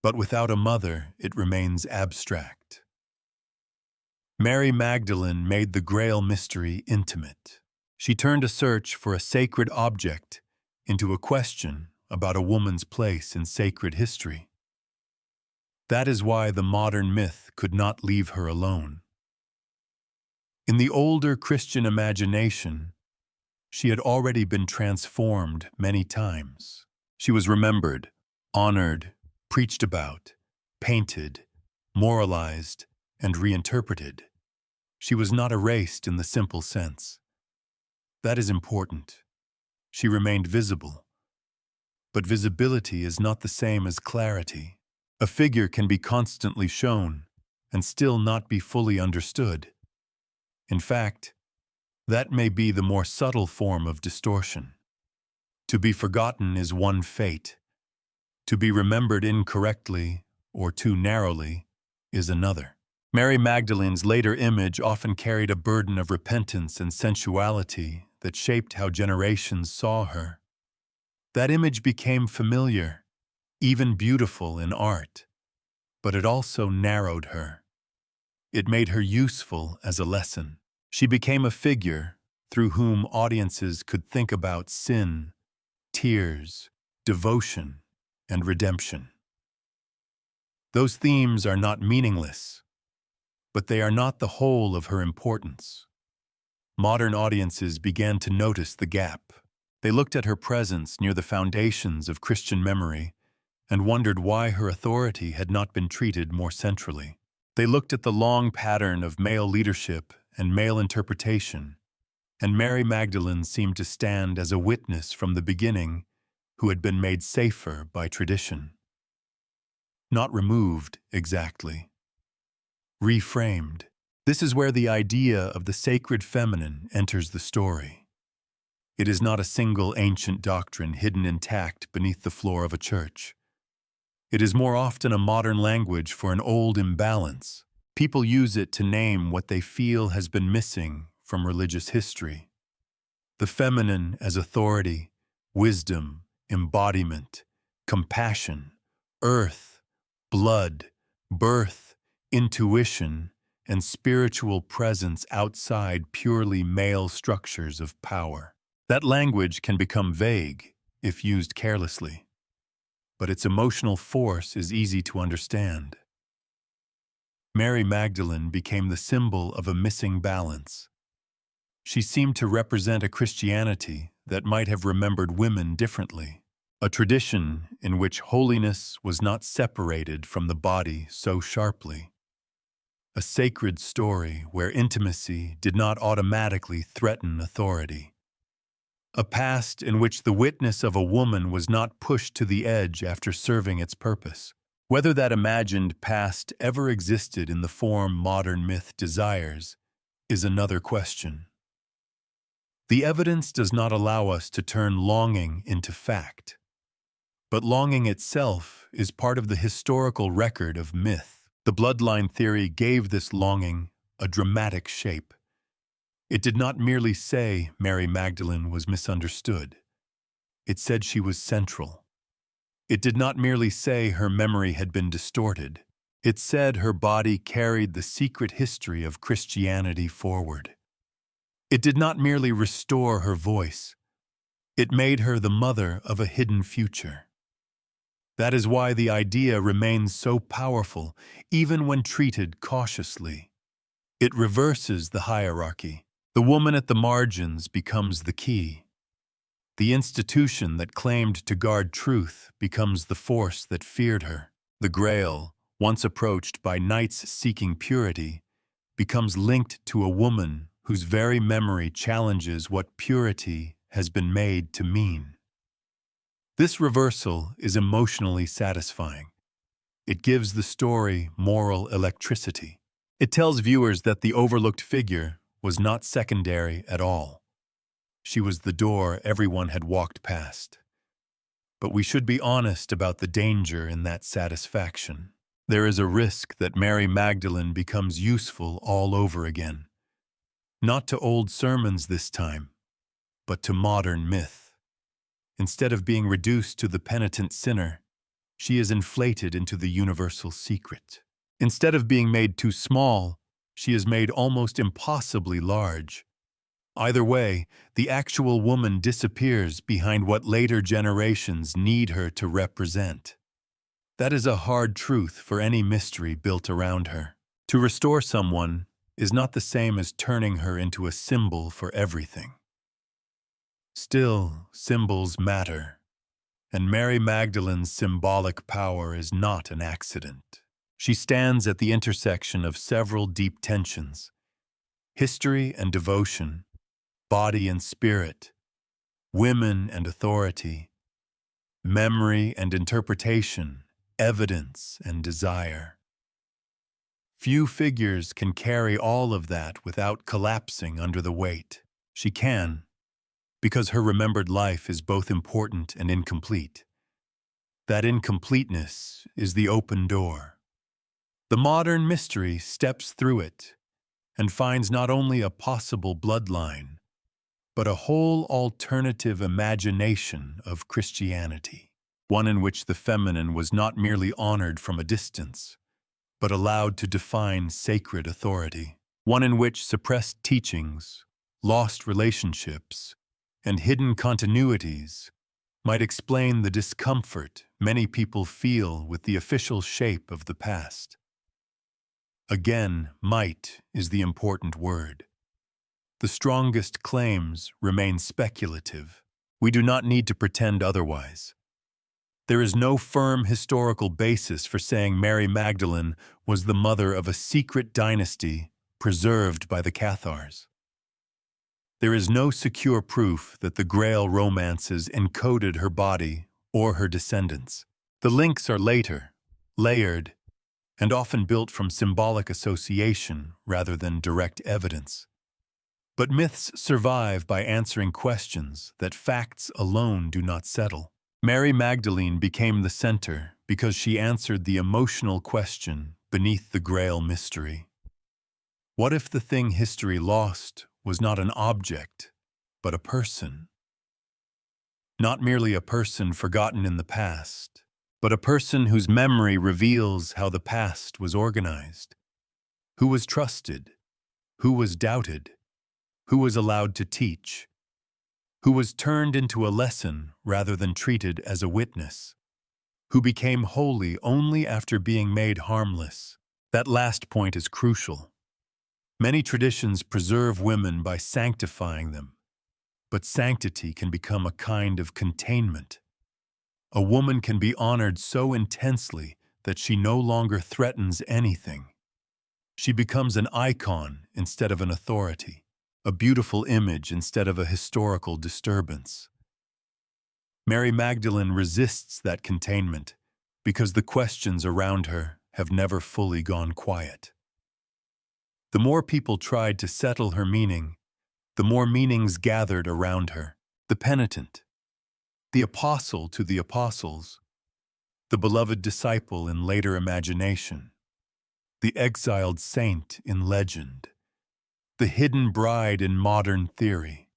but without a mother, it remains abstract. Mary Magdalene made the Grail mystery intimate. She turned a search for a sacred object into a question about a woman's place in sacred history. That is why the modern myth could not leave her alone. In the older Christian imagination, she had already been transformed many times. She was remembered, honored, preached about, painted, moralized, and reinterpreted. She was not erased in the simple sense. That is important. She remained visible. But visibility is not the same as clarity. A figure can be constantly shown and still not be fully understood. In fact, that may be the more subtle form of distortion. To be forgotten is one fate. To be remembered incorrectly or too narrowly is another. Mary Magdalene's later image often carried a burden of repentance and sensuality that shaped how generations saw her. That image became familiar, even beautiful in art, but it also narrowed her. It made her useful as a lesson. She became a figure through whom audiences could think about sin, tears, devotion, and redemption. Those themes are not meaningless, but they are not the whole of her importance. Modern audiences began to notice the gap. They looked at her presence near the foundations of Christian memory and wondered why her authority had not been treated more centrally. They looked at the long pattern of male leadership and male interpretation, and Mary Magdalene seemed to stand as a witness from the beginning who had been made safer by tradition. Not removed, exactly. Reframed. This is where the idea of the sacred feminine enters the story. It is not a single ancient doctrine hidden intact beneath the floor of a church. It is more often a modern language for an old imbalance. People use it to name what they feel has been missing from religious history. The feminine as authority, wisdom, embodiment, compassion, earth, blood, birth, intuition, and spiritual presence outside purely male structures of power. That language can become vague if used carelessly, but its emotional force is easy to understand. Mary Magdalene became the symbol of a missing balance. She seemed to represent a Christianity that might have remembered women differently, a tradition in which holiness was not separated from the body so sharply, a sacred story where intimacy did not automatically threaten authority, a past in which the witness of a woman was not pushed to the edge after serving its purpose. Whether that imagined past ever existed in the form modern myth desires is another question. The evidence does not allow us to turn longing into fact, but longing itself is part of the historical record of myth. The bloodline theory gave this longing a dramatic shape. It did not merely say Mary Magdalene was misunderstood. It said she was central. It did not merely say her memory had been distorted. It said her body carried the secret history of Christianity forward. It did not merely restore her voice. It made her the mother of a hidden future. That is why the idea remains so powerful, even when treated cautiously. It reverses the hierarchy. The woman at the margins becomes the key. The institution that claimed to guard truth becomes the force that feared her. The Grail, once approached by knights seeking purity, becomes linked to a woman whose very memory challenges what purity has been made to mean. This reversal is emotionally satisfying. It gives the story moral electricity. It tells viewers that the overlooked figure was not secondary at all. She was the door everyone had walked past. But we should be honest about the danger in that satisfaction. There is a risk that Mary Magdalene becomes useful all over again. Not to old sermons this time, but to modern myth. Instead of being reduced to the penitent sinner, she is inflated into the universal secret. Instead of being made too small, she is made almost impossibly large. Either way, the actual woman disappears behind what later generations need her to represent. That is a hard truth for any mystery built around her. To restore someone is not the same as turning her into a symbol for everything. Still, symbols matter, and Mary Magdalene's symbolic power is not an accident. She stands at the intersection of several deep tensions: history and devotion, body and spirit, women and authority, memory and interpretation, evidence and desire. Few figures can carry all of that without collapsing under the weight. She can, because her remembered life is both important and incomplete. That incompleteness is the open door. The modern mystery steps through it and finds not only a possible bloodline, but a whole alternative imagination of Christianity, one in which the feminine was not merely honored from a distance, but allowed to define sacred authority, one in which suppressed teachings, lost relationships, and hidden continuities might explain the discomfort many people feel with the official shape of the past. Again, might is the important word. The strongest claims remain speculative. We do not need to pretend otherwise. There is no firm historical basis for saying Mary Magdalene was the mother of a secret dynasty preserved by the Cathars. There is no secure proof that the Grail romances encoded her body or her descendants. The links are later, layered, and often built from symbolic association rather than direct evidence. But myths survive by answering questions that facts alone do not settle. Mary Magdalene became the center because she answered the emotional question beneath the Grail mystery. What if the thing history lost was not an object, but a person? Not merely a person forgotten in the past, but a person whose memory reveals how the past was organized, who was trusted, who was doubted, who was allowed to teach, who was turned into a lesson rather than treated as a witness, who became holy only after being made harmless. That last point is crucial. Many traditions preserve women by sanctifying them, but sanctity can become a kind of containment. A woman can be honored so intensely that she no longer threatens anything. She becomes an icon instead of an authority, a beautiful image instead of a historical disturbance. Mary Magdalene resists that containment because the questions around her have never fully gone quiet. The more people tried to settle her meaning, the more meanings gathered around her. The penitent, the apostle to the apostles, the beloved disciple in later imagination, the exiled saint in legend, the hidden bride in modern theory,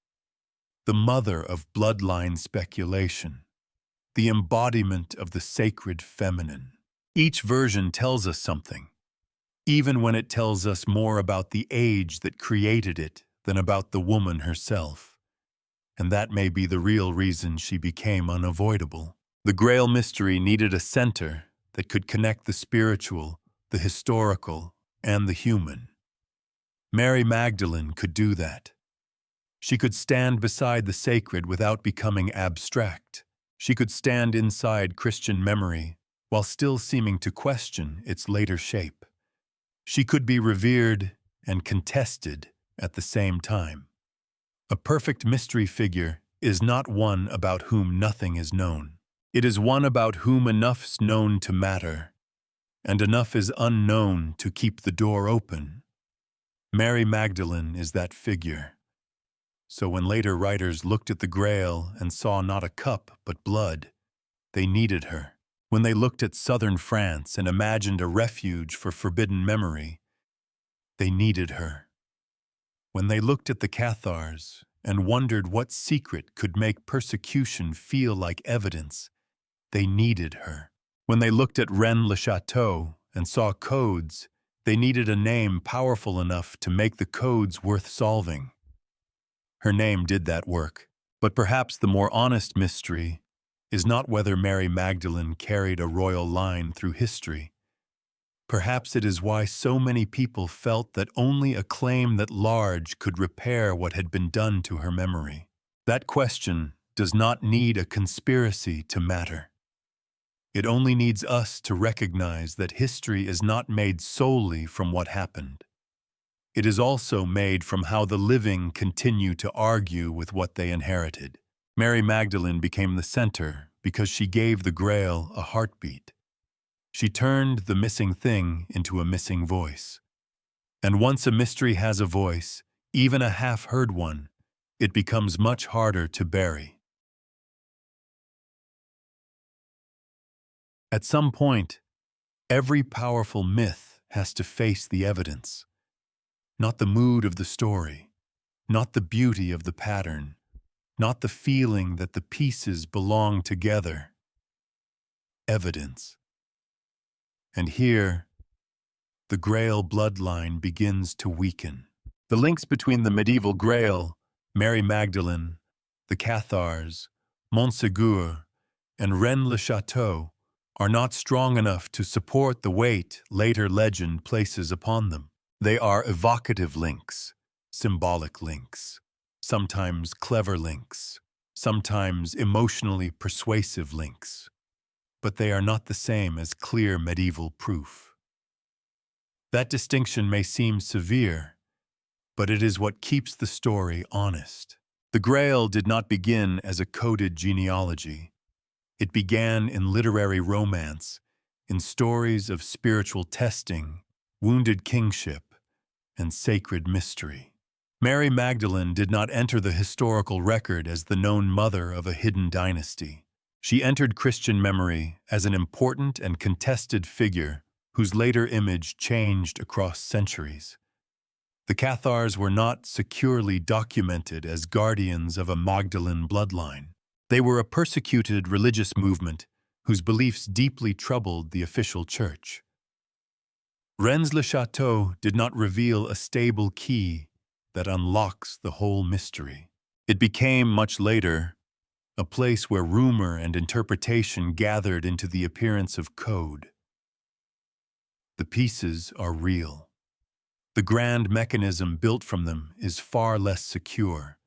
the mother of bloodline speculation, the embodiment of the sacred feminine. Each version tells us something, even when it tells us more about the age that created it than about the woman herself. And that may be the real reason she became unavoidable. The Grail mystery needed a center that could connect the spiritual, the historical, and the human. Mary Magdalene could do that. She could stand beside the sacred without becoming abstract. She could stand inside Christian memory while still seeming to question its later shape. She could be revered and contested at the same time. A perfect mystery figure is not one about whom nothing is known. It is one about whom enough's known to matter, and enough is unknown to keep the door open. Mary Magdalene is that figure. So when later writers looked at the Grail and saw not a cup but blood, they needed her. When they looked at southern France and imagined a refuge for forbidden memory, they needed her. When they looked at the Cathars and wondered what secret could make persecution feel like evidence, they needed her. When they looked at Rennes-le-Château and saw codes, they needed a name powerful enough to make the codes worth solving. Her name did that work, but perhaps the more honest mystery is not whether Mary Magdalene carried a royal line through history. Perhaps it is why so many people felt that only a claim that large could repair what had been done to her memory. That question does not need a conspiracy to matter. It only needs us to recognize that history is not made solely from what happened. It is also made from how the living continue to argue with what they inherited. Mary Magdalene became the center because she gave the Grail a heartbeat. She turned the missing thing into a missing voice. And once a mystery has a voice, even a half-heard one, it becomes much harder to bury. At some point, every powerful myth has to face the evidence. Not the mood of the story, not the beauty of the pattern, not the feeling that the pieces belong together. Evidence. And here, the Grail bloodline begins to weaken. The links between the medieval Grail, Mary Magdalene, the Cathars, Montségur, and Rennes-le-Château are not strong enough to support the weight later legend places upon them. They are evocative links, symbolic links, sometimes clever links, sometimes emotionally persuasive links. But they are not the same as clear medieval proof. That distinction may seem severe, but it is what keeps the story honest. The Grail did not begin as a coded genealogy. It began in literary romance, in stories of spiritual testing, wounded kingship, and sacred mystery. Mary Magdalene did not enter the historical record as the known mother of a hidden dynasty. She entered Christian memory as an important and contested figure whose later image changed across centuries. The Cathars were not securely documented as guardians of a Magdalene bloodline. They were a persecuted religious movement whose beliefs deeply troubled the official church. Rennes-le-Château did not reveal a stable key that unlocks the whole mystery. It became, much later, a place where rumor and interpretation gathered into the appearance of code. The pieces are real. The grand mechanism built from them is far less secure.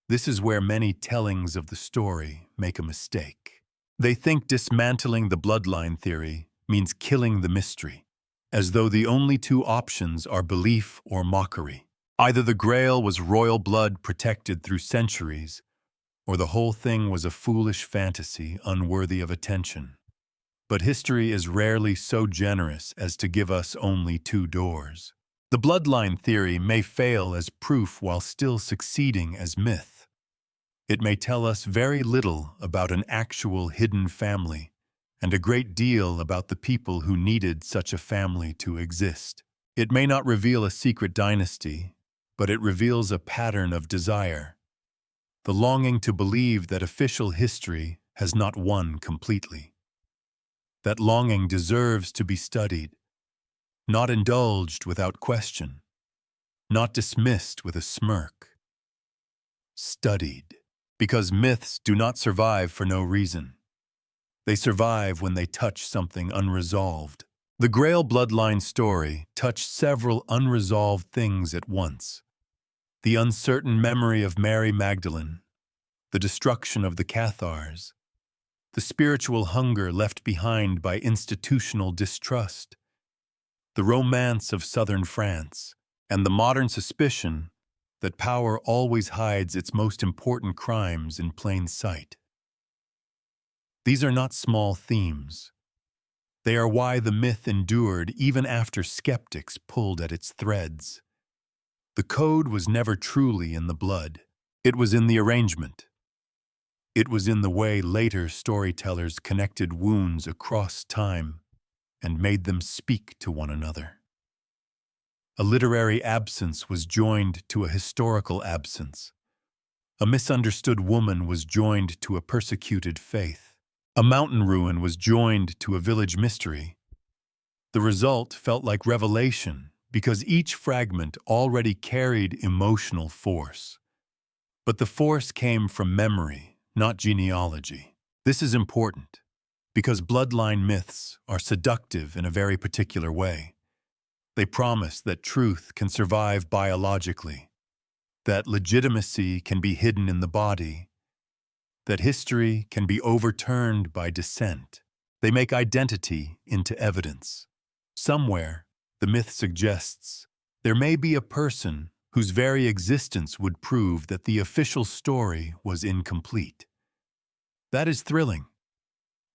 This is where many tellings of the story make a mistake. They think dismantling the bloodline theory means killing the mystery, as though the only two options are belief or mockery. Either the Grail was royal blood protected through centuries, or the whole thing was a foolish fantasy unworthy of attention. But history is rarely so generous as to give us only two doors. The bloodline theory may fail as proof while still succeeding as myth. It may tell us very little about an actual hidden family, and a great deal about the people who needed such a family to exist. It may not reveal a secret dynasty, but it reveals a pattern of desire, the longing to believe that official history has not won completely. That longing deserves to be studied, not indulged without question, not dismissed with a smirk. Studied, because myths do not survive for no reason. They survive when they touch something unresolved. The Grail bloodline story touched several unresolved things at once. The uncertain memory of Mary Magdalene, the destruction of the Cathars, the spiritual hunger left behind by institutional distrust, the romance of southern France, and the modern suspicion that power always hides its most important crimes in plain sight. These are not small themes. They are why the myth endured even after skeptics pulled at its threads. The code was never truly in the blood. It was in the arrangement. It was in the way later storytellers connected wounds across time and made them speak to one another. A literary absence was joined to a historical absence. A misunderstood woman was joined to a persecuted faith. A mountain ruin was joined to a village mystery. The result felt like revelation because each fragment already carried emotional force. But the force came from memory, not genealogy. This is important because bloodline myths are seductive in a very particular way. They promise that truth can survive biologically, that legitimacy can be hidden in the body, that history can be overturned by dissent. They make identity into evidence. Somewhere, the myth suggests, there may be a person whose very existence would prove that the official story was incomplete. That is thrilling.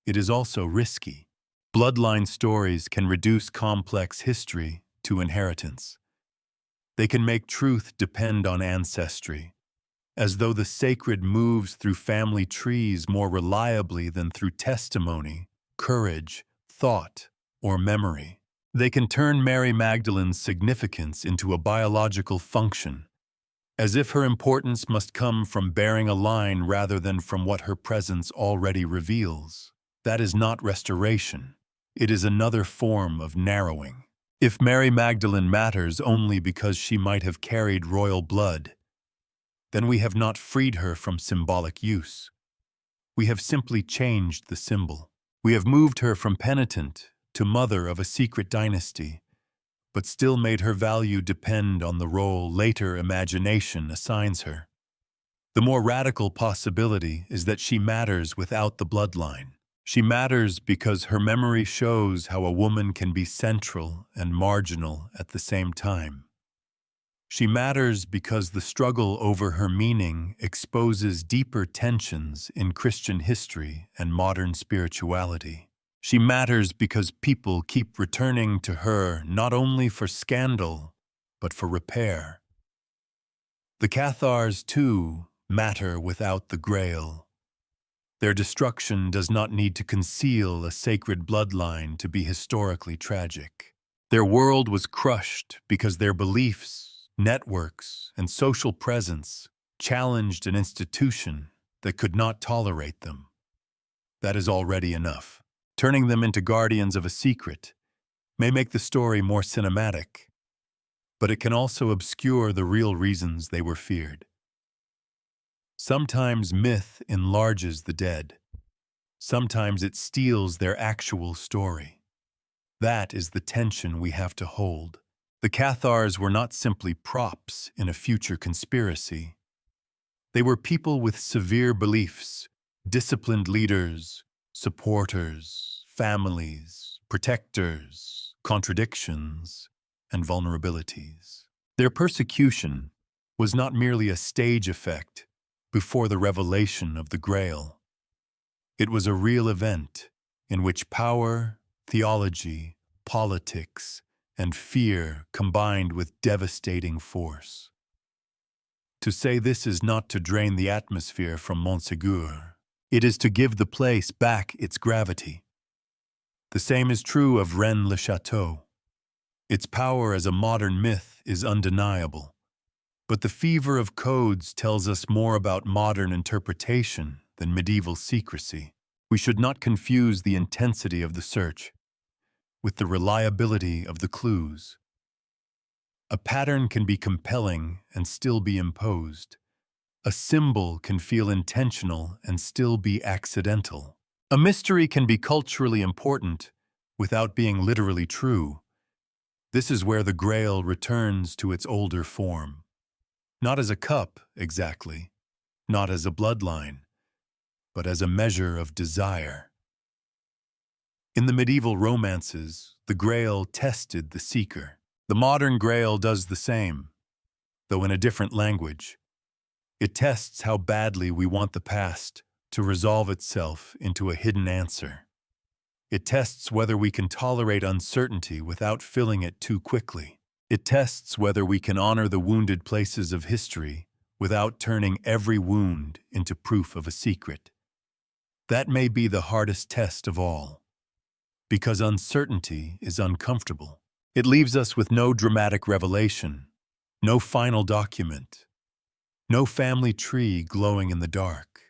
It is also risky. Bloodline stories can reduce complex history to inheritance. They can make truth depend on ancestry, as though the sacred moves through family trees more reliably than through testimony, courage, thought, or memory. They can turn Mary Magdalene's significance into a biological function, as if her importance must come from bearing a line rather than from what her presence already reveals. That is not restoration. It is another form of narrowing. If Mary Magdalene matters only because she might have carried royal blood, then we have not freed her from symbolic use. We have simply changed the symbol. We have moved her from penitent to mother of a secret dynasty, but still made her value depend on the role later imagination assigns her. The more radical possibility is that she matters without the bloodline. She matters because her memory shows how a woman can be central and marginal at the same time. She matters because the struggle over her meaning exposes deeper tensions in Christian history and modern spirituality. She matters because people keep returning to her not only for scandal, but for repair. The Cathars, too, matter without the Grail. Their destruction does not need to conceal a sacred bloodline to be historically tragic. Their world was crushed because their beliefs, networks, and social presence challenged an institution that could not tolerate them. That is already enough. Turning them into guardians of a secret may make the story more cinematic, but it can also obscure the real reasons they were feared. Sometimes myth enlarges the dead. Sometimes it steals their actual story. That is the tension we have to hold. The Cathars were not simply props in a future conspiracy. They were people with severe beliefs, disciplined leaders, supporters, families, protectors, contradictions, and vulnerabilities. Their persecution was not merely a stage effect before the revelation of the Grail. It was a real event in which power, theology, politics, and fear combined with devastating force. To say this is not to drain the atmosphere from Montségur. It is to give the place back its gravity. The same is true of Rennes-le-Château. Its power as a modern myth is undeniable, but the fever of codes tells us more about modern interpretation than medieval secrecy. We should not confuse the intensity of the search with the reliability of the clues. A pattern can be compelling and still be imposed. A symbol can feel intentional and still be accidental. A mystery can be culturally important without being literally true. This is where the Grail returns to its older form. Not as a cup, exactly, not as a bloodline, but as a measure of desire. In the medieval romances, the Grail tested the seeker. The modern Grail does the same, though in a different language. It tests how badly we want the past to resolve itself into a hidden answer. It tests whether we can tolerate uncertainty without filling it too quickly. It tests whether we can honor the wounded places of history without turning every wound into proof of a secret. That may be the hardest test of all, because uncertainty is uncomfortable. It leaves us with no dramatic revelation, no final document, no family tree glowing in the dark.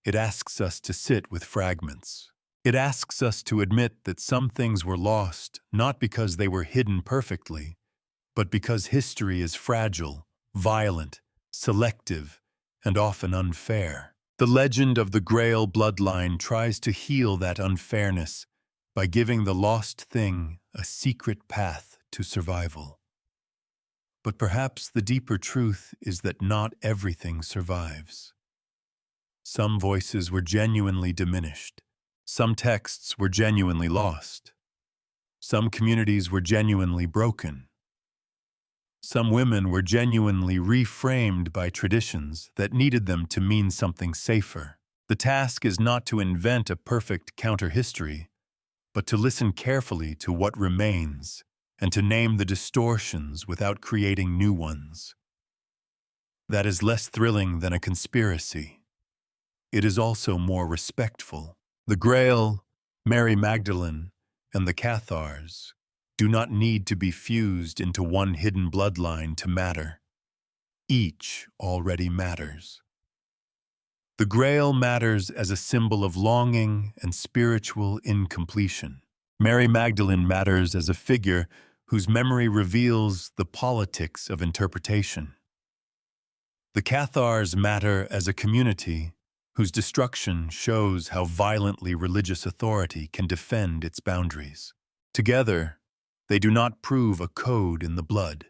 It asks us to sit with fragments. It asks us to admit that some things were lost not because they were hidden perfectly, but because history is fragile, violent, selective, and often unfair. The legend of the Grail bloodline tries to heal that unfairness by giving the lost thing a secret path to survival. But perhaps the deeper truth is that not everything survives. Some voices were genuinely diminished. Some texts were genuinely lost. Some communities were genuinely broken. Some women were genuinely reframed by traditions that needed them to mean something safer. The task is not to invent a perfect counter-history, but to listen carefully to what remains and to name the distortions without creating new ones. That is less thrilling than a conspiracy. It is also more respectful. The Grail, Mary Magdalene, and the Cathars do not need to be fused into one hidden bloodline to matter. Each already matters. The Grail matters as a symbol of longing and spiritual incompletion. Mary Magdalene matters as a figure whose memory reveals the politics of interpretation. The Cathars matter as a community whose destruction shows how violently religious authority can defend its boundaries. Together, they do not prove a code in the blood.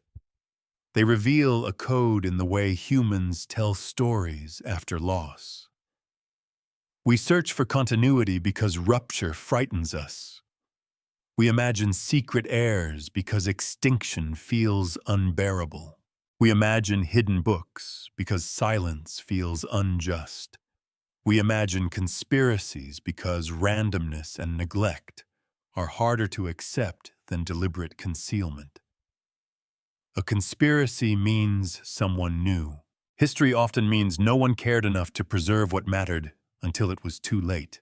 They reveal a code in the way humans tell stories after loss. We search for continuity because rupture frightens us. We imagine secret heirs because extinction feels unbearable. We imagine hidden books because silence feels unjust. We imagine conspiracies because randomness and neglect are harder to accept than deliberate concealment. A conspiracy means someone knew. History often means no one cared enough to preserve what mattered until it was too late.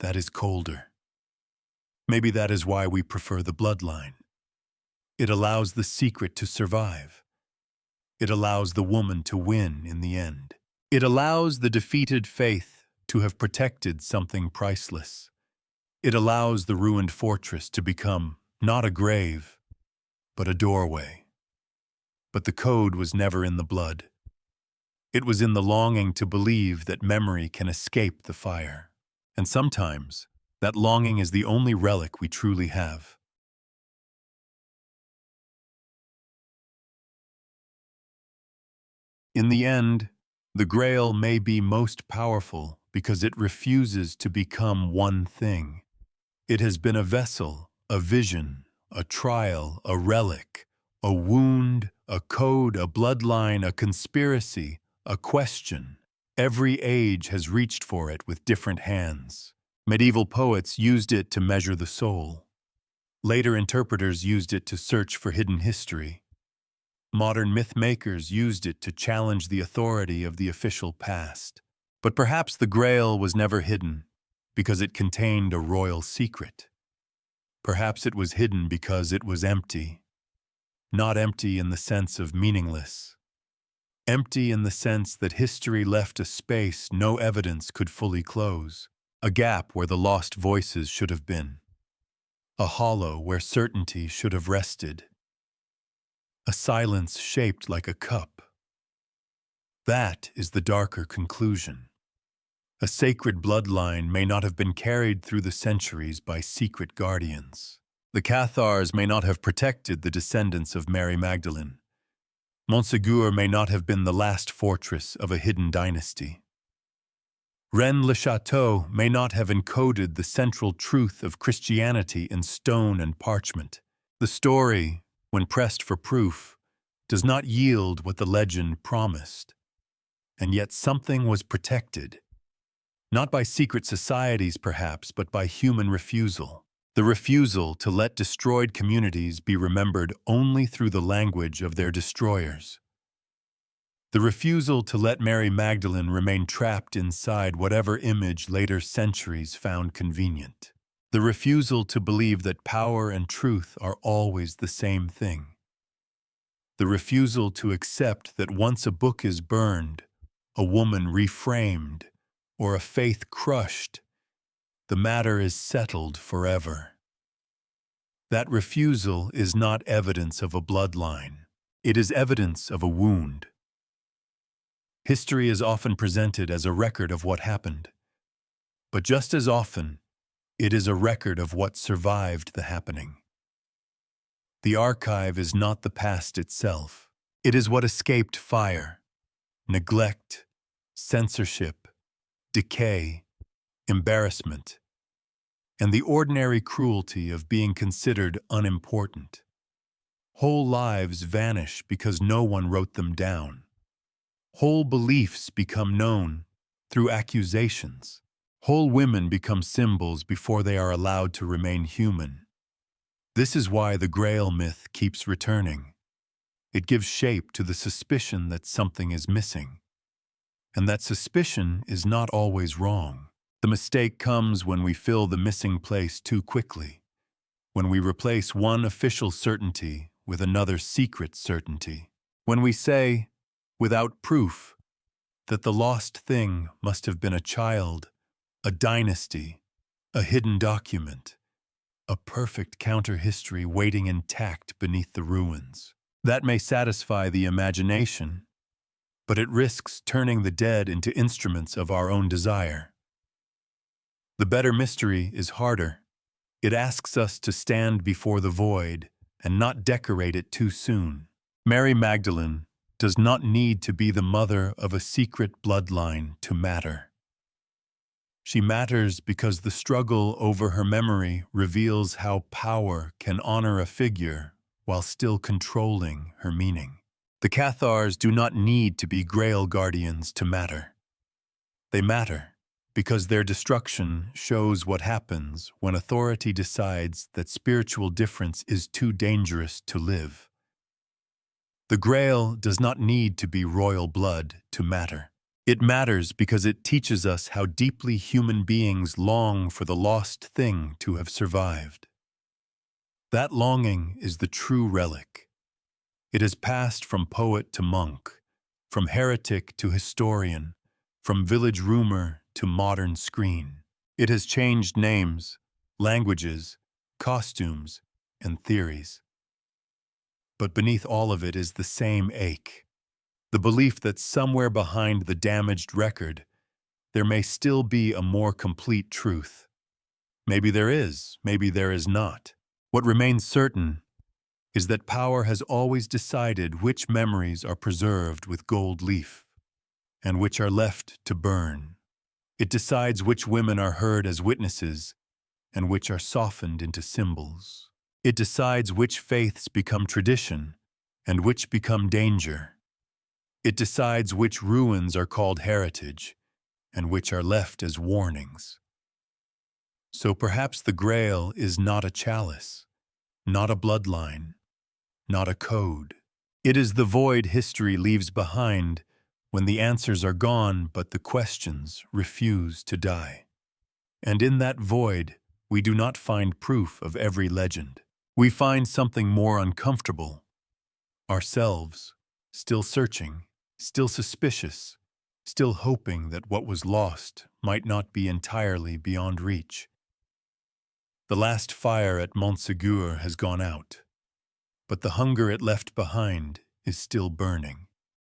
That is colder. Maybe that is why we prefer the bloodline. It allows the secret to survive. It allows the woman to win in the end. It allows the defeated faith to have protected something priceless. It allows the ruined fortress to become not a grave, but a doorway. But the code was never in the blood. It was in the longing to believe that memory can escape the fire. And sometimes, that longing is the only relic we truly have. In the end, the Grail may be most powerful because it refuses to become one thing. It has been a vessel, a vision, a trial, a relic, a wound, a code, a bloodline, a conspiracy, a question. Every age has reached for it with different hands. Medieval poets used it to measure the soul. Later interpreters used it to search for hidden history. Modern myth-makers used it to challenge the authority of the official past. But perhaps the Grail was never hidden because it contained a royal secret. Perhaps it was hidden because it was empty. Not empty in the sense of meaningless. Empty in the sense that history left a space no evidence could fully close. A gap where the lost voices should have been. A hollow where certainty should have rested. A silence shaped like a cup. That is the darker conclusion. A sacred bloodline may not have been carried through the centuries by secret guardians. The Cathars may not have protected the descendants of Mary Magdalene. Montségur may not have been the last fortress of a hidden dynasty. Rennes-le-Château may not have encoded the central truth of Christianity in stone and parchment. The story, when pressed for proof, does not yield what the legend promised. And yet something was protected. Not by secret societies, perhaps, but by human refusal. The refusal to let destroyed communities be remembered only through the language of their destroyers. The refusal to let Mary Magdalene remain trapped inside whatever image later centuries found convenient. The refusal to believe that power and truth are always the same thing. The refusal to accept that once a book is burned, a woman reframed, or a faith crushed, the matter is settled forever. That refusal is not evidence of a bloodline. It is evidence of a wound. History is often presented as a record of what happened. But just as often, it is a record of what survived the happening. The archive is not the past itself. It is what escaped fire, neglect, censorship, decay, embarrassment, and the ordinary cruelty of being considered unimportant. Whole lives vanish because no one wrote them down. Whole beliefs become known through accusations. Whole women become symbols before they are allowed to remain human. This is why the Grail myth keeps returning. It gives shape to the suspicion that something is missing. And that suspicion is not always wrong. The mistake comes when we fill the missing place too quickly, when we replace one official certainty with another secret certainty, when we say, without proof, that the lost thing must have been a child, a dynasty, a hidden document, a perfect counter-history waiting intact beneath the ruins. That may satisfy the imagination, but it risks turning the dead into instruments of our own desire. The better mystery is harder. It asks us to stand before the void and not decorate it too soon. Mary Magdalene does not need to be the mother of a secret bloodline to matter. She matters because the struggle over her memory reveals how power can honor a figure while still controlling her meaning. The Cathars do not need to be Grail guardians to matter. They matter because their destruction shows what happens when authority decides that spiritual difference is too dangerous to live. The Grail does not need to be royal blood to matter. It matters because it teaches us how deeply human beings long for the lost thing to have survived. That longing is the true relic. It has passed from poet to monk, from heretic to historian, from village rumor to modern screen. It has changed names, languages, costumes, and theories. But beneath all of it is the same ache, the belief that somewhere behind the damaged record, there may still be a more complete truth. Maybe there is not. What remains certain is that power has always decided which memories are preserved with gold leaf and which are left to burn. It decides which women are heard as witnesses and which are softened into symbols. It decides which faiths become tradition and which become danger. It decides which ruins are called heritage and which are left as warnings. So perhaps the Grail is not a chalice, not a bloodline, not a code. It is the void history leaves behind when the answers are gone but the questions refuse to die. And in that void, we do not find proof of every legend. We find something more uncomfortable. Ourselves, still searching, still suspicious, still hoping that what was lost might not be entirely beyond reach. The last fire at Montségur has gone out, but the hunger it left behind is still burning.